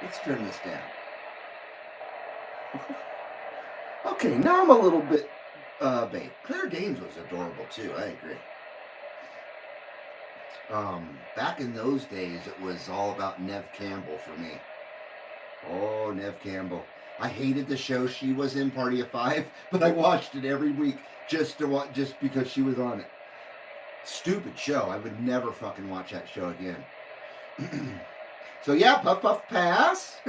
Let's turn this down. Okay, now I'm a little bit bait. Claire Danes was adorable too. I agree. Back in those days, it was all about Nev Campbell for me. Oh, Nev Campbell. I hated the show she was in, Party of Five, but I watched it every week just because she was on it. Stupid show. I would never fucking watch that show again. So yeah, Puff Puff Pass.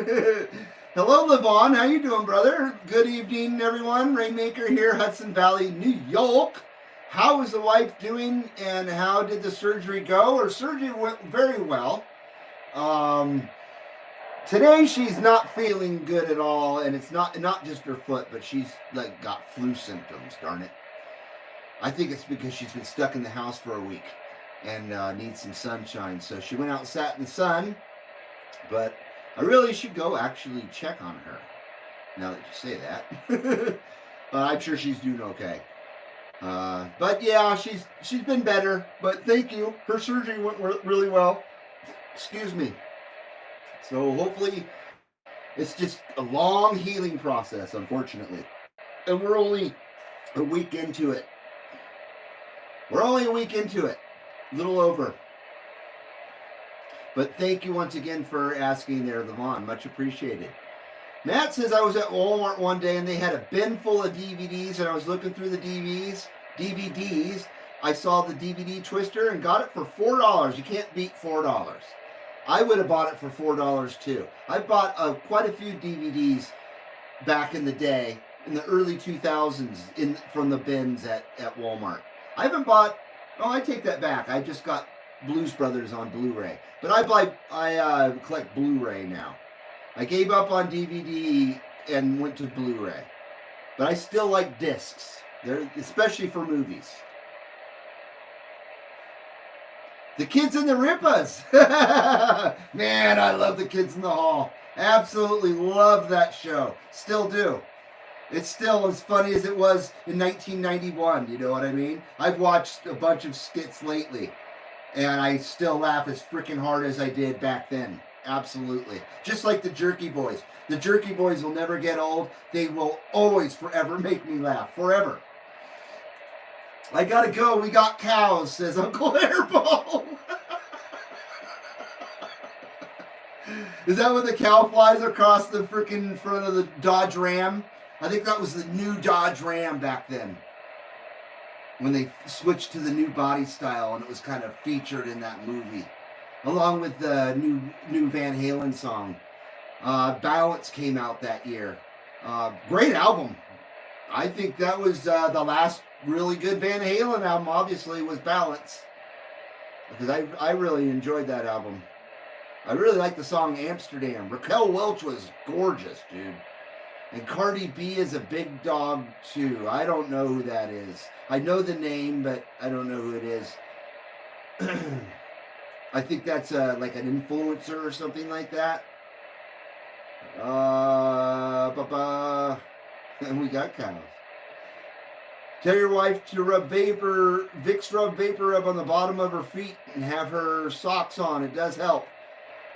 Hello, Levon. How you doing, brother? Good evening, everyone. Rainmaker here, Hudson Valley, New York. How is the wife doing, and how did the surgery go? Her surgery went very well. Today she's not feeling good at all, and it's not just her foot, but she's like got flu symptoms. Darn it! I think it's because she's been stuck in the house for a week and needs some sunshine. So she went out and sat in the sun. But I really should go actually check on her. Now that you say that, I'm sure she's doing okay. But yeah, she's been better. But thank you. Her surgery went really well. Excuse me. So hopefully, it's just a long healing process, unfortunately, and we're only a week into it. A little over. But thank you once again for asking there, Levon. Much appreciated. Matt says, I was at Walmart one day and they had a bin full of DVDs, and I was looking through the DVDs. I saw the DVD Twister and got it for $4. You can't beat $4. I would have bought it for $4 too. I bought quite a few DVDs back in the day, in the early 2000s, from the bins at Walmart. I haven't bought, I take that back. I just got Blues Brothers on Blu-ray. But I collect Blu-ray now. I gave up on DVD and went to Blu-ray. But I still like discs, especially for movies. The Kids in the Rippas. Man, I love The Kids in the Hall. Absolutely love that show. Still do. It's still as funny as it was in 1991, you know what I mean? I've watched a bunch of skits lately, and I still laugh as freaking hard as I did back then. Absolutely. Just like the Jerky Boys. The Jerky Boys will never get old. They will always, forever make me laugh. Forever. I gotta go. We got cows, says Uncle Airball. Is that when the cow flies across the freaking front of the Dodge Ram? I think that was the new Dodge Ram back then, when they switched to the new body style, and it was kind of featured in that movie, along with the new Van Halen song. Balance came out that year. Great album. I think that was the last really good Van Halen album, obviously, was Balance, because I really enjoyed that album. I really like the song Amsterdam. Raquel Welch was gorgeous, dude. And Cardi B is a big dog, too. I don't know who that is. I know the name, but I don't know who it is. I think that's like an influencer or something like that. And we got cows. Tell your wife to rub Vicks Vapor Rub on the bottom of her feet and have her socks on. It does help.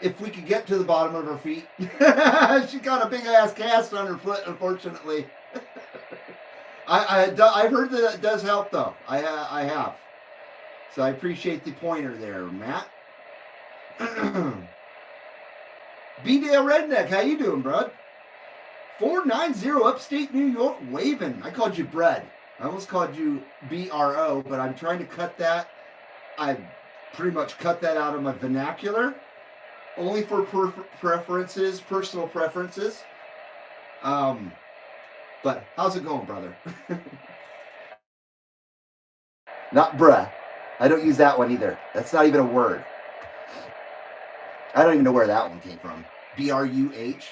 If we could get to the bottom of her feet. She got a big ass cast on her foot, unfortunately. I've heard that it does help, though. I have. So I appreciate the pointer there, Matt. B-Dale Redneck, how you doing, bud? 490 upstate New York waving. I called you Bread. I almost called you B-R-O, but I'm trying to cut that. I pretty much cut that out of my vernacular. Only for personal preferences. But how's it going, brother? Not bruh. I don't use that one either. That's not even a word. I don't even know where that one came from. B-R-U-H.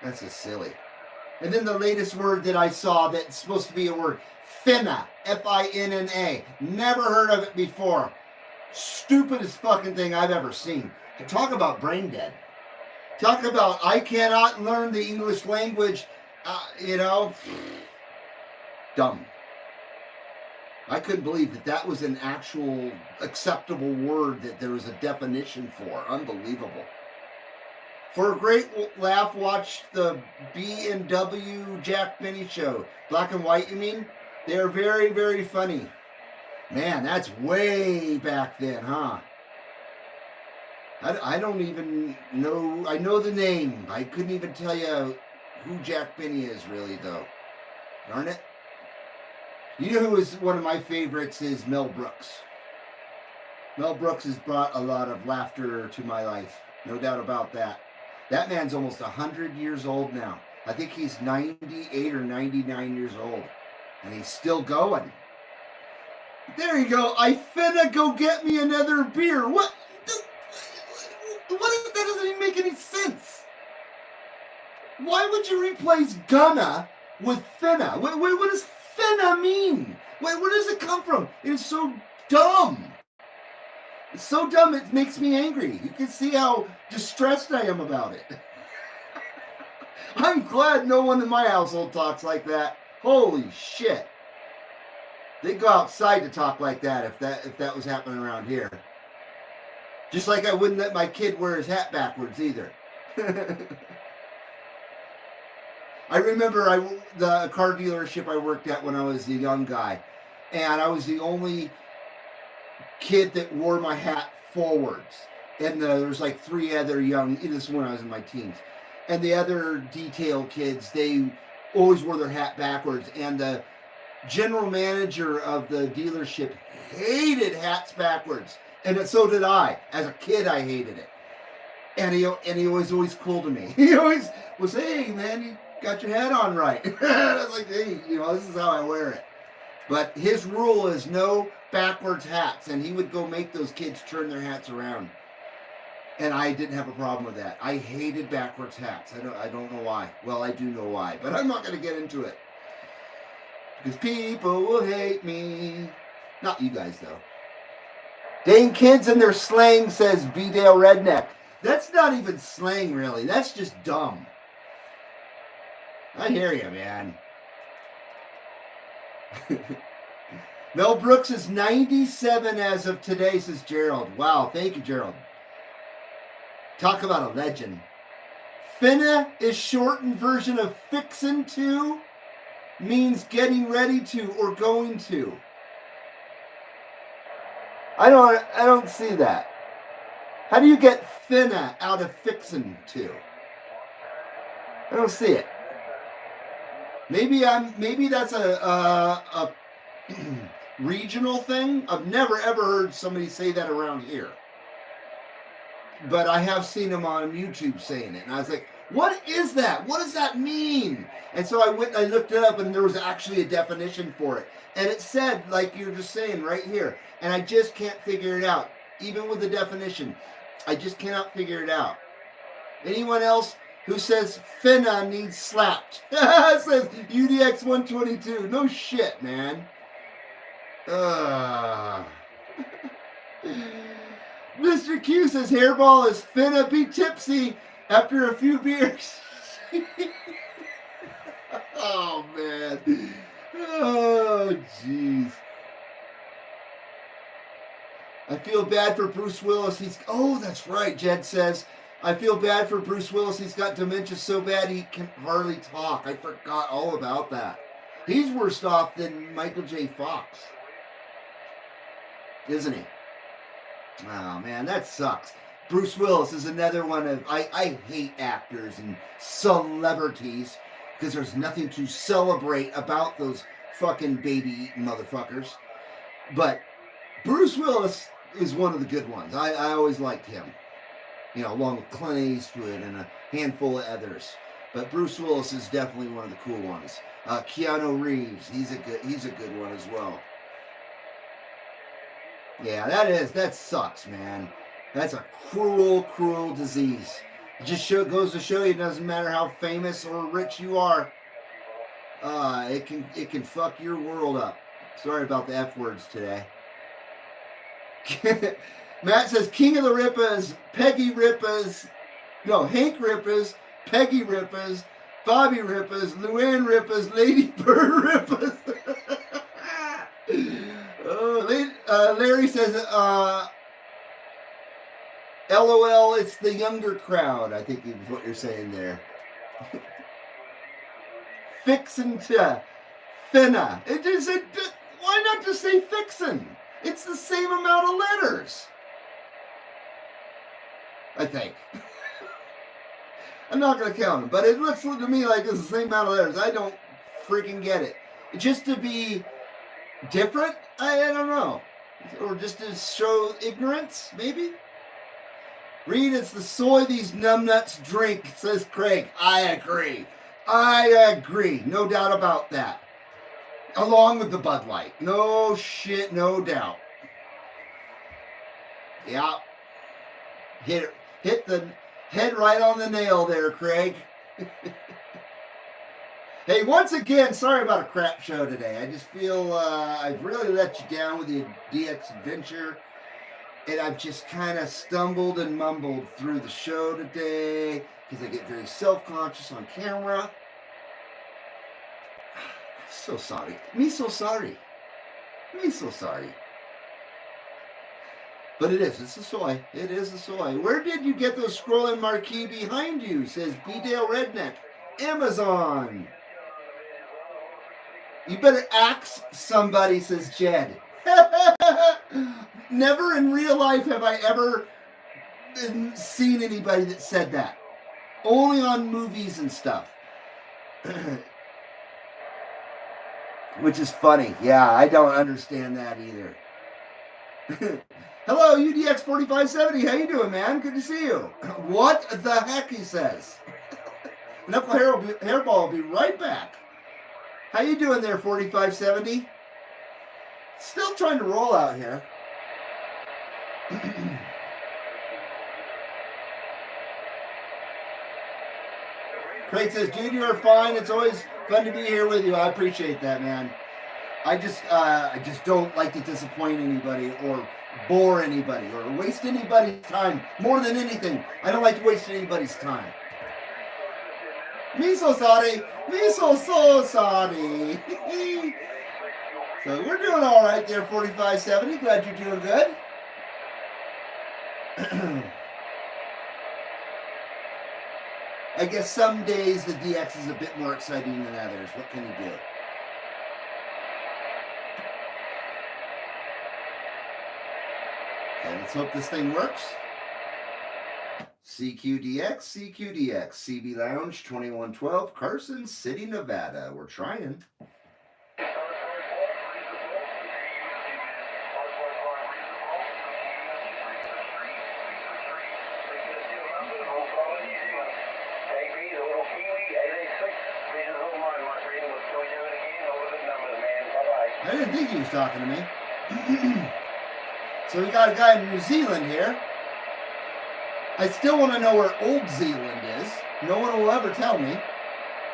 That's just silly. And then the latest word that I saw that's supposed to be a word, finna. F-I-N-N-A. Never heard of it before. Stupidest fucking thing I've ever seen. Talk about brain dead. Talk about I cannot learn the English language, dumb. I couldn't believe that was an actual acceptable word that there was a definition for. Unbelievable. For a great laugh, watch the B&W Jack Benny show. Black and white, you mean? They're very, very funny. Man, that's way back then, huh? I don't even know. I know the name. I couldn't even tell you who Jack Benny is, really, though. Darn it. You know who is one of my favorites is Mel Brooks. Mel Brooks has brought a lot of laughter to my life. No doubt about that. That man's almost 100 years old now. I think he's 98 or 99 years old. And he's still going. There you go. I finna go get me another beer. What? That doesn't even make any sense. Why would you replace gonna with finna? What does finna mean? Where does it come from? It is so dumb. It's so dumb it makes me angry. You can see how distressed I am about it. I'm glad no one in my household talks like that. Holy shit. They'd go outside to talk like that if that was happening around here. Just like I wouldn't let my kid wear his hat backwards either. I remember the car dealership I worked at when I was a young guy, and I was the only kid that wore my hat forwards. And there was like three other young, this is when I was in my teens, and the other detail kids, they always wore their hat backwards. And the general manager of the dealership hated hats backwards. And so did I. As a kid, I hated it. And he was always cool to me. He always was, hey, man, you got your hat on right. I was like, hey, this is how I wear it. But his rule is no backwards hats. And he would go make those kids turn their hats around. And I didn't have a problem with that. I hated backwards hats. I don't know why. Well, I do know why. But I'm not going to get into it. Because people will hate me. Not you guys, though. Dang kids and their slang, says V-Dale Redneck. That's not even slang, really. That's just dumb. I hear you, man. Mel Brooks is 97 as of today, says Gerald. Wow, thank you, Gerald. Talk about a legend. Finna is shortened version of fixin' to, means getting ready to or going to. I don't see that. How do you get finna out of fixin' to? I don't see it. Maybe that's a regional thing. I've never ever heard somebody say that around here. But I have seen them on YouTube saying it, and I was like, what is that? What does that mean? And so I went and I looked it up, and there was actually a definition for it. And it said, like you were just saying right here, and I just can't figure it out. Even with the definition, I just cannot figure it out. Anyone else who says finna needs slapped? Says UDX 122. No shit, man. Mr. Q says hairball is finna be tipsy after a few beers. Oh, man. Oh, jeez. I feel bad for Bruce Willis. Oh, that's right. Jed says, I feel bad for Bruce Willis. He's got dementia so bad he can hardly talk. I forgot all about that. He's worse off than Michael J. Fox. Isn't he? Oh, man, that sucks. Bruce Willis is another one of... I hate actors and celebrities because there's nothing to celebrate about those fucking baby-eating motherfuckers. But Bruce Willis is one of the good ones. I always liked him. Along with Clint Eastwood and a handful of others. But Bruce Willis is definitely one of the cool ones. Keanu Reeves, he's a good one as well. Yeah, that sucks, man. That's a cruel, cruel disease. It just goes to show you it doesn't matter how famous or rich you are. It can fuck your world up. Sorry about the F words today. Matt says King of the Rippas, Peggy Rippas, Hank Rippas, Peggy Rippas, Bobby Rippas, Luann Rippas, Lady Bird Rippas. Larry says LOL, it's the younger crowd, I think is what you're saying there. Fixin' to finna. Why not just say fixin'? It's the same amount of letters. I think. I'm not going to count them, but it looks to me like it's the same amount of letters. I don't freaking get it. Just to be different? I don't know. Or just to show ignorance, maybe? Reed, it's the soy these numbnuts drink, says Craig. I agree. No doubt about that. Along with the Bud Light. No shit, no doubt. Yeah. Hit the head right on the nail there, Craig. Hey, once again, sorry about a crap show today. I just feel I've really let you down with the DX adventure. And I've just kind of stumbled and mumbled through the show today because I get very self-conscious on camera. So sorry. Me so sorry. But it's a soy. It is a soy. Where did you get those scrolling marquee behind you? Says B-Dale Redneck. Amazon. You better ask somebody, says Jed. Never in real life have I ever seen anybody that said that. Only on movies and stuff. Which is funny. Yeah, I don't understand that either. Hello, UDX4570. How you doing, man? Good to see you. What the heck, he says. Knuckle Hairball will be right back. How you doing there, 4570? Still trying to roll out here. Craig says, dude, you are fine. It's always fun to be here with you. I appreciate that, man. I just don't like to disappoint anybody or bore anybody or waste anybody's time. More than anything, I don't like to waste anybody's time. Me so sorry. So we're doing all right there, 4570. Glad you're doing good. I guess some days the DX is a bit more exciting than others. What can you do? Okay, let's hope this thing works. CQDX, CB Lounge 2112, Carson City, Nevada. We're trying. I didn't think he was talking to me. So we got a guy in New Zealand here. I still want to know where Old Zealand is. No one will ever tell me.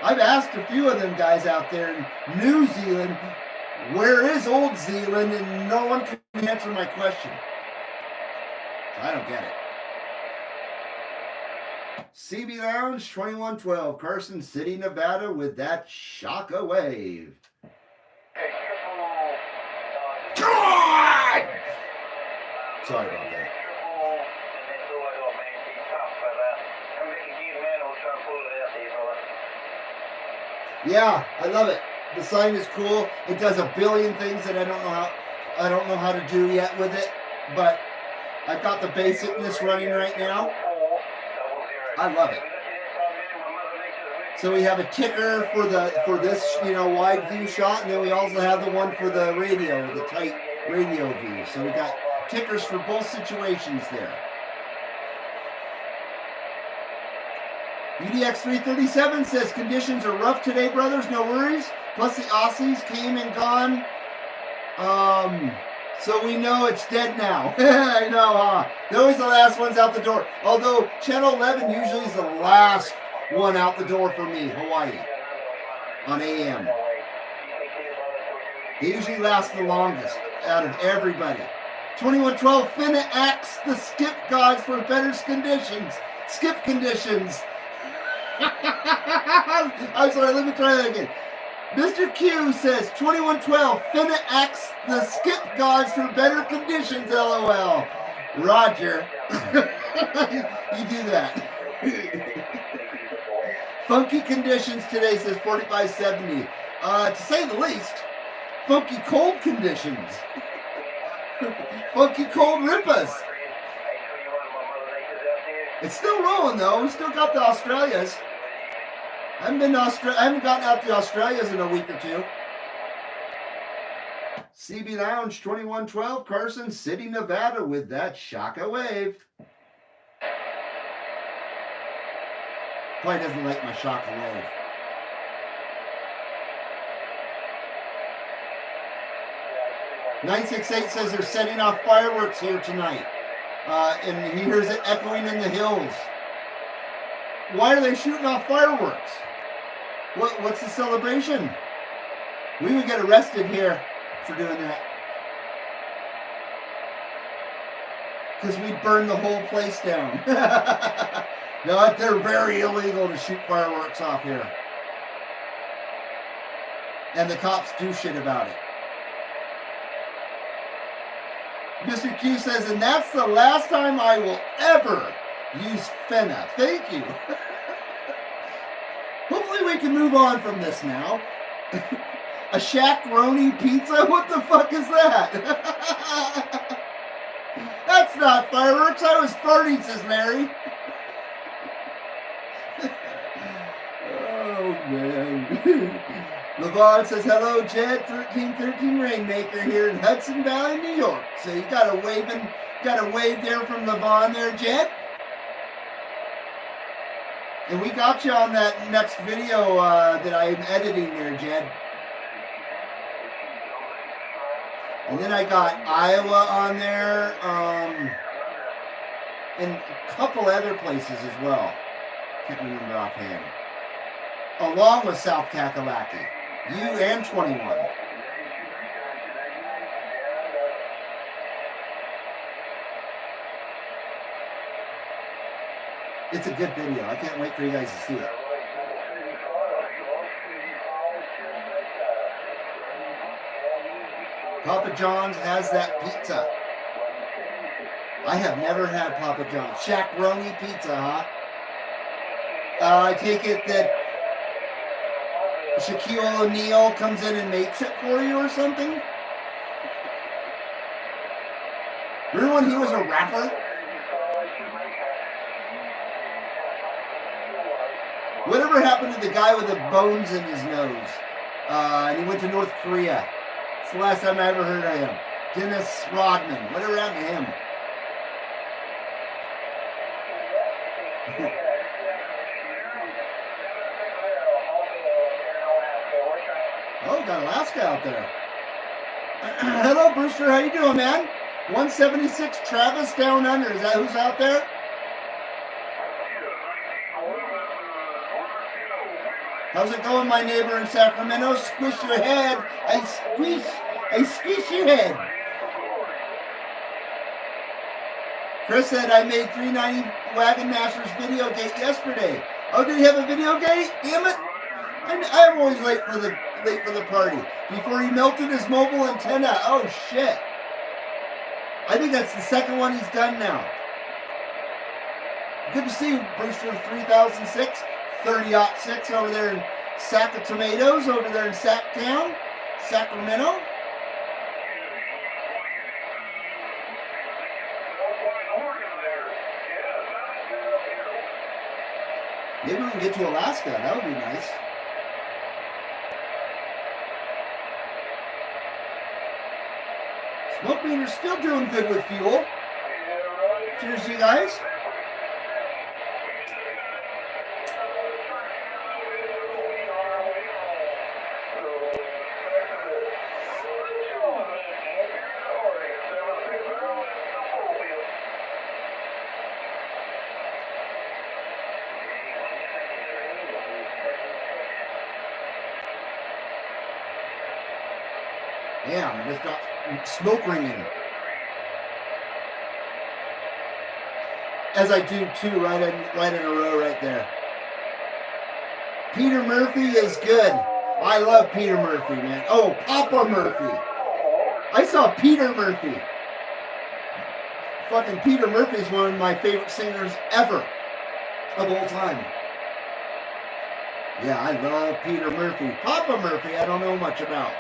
I've asked a few of them guys out there in New Zealand, where is Old Zealand? And no one can answer my question. I don't get it. CB Lounge 2112, Carson City, Nevada, with that Shaka wave. God! Sorry about that. Yeah, I love it. The sign is cool. It does a billion things that I don't know how to do yet with it, but I've got the basicness running right now. I love it. So we have a ticker for this, wide view shot, and then we also have the one for the radio, the tight radio view. So we got tickers for both situations there. UDX337 says conditions are rough today, brothers. No worries. Plus the Aussies came and gone. So we know it's dead now. I know, huh? They're always the last ones out the door. Although Channel 11 usually is the last one out the door for me, Hawaii, on AM. They usually last the longest out of everybody. 2112, Finna X, the skip gods for better conditions. Skip conditions. I'm sorry, let me try that again. Mr. Q says 2112, Finna X, the skip gods for better conditions, LOL. Roger. You do that. Funky conditions today, says 4570. To say the least, funky cold conditions. Funky cold rippers. It's still rolling though. We still got the Australias. I haven't gotten out the Australias in a week or two. CB Lounge 2112, Carson City, Nevada, with that Shaka wave. Probably doesn't like my Shaka wave. "968 says they're setting off fireworks here tonight. And he hears it echoing in the hills. Why are they shooting off fireworks? What's the celebration? We would get arrested here for doing that. Because we burn the whole place down. No, they're very illegal to shoot fireworks off here. And the cops do shit about it. Mr. Q says, and that's the last time I will ever use Fenna. Thank you. Hopefully we can move on from this now. A Shack-roni pizza? What the fuck is that? That's not fireworks. I was farting, says Larry. Oh, man. LeVon says, hello, Jed, 1313 Rainmaker here in Hudson Valley, New York. So you got a wave there from LeVon there, Jed. And we got you on that next video that I'm editing there, Jed. And then I got Iowa on there, and a couple other places as well. Can't remember offhand. Along with South Kakalaki. You and 21. It's a good video. I can't wait for you guys to see it. Papa John's has that pizza. I have never had Papa John's. Shack-roni pizza, huh? I take it that Shaquille O'Neal comes in and makes it for you or something? Remember when he was a rapper? Whatever happened to the guy with the bones in his nose? And he went to North Korea. It's the last time I ever heard of him. Dennis Rodman. Whatever happened to him? Oh, got Alaska out there. Hello, Brewster. How you doing, man? 176 Travis Down Under. Is that who's out there? How's it going, my neighbor in Sacramento? Squish your head. I squish your head. Chris said I made 390 Wagon Masters video gate yesterday. Oh, did he have a video gate? Damn it! I'm always late for the party. Before he melted his mobile antenna. Oh shit! I think that's the second one he's done now. Good to see you, Brewster 3006, 30-06 over there in Sack of Tomatoes, over there in Sacktown, Sacramento. Maybe we can get to Alaska. That would be nice. Smoke meter's still doing good with fuel. Cheers, you guys. Damn, I just got smoke ringing. As I do too, right in a row right there. Peter Murphy is good. I love Peter Murphy, man. Oh, Papa Murphy. I saw Peter Murphy. Fucking Peter Murphy is one of my favorite singers ever of all time. Yeah, I love Peter Murphy. Papa Murphy, I don't know much about.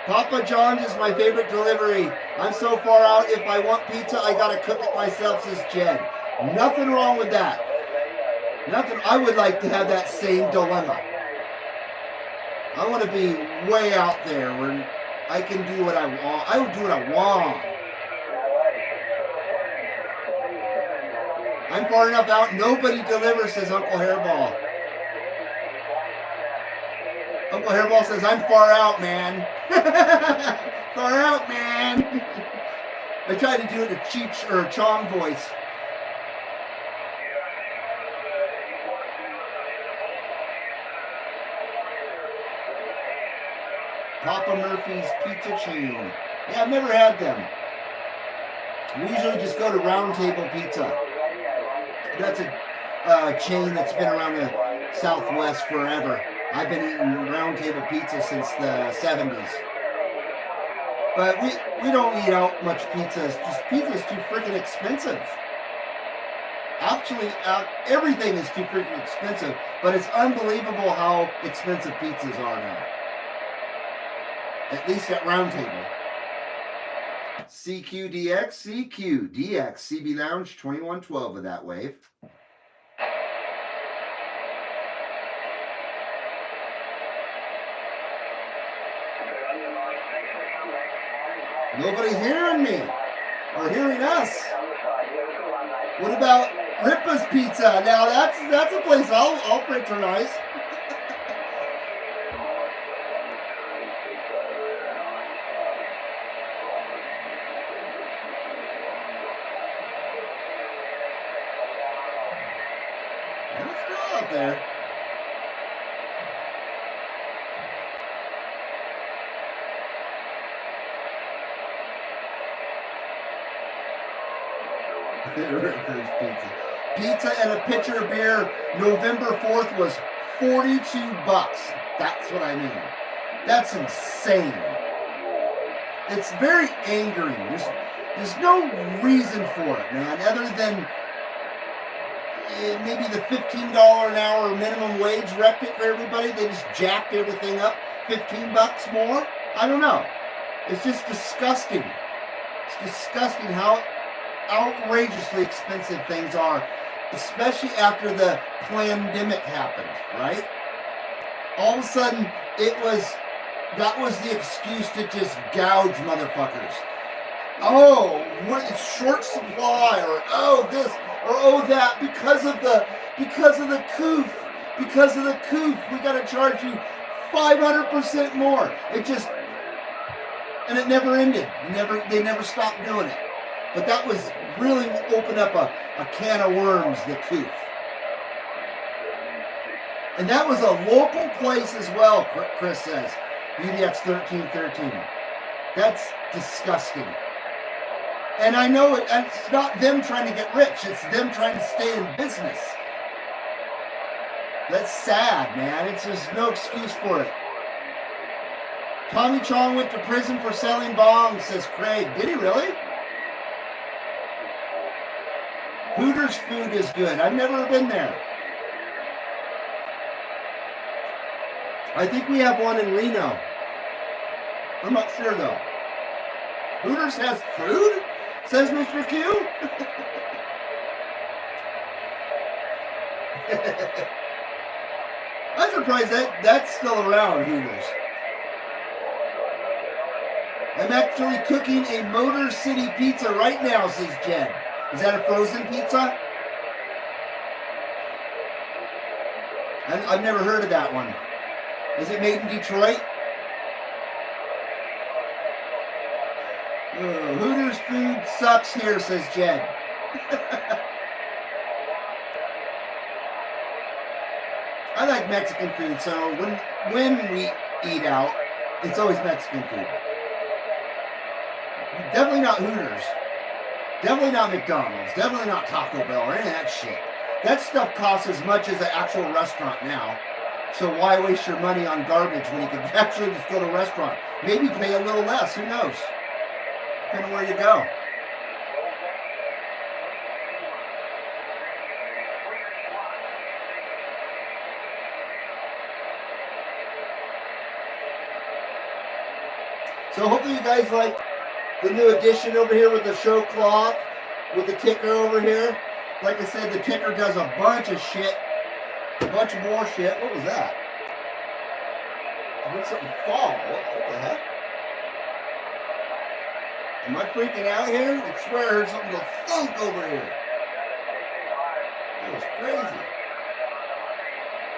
Papa John's is my favorite delivery. I'm so far out, if I want pizza, I gotta cook it myself, says Jed. Nothing wrong with that. Nothing. I would like to have that same dilemma. I want to be way out there where I can do what I want. I would do what I want. I'm far enough out, nobody delivers, says Uncle Hairball. Uncle Hairball says, I'm far out, man. Far out, man. I tried to do it in a Cheech or a Chong voice. Papa Murphy's Pizza Chain. Yeah, I've never had them. We usually just go to Round Table Pizza. That's a chain that's been around the Southwest forever. I've been eating Round Table Pizza since the 70s. But we don't eat out much pizza. It's just pizza is too freaking expensive. Actually, everything is too freaking expensive. But it's unbelievable how expensive pizzas are now. At least at Round Table. CQDX, CQDX, CB Lounge 2112 of that wave. Nobody's hearing me or hearing us. What about Ripa's Pizza? Now that's a place I'll patronize. Let's go out there. Pizza and a pitcher of beer November 4th was $42. That's what I mean. That's insane. It's very angering. There's no reason for it, man, other than maybe the $15 an hour minimum wage wrecked it for everybody. They just jacked everything up $15 more. I don't know. It's just disgusting. It's disgusting how outrageously expensive things are, especially after the pandemic happened, right? All of a sudden, that was the excuse to just gouge motherfuckers. Oh, it's short supply, or oh this, or oh that, because of the coof, we gotta charge you 500% more. And it never ended. They never stopped doing it. But that was really open up a can of worms, the coof. And that was a local place as well, Chris says. UDX 1313. That's disgusting. And I know it's not them trying to get rich. It's them trying to stay in business. That's sad, man. There's no excuse for it. Tommy Chong went to prison for selling bongs, says Craig. Did he really? Hooters food is good. I've never been there. I think we have one in Reno. I'm not sure though. Hooters has food? Says Mr. Q. I'm surprised that's still around, Hooters. I'm actually cooking a Motor City pizza right now, says Jen. Is that a frozen pizza? I've never heard of that one. Is it made in Detroit? Hooters food sucks here, says Jen. I like Mexican food, so when we eat out, it's always Mexican food. Definitely not Hooters. Definitely not McDonald's. Definitely not Taco Bell or any of that shit. That stuff costs as much as an actual restaurant now. So why waste your money on garbage when you could actually just go to a restaurant? Maybe pay a little less. Who knows? Depending on where you go. So hopefully you guys like the new addition over here with the show clock, with the ticker over here. Like I said, the ticker does a bunch of shit. A bunch of more shit. What was that? I heard something fall. What the heck? Am I freaking out here? I swear I heard something go thunk over here. That was crazy.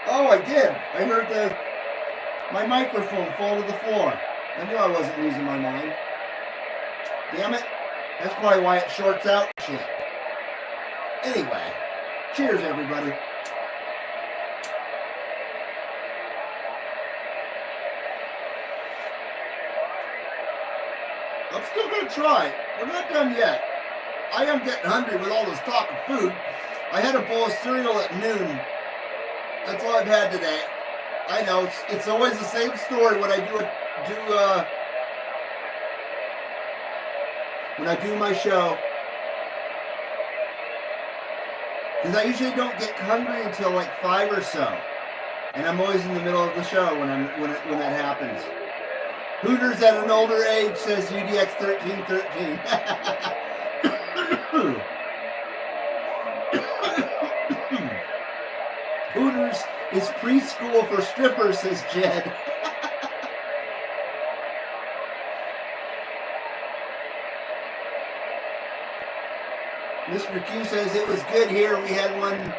Oh, I did. I heard my microphone fall to the floor. I knew I wasn't losing my mind. Damn it. That's probably why it shorts out shit. Anyway, cheers everybody. I'm still going to try. We're not done yet. I am getting hungry with all this talk of food. I had a bowl of cereal at noon. That's all I've had today. I know, it's always the same story when I do my show. Because I usually don't get hungry until like 5 or so. And I'm always in the middle of the show when that happens. Hooters at an older age, says UDX 1313. Hooters is preschool for strippers, says Jed. Mr. Q says it was good here. We had one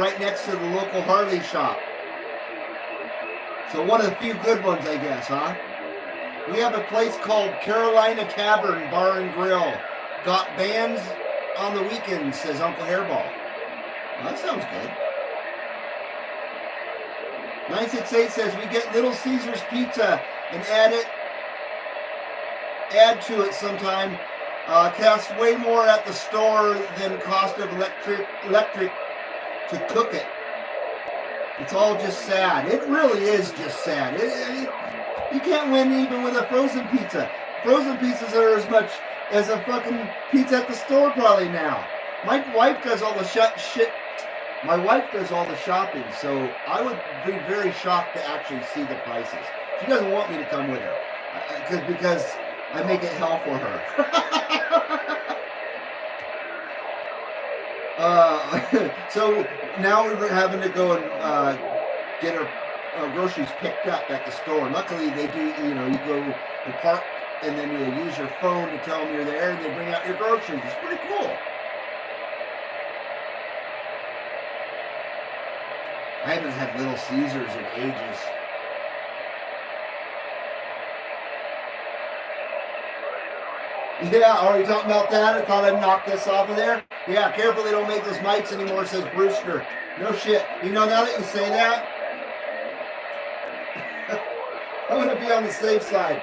right next to the local Harley shop. So one of the few good ones, I guess, huh? We have a place called Carolina Tavern Bar and Grill. Got bands on the weekends, says Uncle Hairball. Well, that sounds good. 968 says we get Little Caesars pizza and add to it sometime. Costs way more at the store than cost of electric to cook it. It's all just sad. It really is just sad. You can't win even with a frozen pizza. Frozen pizzas are as much as a fucking pizza at the store probably now. My wife does all the shit. My wife does all the shopping, so I would be very shocked to actually see the prices. She doesn't want me to come with her because I make it hell for her. So now we're having to go and get our groceries picked up at the store. Luckily, they do, you go and park and then you use your phone to tell them you're there and they bring out your groceries. It's pretty cool. I haven't had Little Caesars in ages. Yeah, are we talking about that? I thought I'd knock this off of there. Yeah, careful they don't make those mics anymore, says Brewster. No shit. Now that you say that, I'm going to be on the safe side.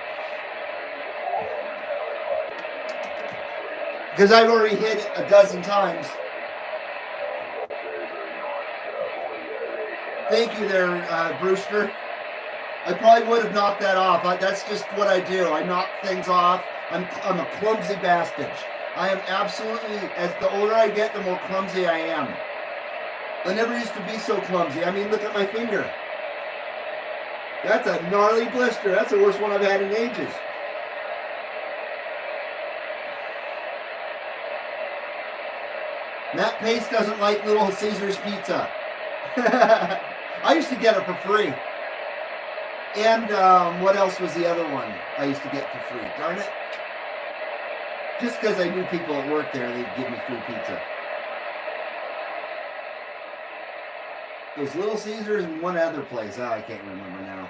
Because I've already hit it a dozen times. Thank you there, Brewster. I probably would have knocked that off. That's just what I do. I knock things off. I'm a clumsy bastard. I am absolutely, as the older I get, the more clumsy I am. I never used to be so clumsy. I mean, look at my finger. That's a gnarly blister. That's the worst one I've had in ages. Matt Pace doesn't like Little Caesars pizza. I used to get it for free. And what else was the other one I used to get for free? Darn it. Just because I knew people at work there, they'd give me free pizza. It was Little Caesars and one other place. Oh, I can't remember now.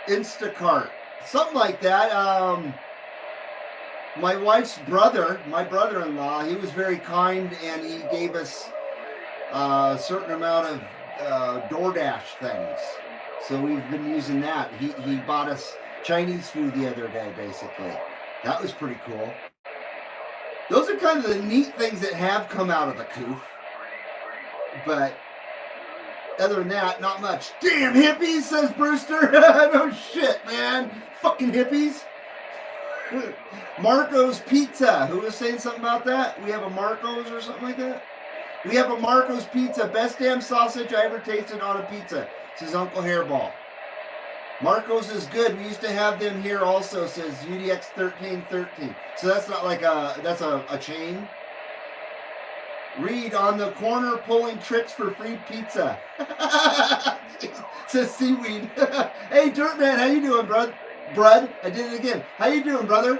Instacart. Something like that. My wife's brother, my brother-in-law, he was very kind and he gave us a certain amount of DoorDash things. So we've been using that. He bought us Chinese food the other day, basically. That was pretty cool. Those are kind of the neat things that have come out of the coof. But other than that, not much. Damn hippies, says Brewster. No shit, man. Fucking hippies. Marco's Pizza. Who was saying something about that? We have a Marco's or something like that? We have a Marco's Pizza. Best damn sausage I ever tasted on a pizza, says Uncle Hairball. Marcos is good. We used to have them here also, says UDX 1313. So that's not like that's a chain. Reed on the corner pulling tricks for free pizza. Says Seaweed. Hey, Dirtman, how you doing, Brud? I did it again. How you doing, brother?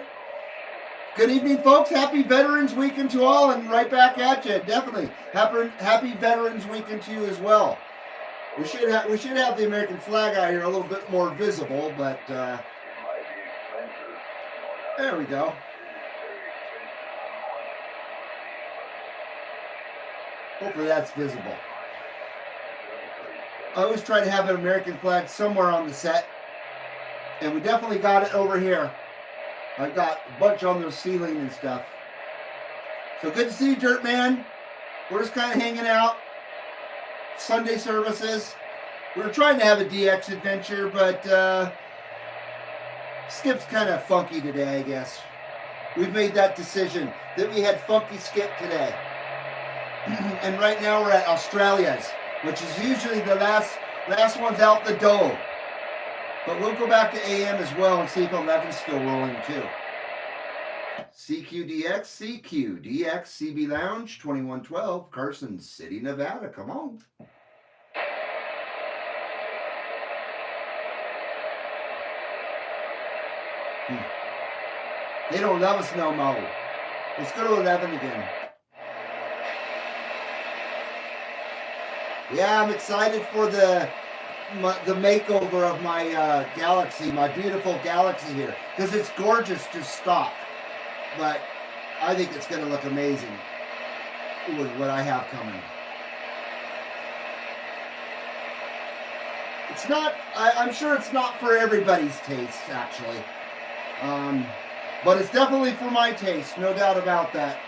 Good evening, folks. Happy Veterans Weekend to all, and right back at you. Definitely. Happy Veterans Weekend to you as well. We should have the American flag out here a little bit more visible, but there we go. Hopefully that's visible. I always try to have an American flag somewhere on the set, and we definitely got it over here. I've got a bunch on the ceiling and stuff. So good to see you, Dirt Man. We're just kind of hanging out. Sunday services. We were trying to have a DX adventure, but Skip's kind of funky today, I guess. We've made that decision that we had funky Skip today. And right now we're at Australia's, which is usually the last one's out the door. But we'll go back to AM as well and see if 11's still rolling too. CQDX, CB Lounge, 2112, Carson City, Nevada. Come on. They don't love us no more. Let's go to 11 again. Yeah, I'm excited for the makeover of my Galaxy, my beautiful Galaxy here, because it's gorgeous to stock, but I think it's going to look amazing with what I have coming. It's not, I'm sure it's not for everybody's taste, actually, but it's definitely for my taste, no doubt about that.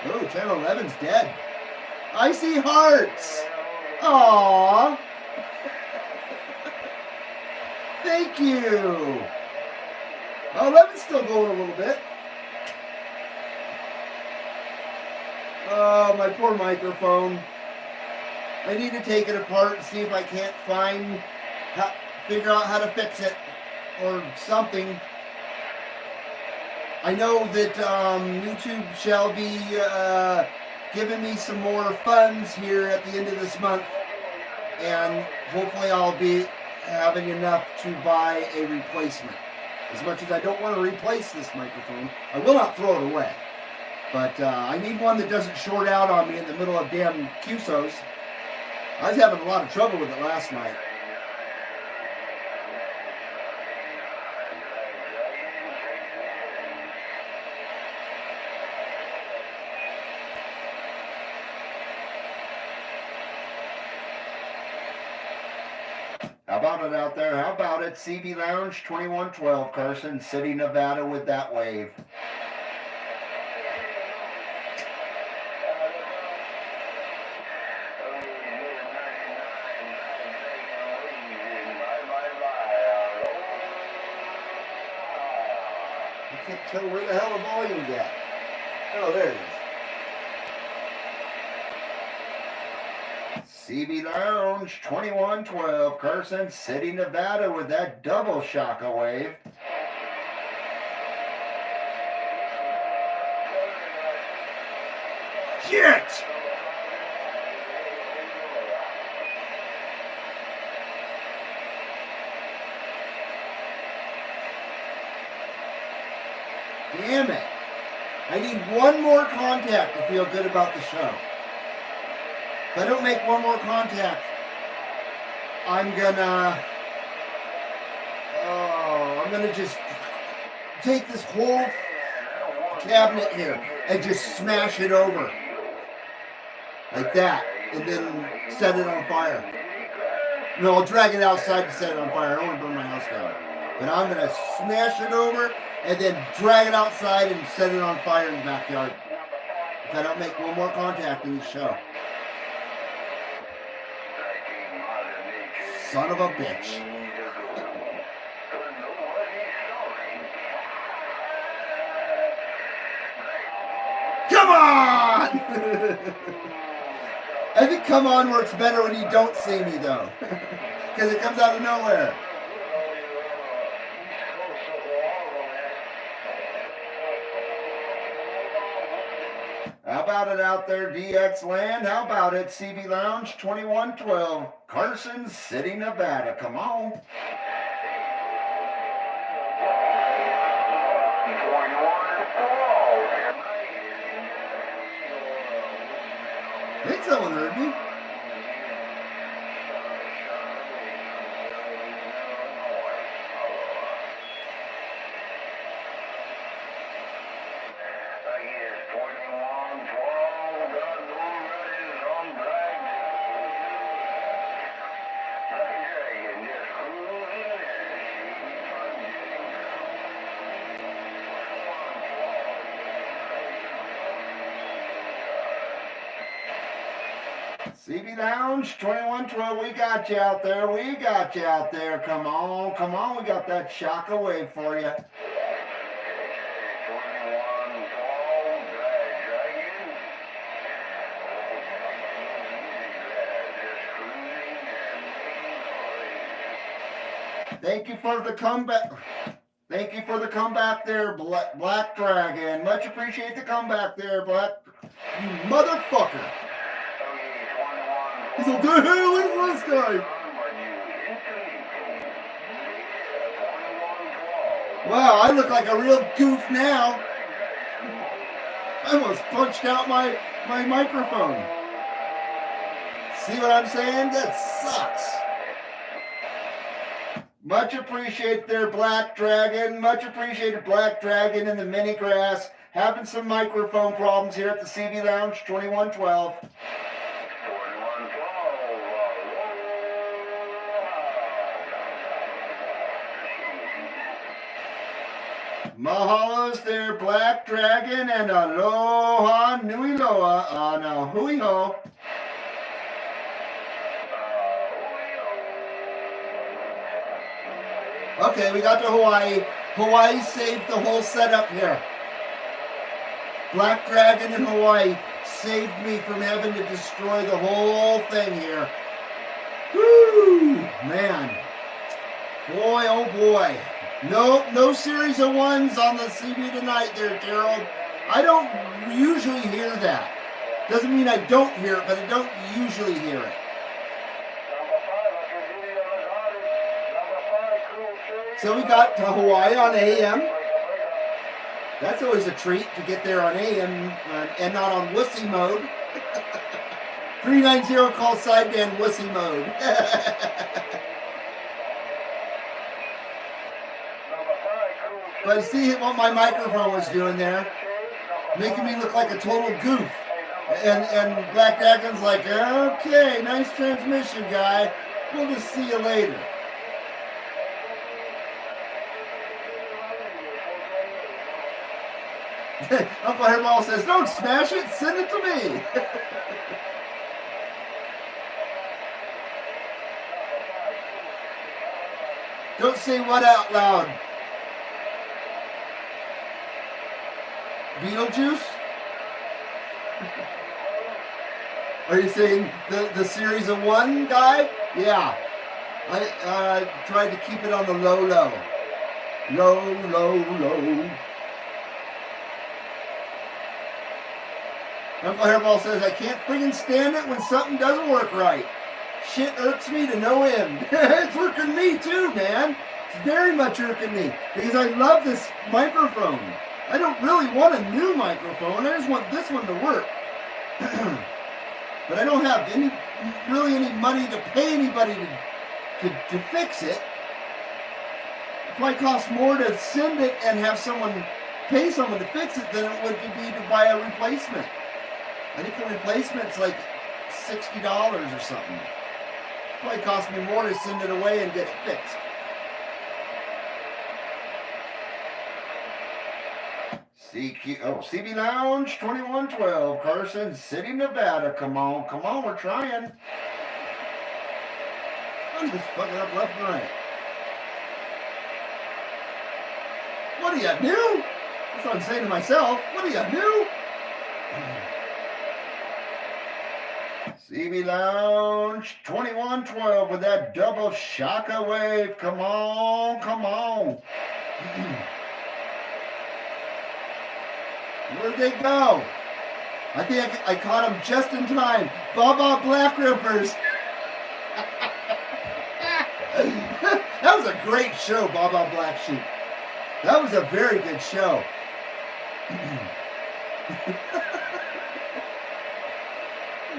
Oh, Channel 11's dead. I see hearts. Aww. Thank you. Oh, 11's still going a little bit. Oh, my poor microphone. I need to take it apart and see if I can't figure out how to fix it or something. I know that YouTube shall be giving me some more funds here at the end of this month, and hopefully I'll be having enough to buy a replacement. As much as I don't want to replace this microphone, I will not throw it away. But I need one that doesn't short out on me in the middle of damn QSOs. I was having a lot of trouble with it last night. How about it out there? How about it? CB Lounge 2112, Carson City, Nevada with that wave. I can't tell where the hell the volume's at. Oh, there it is. CB Lounge 2112, Carson City, Nevada with that double shocka wave. Shit! Damn it. I need one more contact to feel good about the show. If I don't make one more contact, I'm gonna just take this whole cabinet here and just smash it over. Like that. And then set it on fire. No, I'll drag it outside to set it on fire. I don't want to burn my house down. But I'm gonna smash it over and then drag it outside and set it on fire in the backyard. If I don't make one more contact in the show. Son of a bitch. Come on! I think come on works better when you don't see me though. Because it comes out of nowhere. How about it out there, DX land? How about it, CB Lounge 2112, Carson City, Nevada? Come on. I think someone heard me. CB Lounge 2112, we got you out there. We got you out there. Come on, come on. We got that shaka wave for you. Thank you for the comeback. Thank you for the comeback there, Black Dragon. Much appreciate the comeback there, Black. You motherfucker. He's like, the hell is this guy? Wow, I look like a real goof now. I almost punched out my microphone. See what I'm saying? That sucks. Much appreciate there, Black Dragon. Much appreciated, Black Dragon in the mini grass. Having some microphone problems here at the CB Lounge 2112. Mahalos there, Black Dragon, and aloha nui loa. Now hui ho. Okay, we got to Hawaii. Hawaii saved the whole setup here. Black Dragon in Hawaii saved me from having to destroy the whole thing here. Woo, man. Boy, oh boy. No series of ones on the CD tonight there, Gerald. I don't usually hear that. Doesn't mean I don't hear it, but I don't usually hear it. So we got to Hawaii on AM. That's always a treat to get there on AM and not on wussy mode. 390 call sideband wussy mode. But see what my microphone was doing there? Making me look like a total goof. And Black Dragon's like, okay, nice transmission, guy. We'll just see you later. Uncle Hairball says, don't smash it, send it to me. Don't say what out loud. Beetlejuice? Are you saying the series of one guy? Yeah. I tried to keep it on the low. Low. Uncle Hairball says, I can't friggin' stand it when something doesn't work right. Shit irks me to no end. It's irking me too, man. It's very much irking me because I love this microphone. I don't really want a new microphone. I just want this one to work. But I don't have any money to pay anybody to fix it. It probably costs more to send it and have pay someone to fix it than it would be to buy a replacement. I think the replacement's like $60 or something. It probably cost me more to send it away and get it fixed. CB Lounge 2112, Carson City, Nevada. Come on, we're trying. I'm just fucking up left and right. What are you new? That's what I'm saying to myself. What are you new? CB Lounge 2112 with that double shaka wave. Come on, come on. Where'd they go? I think I caught them just in time. Baba Black Rippers. That was a great show, Baba Black Sheep. That was a very good show.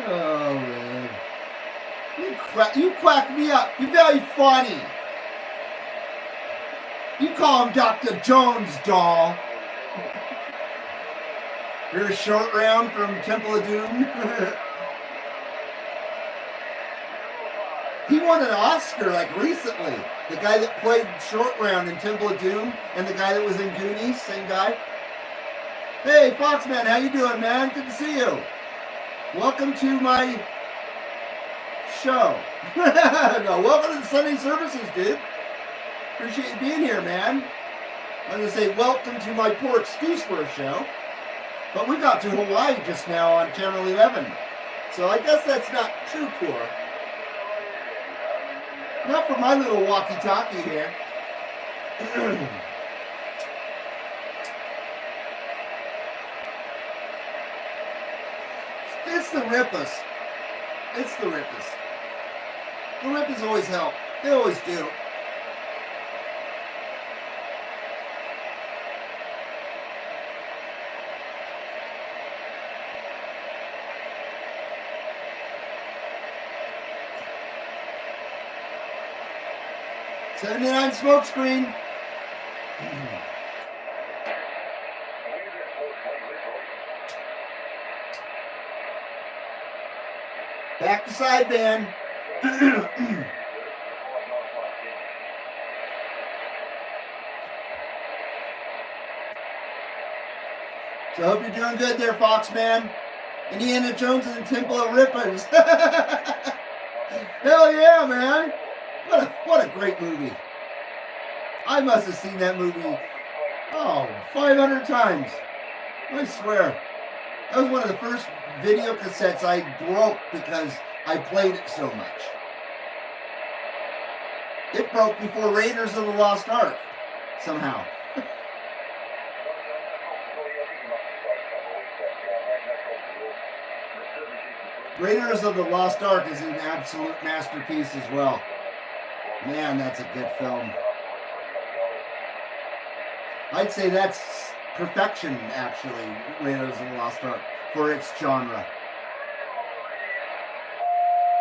Oh, man. You quack me up. You're very funny. You call him Dr. Jones, doll. You're a short round from Temple of Doom. He won an Oscar like recently. The guy that played Short Round in Temple of Doom and the guy that was in Goonies, same guy. Hey, Foxman, how you doing, man? Good to see you. Welcome to my show. No, welcome to the Sunday services, dude. Appreciate you being here, man. I'm going to say welcome to my poor excuse for a show. But we got to Hawaii just now on Channel 11. So I guess that's not too poor. Not for my little walkie-talkie here. It's the Rippers. It's the Rippers. The Rippers always help. They always do. '79 smokescreen. Back to sideband. So I hope you're doing good there, Foxman. Indiana Jones and the Temple of Rippers. Hell yeah, man. What a great movie. I must have seen that movie, 500 times. I swear. That was one of the first video cassettes I broke because I played it so much. It broke before Raiders of the Lost Ark, somehow. Raiders of the Lost Ark is an absolute masterpiece as well. Man, that's a good film. I'd say that's perfection, actually, Raiders of the Lost Ark, for its genre.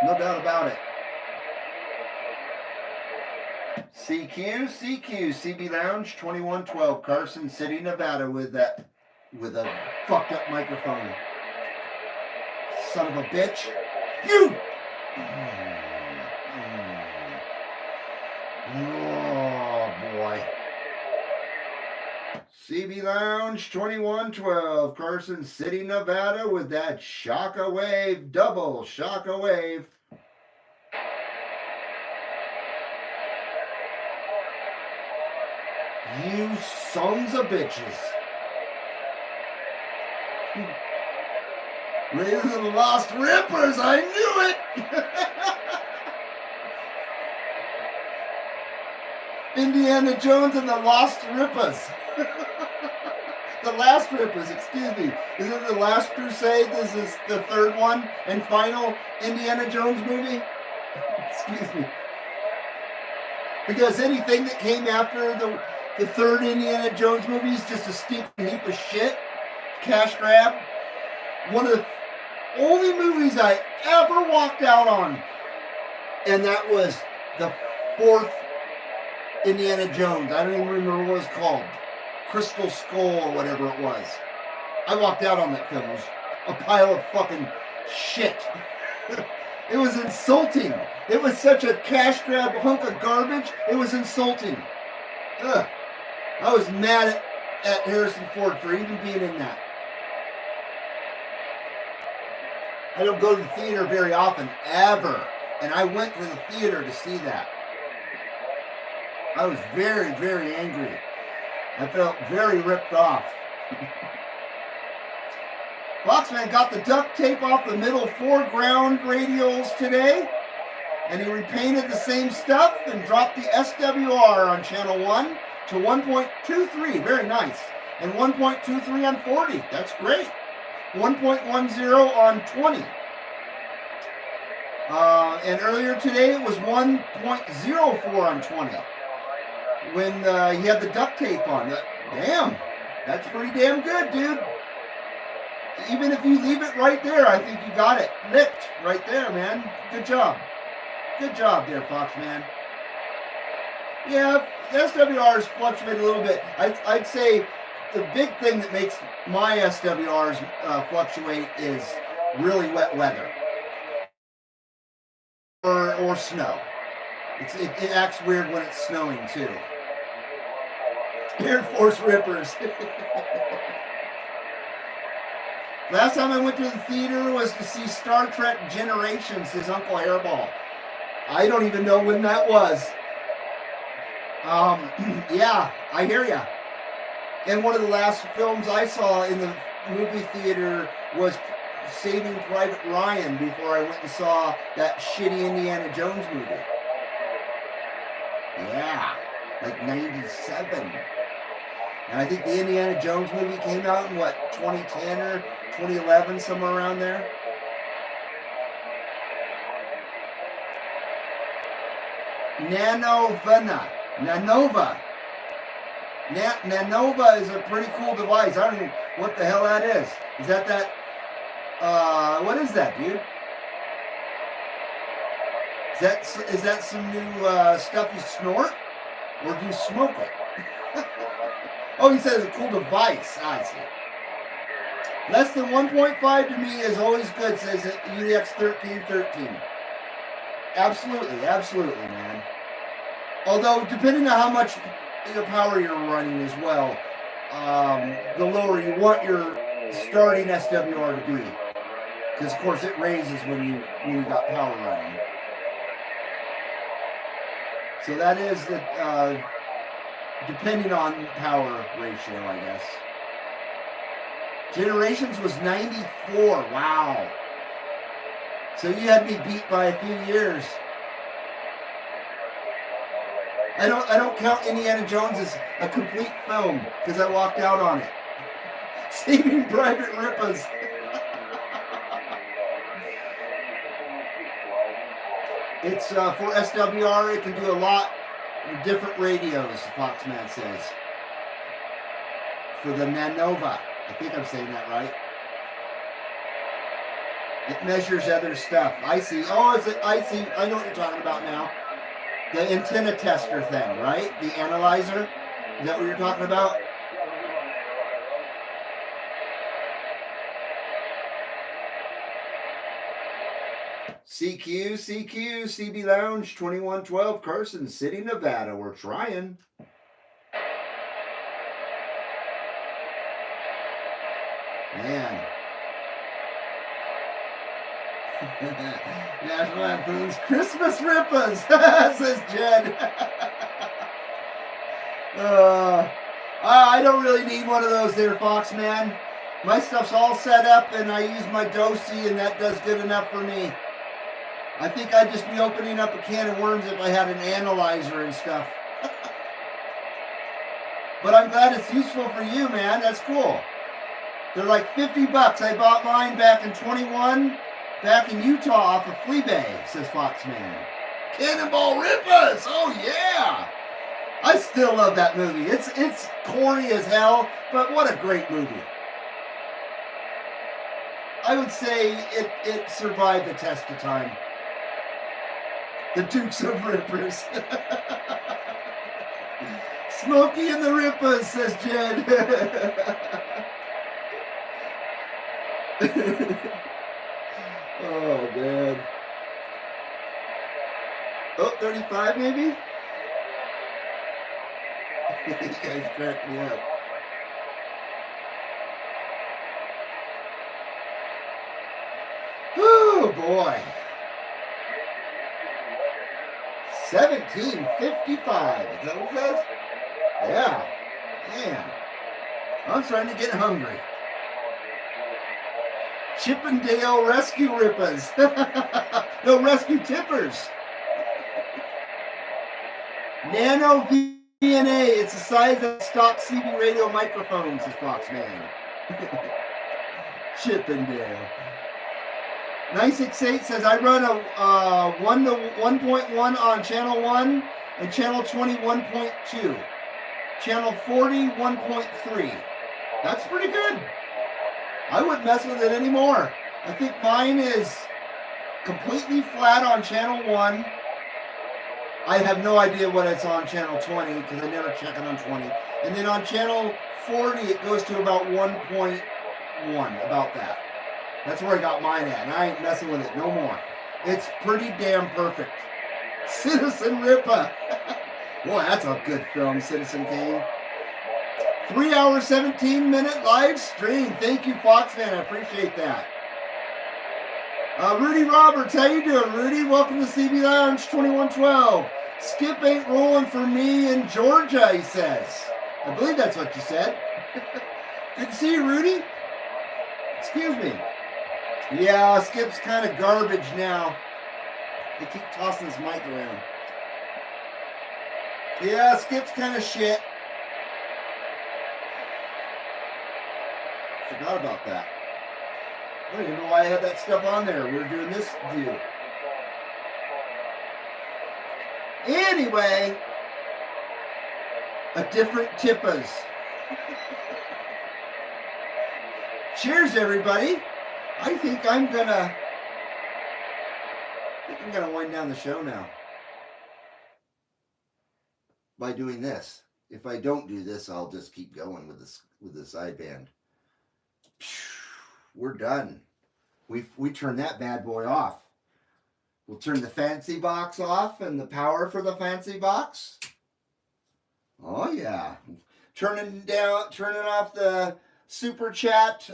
No doubt about it. CQ, CB Lounge 2112, Carson City, Nevada, with a fucked up microphone. Son of a bitch. You! Oh, boy. CB Lounge 2112, Carson City, Nevada, with that Shaka Wave, double Shaka Wave. You sons of bitches. Raiders of the Lost Rippers, I knew it! Indiana Jones and the Lost Rippers. The Last Rippers, excuse me. Is it The Last Crusade? This is the third one and final Indiana Jones movie? Excuse me. Because anything that came after the third Indiana Jones movie is just a steep heap of shit. Cash grab. One of the only movies I ever walked out on. And that was the fourth Indiana Jones. I don't even remember what it was called. Crystal Skull or whatever it was. I walked out on that film. It was a pile of fucking shit. It was insulting. It was such a cash grab hunk of garbage. It was insulting. Ugh. I was mad at Harrison Ford for even being in that. I don't go to the theater very often, ever. And I went to the theater to see that. I was very, very angry. I felt very ripped off. Foxman got the duct tape off the middle foreground radials today, and he repainted the same stuff and dropped the SWR on channel 1 to 1.23. Very nice. And 1.23 on 40. That's great. 1.10 on 20. And earlier today it was 1.04 on 20 when he had the duct tape on. Damn, that's pretty damn good, dude. Even if you leave it right there, I think you got it licked right there, man. Good job. Good job there, Foxman. Yeah, SWRs fluctuate a little bit. I'd say the big thing that makes my SWRs fluctuate is really wet weather. Or snow. It acts weird when it's snowing too. Air Force Rippers. Last time I went to the theater was to see Star Trek Generations, his Uncle Hairball. I don't even know when that was. Yeah, I hear ya. And one of the last films I saw in the movie theater was Saving Private Ryan before I went and saw that shitty Indiana Jones movie. Yeah, like 97. And I think the Indiana Jones movie came out in what, 2010 or 2011, somewhere around there. Nanova. Nanova is a pretty cool device. I don't know what the hell that is. Is that what is that, dude? Is that some new stuff you snort? Or do you smoke it? Oh, he says it's a cool device. I see. Less than 1.5 to me is always good, says UDX 1313. Absolutely, absolutely, man. Although, depending on how much power you're running as well, the lower you want your starting SWR to be. Because, of course, it raises when you got power running. So that is the depending on power ratio, I guess. Generations was 94. Wow. So you had me beat by a few years. I don't count Indiana Jones as a complete film because I walked out on it. Saving Private Rippers. It's for SWR. It can do a lot of different radios, Foxman says. For the Nanova. I think I'm saying that right. It measures other stuff. I see. Oh, I see. I know what you're talking about now. The antenna tester thing, right? The analyzer. Is that what you're talking about? CQ, CB Lounge, 2112 Carson City, Nevada. We're trying. Man. National Lampoon's Christmas Rippers, says Jed. I don't really need one of those there, Foxman. My stuff's all set up and I use my Dosey and that does good enough for me. I think I'd just be opening up a can of worms if I had an analyzer and stuff. But I'm glad it's useful for you, man. That's cool. They're like $50. I bought mine back in 21, back in Utah off of Fleabag, says Foxman. Cannonball Rippers! Oh yeah! I still love that movie. It's corny as hell, but what a great movie. I would say it survived the test of time. The Dukes of Rippers. Smokey and the Rippers, says Jed. Oh, man. Oh, 35 maybe? You guys crack me up. Oh, boy. 1755. Is that what it says? Yeah. Man. I'm starting to get hungry. Chippendale Rescue Rippas. No, Rescue Tippers. Nano VNA. It's the size of stock CB radio microphones, says Foxman. Chippendale. 968 says, I run a 1 to 1.1 on channel 1 and channel 20 1.2. Channel 40 1.3. That's pretty good. I wouldn't mess with it anymore. I think mine is completely flat on channel 1. I have no idea what it's on channel 20 because I never check it on 20. And then on channel 40, it goes to about 1.1, about that. That's where I got mine at, and I ain't messing with it no more. It's pretty damn perfect. Citizen Rippa. Boy, that's a good film, Citizen Kane. 3 hour, 17-minute live stream. Thank you, Foxman. I appreciate that. Rudy Roberts, how you doing, Rudy? Welcome to CB Lounge 2112. Skip ain't rolling for me in Georgia, he says. I believe that's what you said. Good to see you, Rudy. Excuse me. Yeah, Skip's kind of garbage now. They keep tossing his mic around. Yeah, Skip's kind of shit. Forgot about that. I don't even know why I had that stuff on there. We were doing this view. Anyway, a different tippas. Cheers, everybody. I think I'm gonna wind down the show now by doing this. If I don't do this, I'll just keep going with the sideband. We're done. We turn that bad boy off. We'll turn the fancy box off and the power for the fancy box. Oh yeah. Turning off the super chat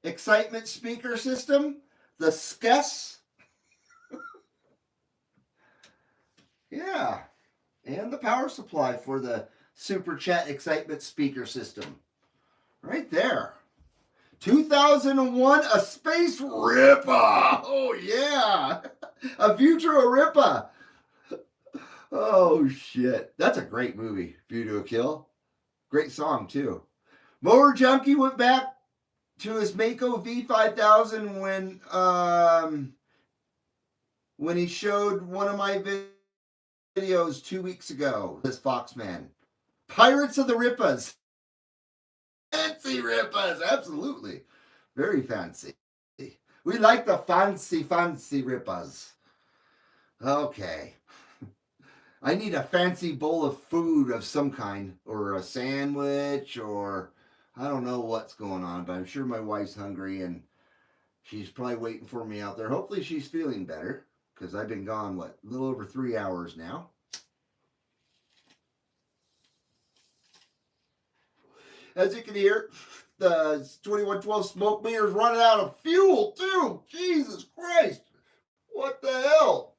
excitement speaker system, the SKES. Yeah. And the power supply for the super chat excitement speaker system. Right there. 2001, A Space Rippa. Oh, yeah. A Future Rippa. Oh, shit. That's a great movie, View to a Kill. Great song, too. Mower Junkie went back to his Mako V5000 when he showed one of my videos 2 weeks ago. This Foxman. Pirates of the Rippas. Fancy Rippas, absolutely. Very fancy. We like the fancy Rippas. Okay. I need a fancy bowl of food of some kind, or a sandwich, or I don't know what's going on, but I'm sure my wife's hungry and she's probably waiting for me out there. Hopefully she's feeling better, because I've been gone, a little over 3 hours now. As you can hear, the 2112 smoke meter's running out of fuel, too. Jesus Christ. What the hell?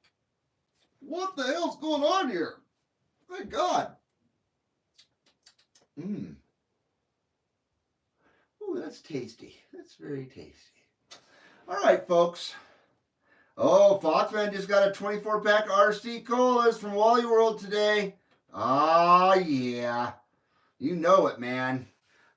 What the hell's going on here? Thank God. Ooh, that's tasty. That's very tasty. All right, folks. Oh, Foxman just got a 24-pack RC Colas from Wally World today. Ah, yeah. You know it, man.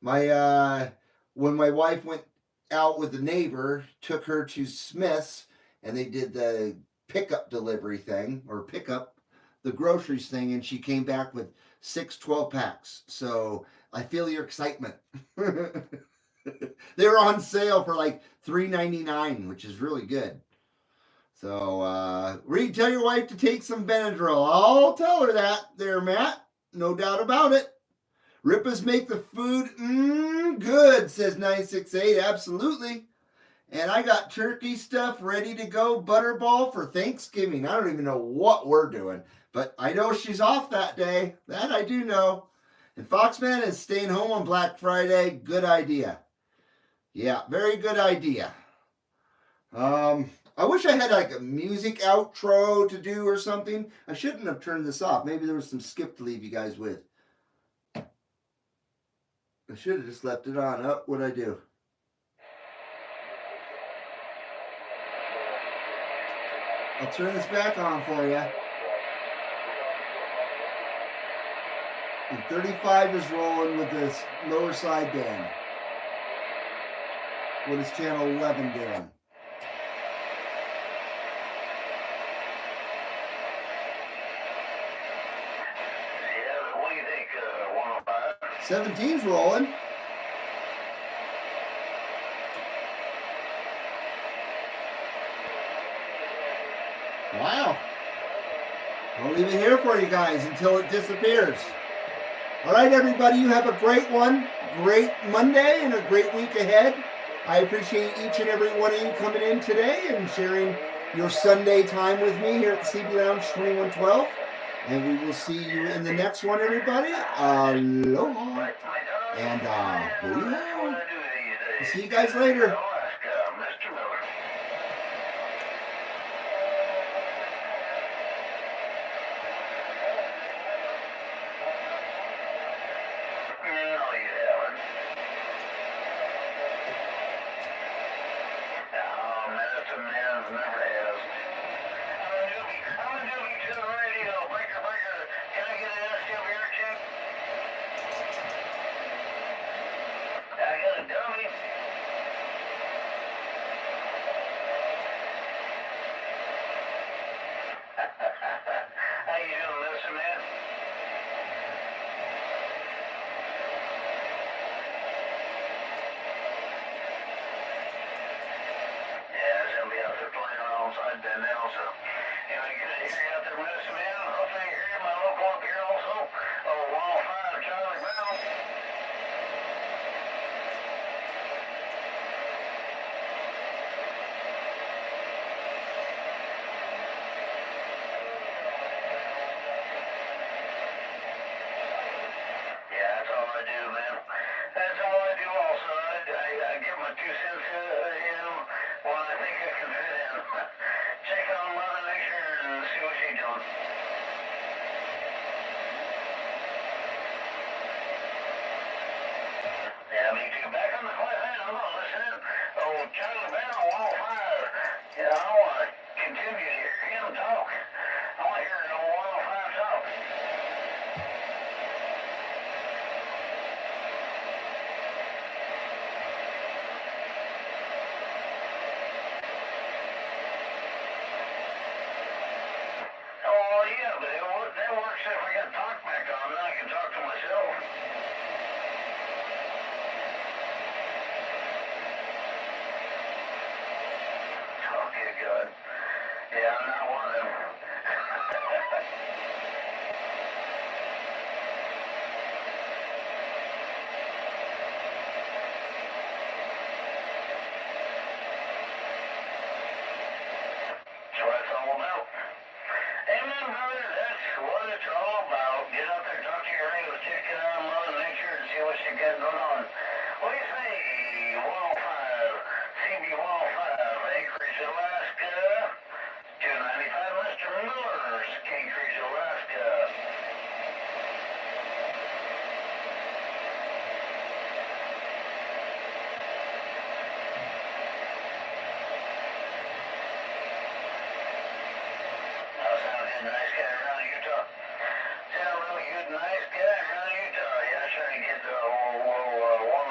When my wife went out with the neighbor, took her to Smith's, and they did the pickup delivery thing, or pickup the groceries thing, and she came back with 6 12-packs. So I feel your excitement. They were on sale for like $3.99, which is really good. So, Reed, tell your wife to take some Benadryl. I'll tell her that there, Matt. No doubt about it. Rippas make the food good, says 968. Absolutely. And I got turkey stuff ready to go, butterball for Thanksgiving. I don't even know what we're doing, but I know she's off that day. That I do know. And Foxman is staying home on Black Friday. Good idea. Yeah, very good idea. I wish I had like a music outro to do or something. I shouldn't have turned this off. Maybe there was some skip to leave you guys with. I should have just left it on. Oh, what'd I do? I'll turn this back on for you. And 35 is rolling with this lower sideband. What is channel 11 doing? Yeah, what do you think, 105? 17's rolling. Wow. I'll leave it here for you guys until it disappears. All right, everybody, you have a great one. Great Monday and a great week ahead. I appreciate each and every one of you coming in today and sharing your Sunday time with me here at the CB Lounge 2112. And we will see you in the next one, everybody. Aloha. And booyah. See you guys later. Nice guy around Utah. Yeah, trying to get the whole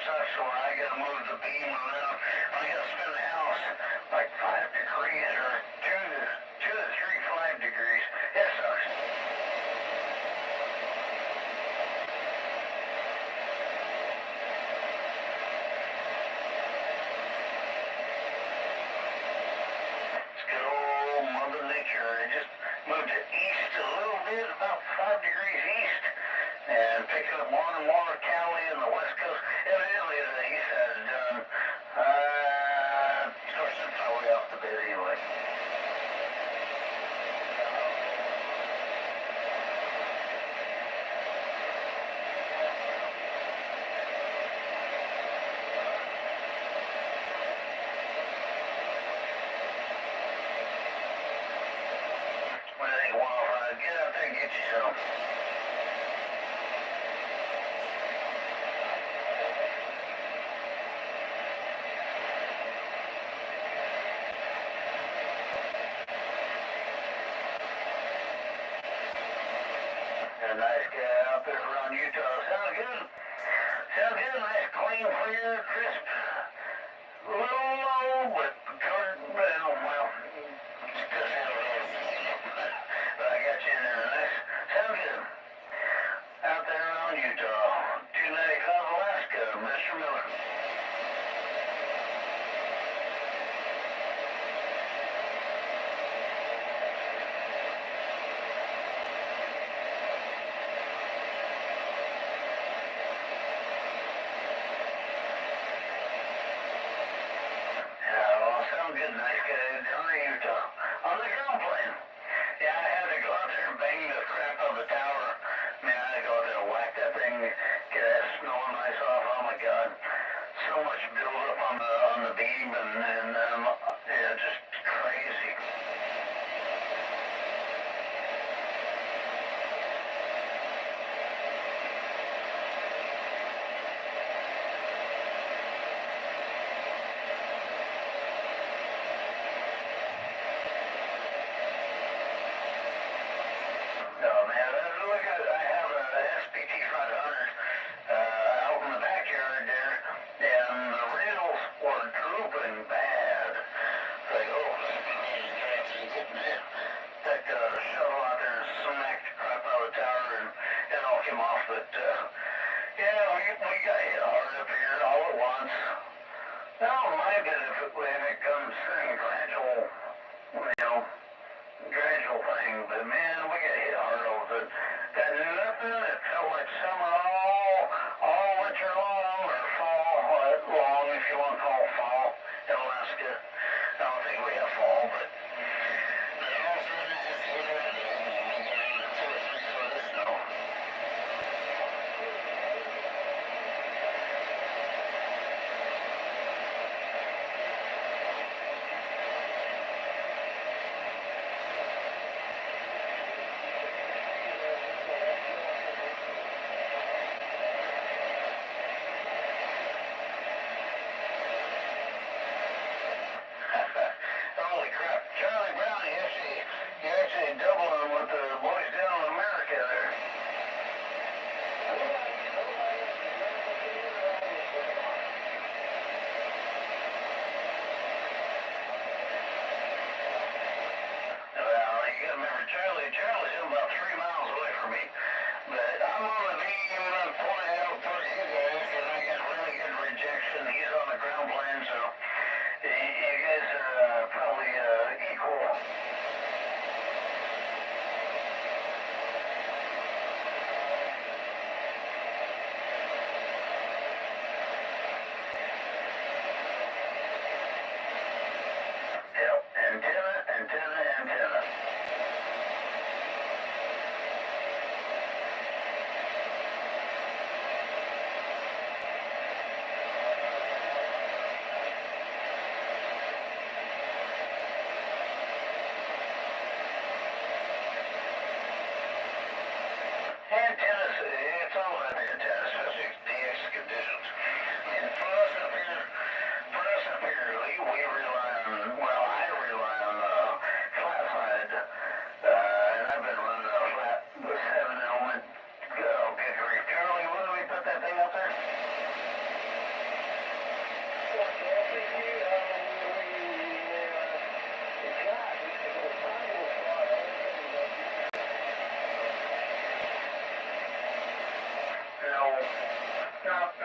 sucks when I gotta move the beam around. I gotta spin the house like 5 degrees or 2 to 3, 5 degrees. It sucks. It's good old Mother Nature. It just moved it east a little bit, about 5 degrees east, and picking up more and more Cali and the west coast. Evidently, the east side is done. Of course, that's probably off the bed anyway. Well, I think, well, get out there and get you some. A nice guy out there around Utah. Sounds good. Sounds good. Nice, clean, clear, crisp. A little low, but well, it's just how it is. But I got you in there. Nice. Sounds good. Out there around Utah. 295 Alaska, Mr. Miller. Sounds good, nice guy down in Utah. On the ground plane. Yeah, I had to go out there and bang the crap out of the tower. Man, I had to go out there and whack that thing, get that snow and ice off. Oh my God. not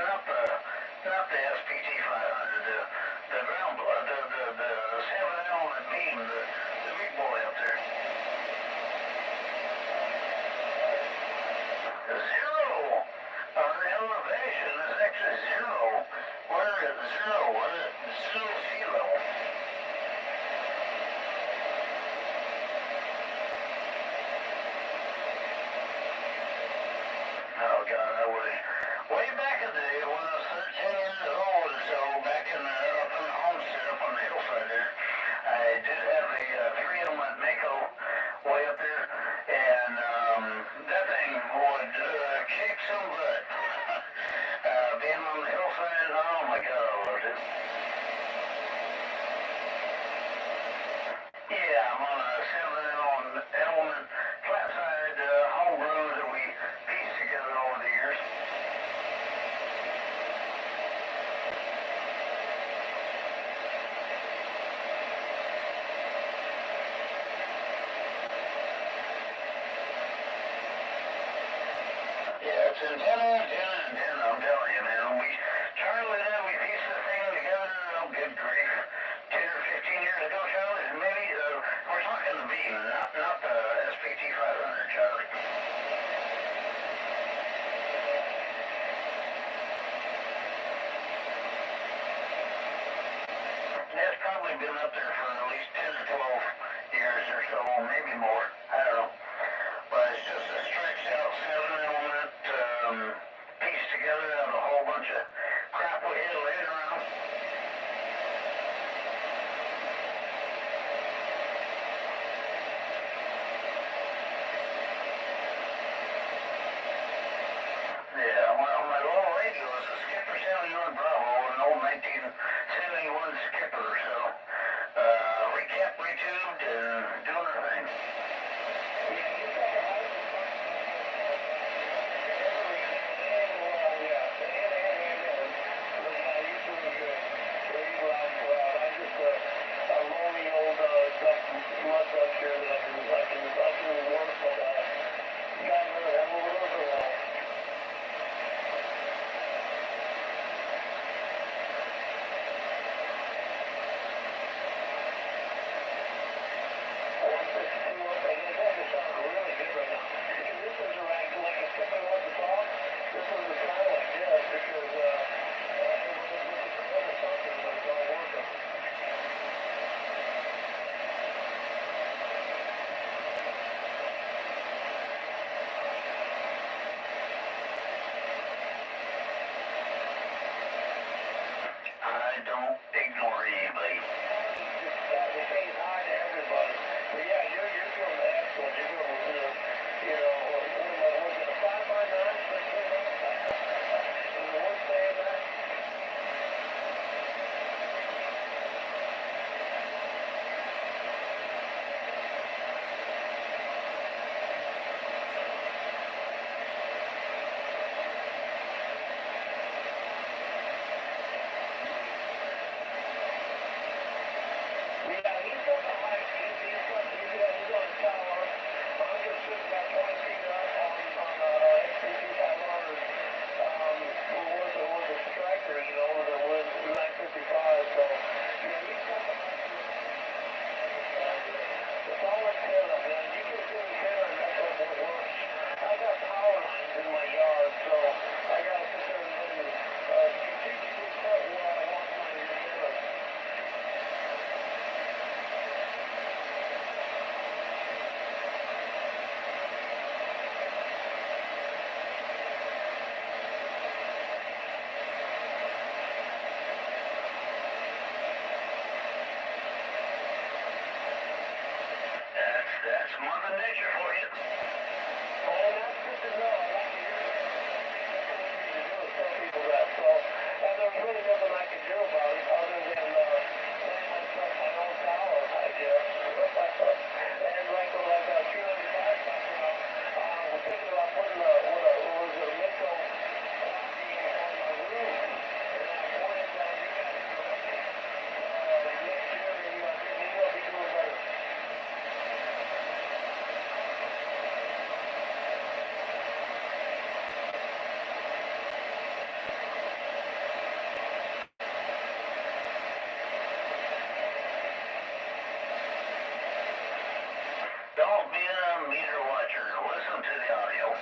the SPT 500, the ground, the 7-element beam, the big boy up there. Zero. Our elevation is actually zero. We're at zero. We're at zero sea level. Oh God, I was way back in the day when I was 13 years old or so, back in up in the homestead up on the hillside there. I did have a 3-element Mako way up there, and that thing would kick some butt. Being on the hillside, oh my God, I loved it. Yeah, I'm on a 7-element flat side homebrew that we pieced together over the years. Yeah, it's antenna, I'm telling you, man. Charlie and I, we pieced the thing together, oh, good grief, 10 or 15 years ago, Charlie, maybe. We're talking the beam, not the SPT 500, Charlie. It's probably been up there for at least 10 or 12 years or so, maybe more. I don't know. But it's just a stretched out 7-element pieced together out of a whole bunch of crap we had laying around. Yeah, well, my little lady was a Skipper 71 Bravo, an old 1971 Skipper, so recapped, retubed, and doing her thing. I don't ignore anybody. They say hi to everybody. But yeah, you're doing excellent. You're doing good. You know, was it a 5x9? Is it worth saying that? Yeah, he's on the height. He's on the tower. I'm just sitting about 20 feet up on SPT 500. Was a striker, you know, that was 955. So, yeah, he's got the height. It's all antenna, man. You can see antenna and that's what works. I got power lines in my yard, so I got to sit there and strategically put where I want my antenna. That's Mother Nature for you. And that's good to know. I like to hear that. That's what we need to do is tell people that. So, and there's really nothing I can do about it other than lay myself my own tower, I guess. And like 395 talked about, we're thinking about putting what was it, a Mako beam on my roof. And I pointed you guys' direction. Next year, maybe I'll be doing better. meter watcher. Listen to the audio.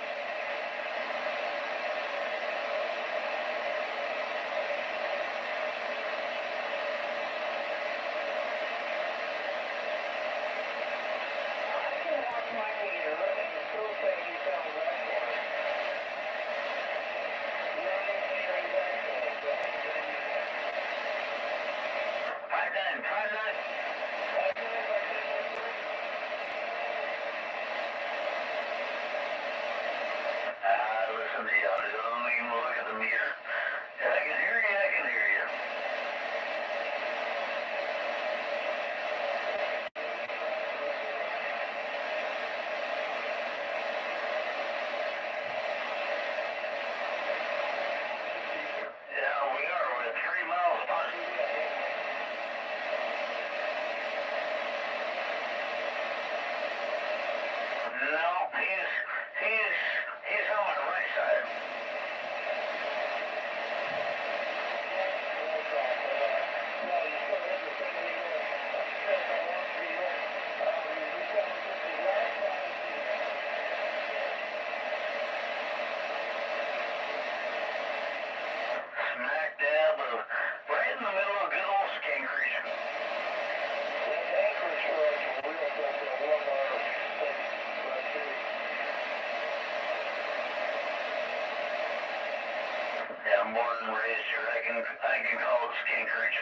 Listen to the audio. Don't even look at the meter. I can hear you. I can hear you. Yeah, we are. We're at 3 miles apart. No, he's on my right side. Smack dab of right in the middle of good old Skink Creek. Yeah, I'm born and raised here. I can call it Skink Creek.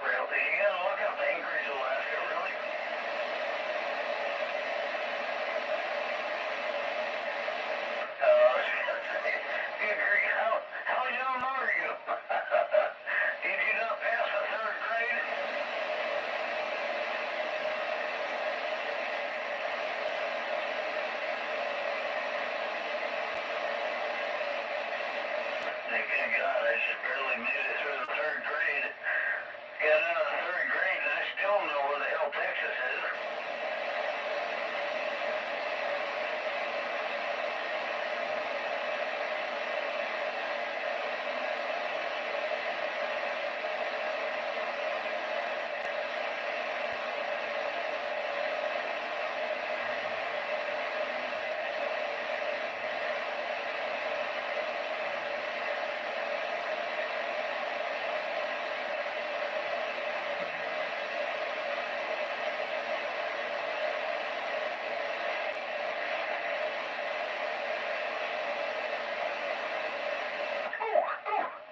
Really? You gotta look up Anchorage, Alaska, really? Good grief, how young are you? Did you not pass the 3rd grade? Thank God, I just barely made it through the 3rd grade. Got out of the 3rd grade and I still know where the hell Texas is.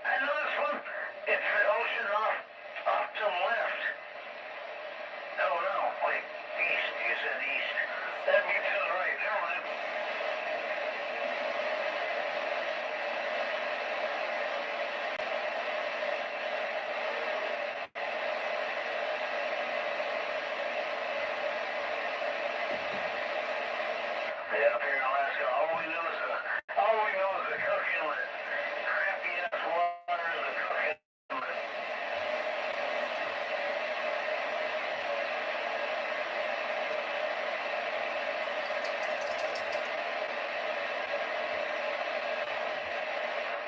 I know this one. It's the ocean off to the left. Oh no, wait, east. You said east. That'd be to the right. Never mind. Yeah, up here in Alaska, all we know is the Cook Inlet. Crappy ass water in the Cook Inlet.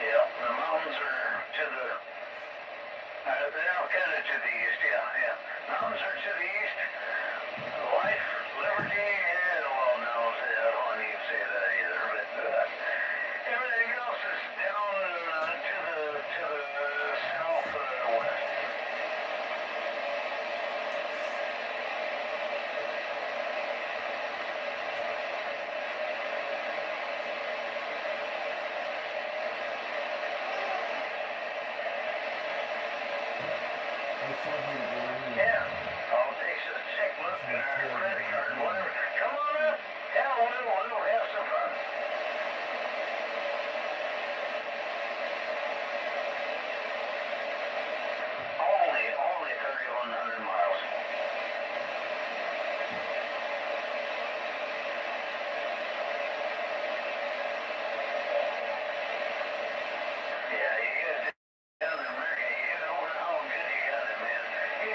Yeah, the mountains are to the, they're all kind of to the east, yeah. Mountains are to the east. Life, liberty, yeah, well, no, I don't even say that either, but everything else is down to the southwest. Yeah, all it takes is a checkbook and our credit card and whatever. Come on up. Hell, we'll have some fun. Only 3,100 miles. Yeah, you get it down in America, you get over how good you got it, man. You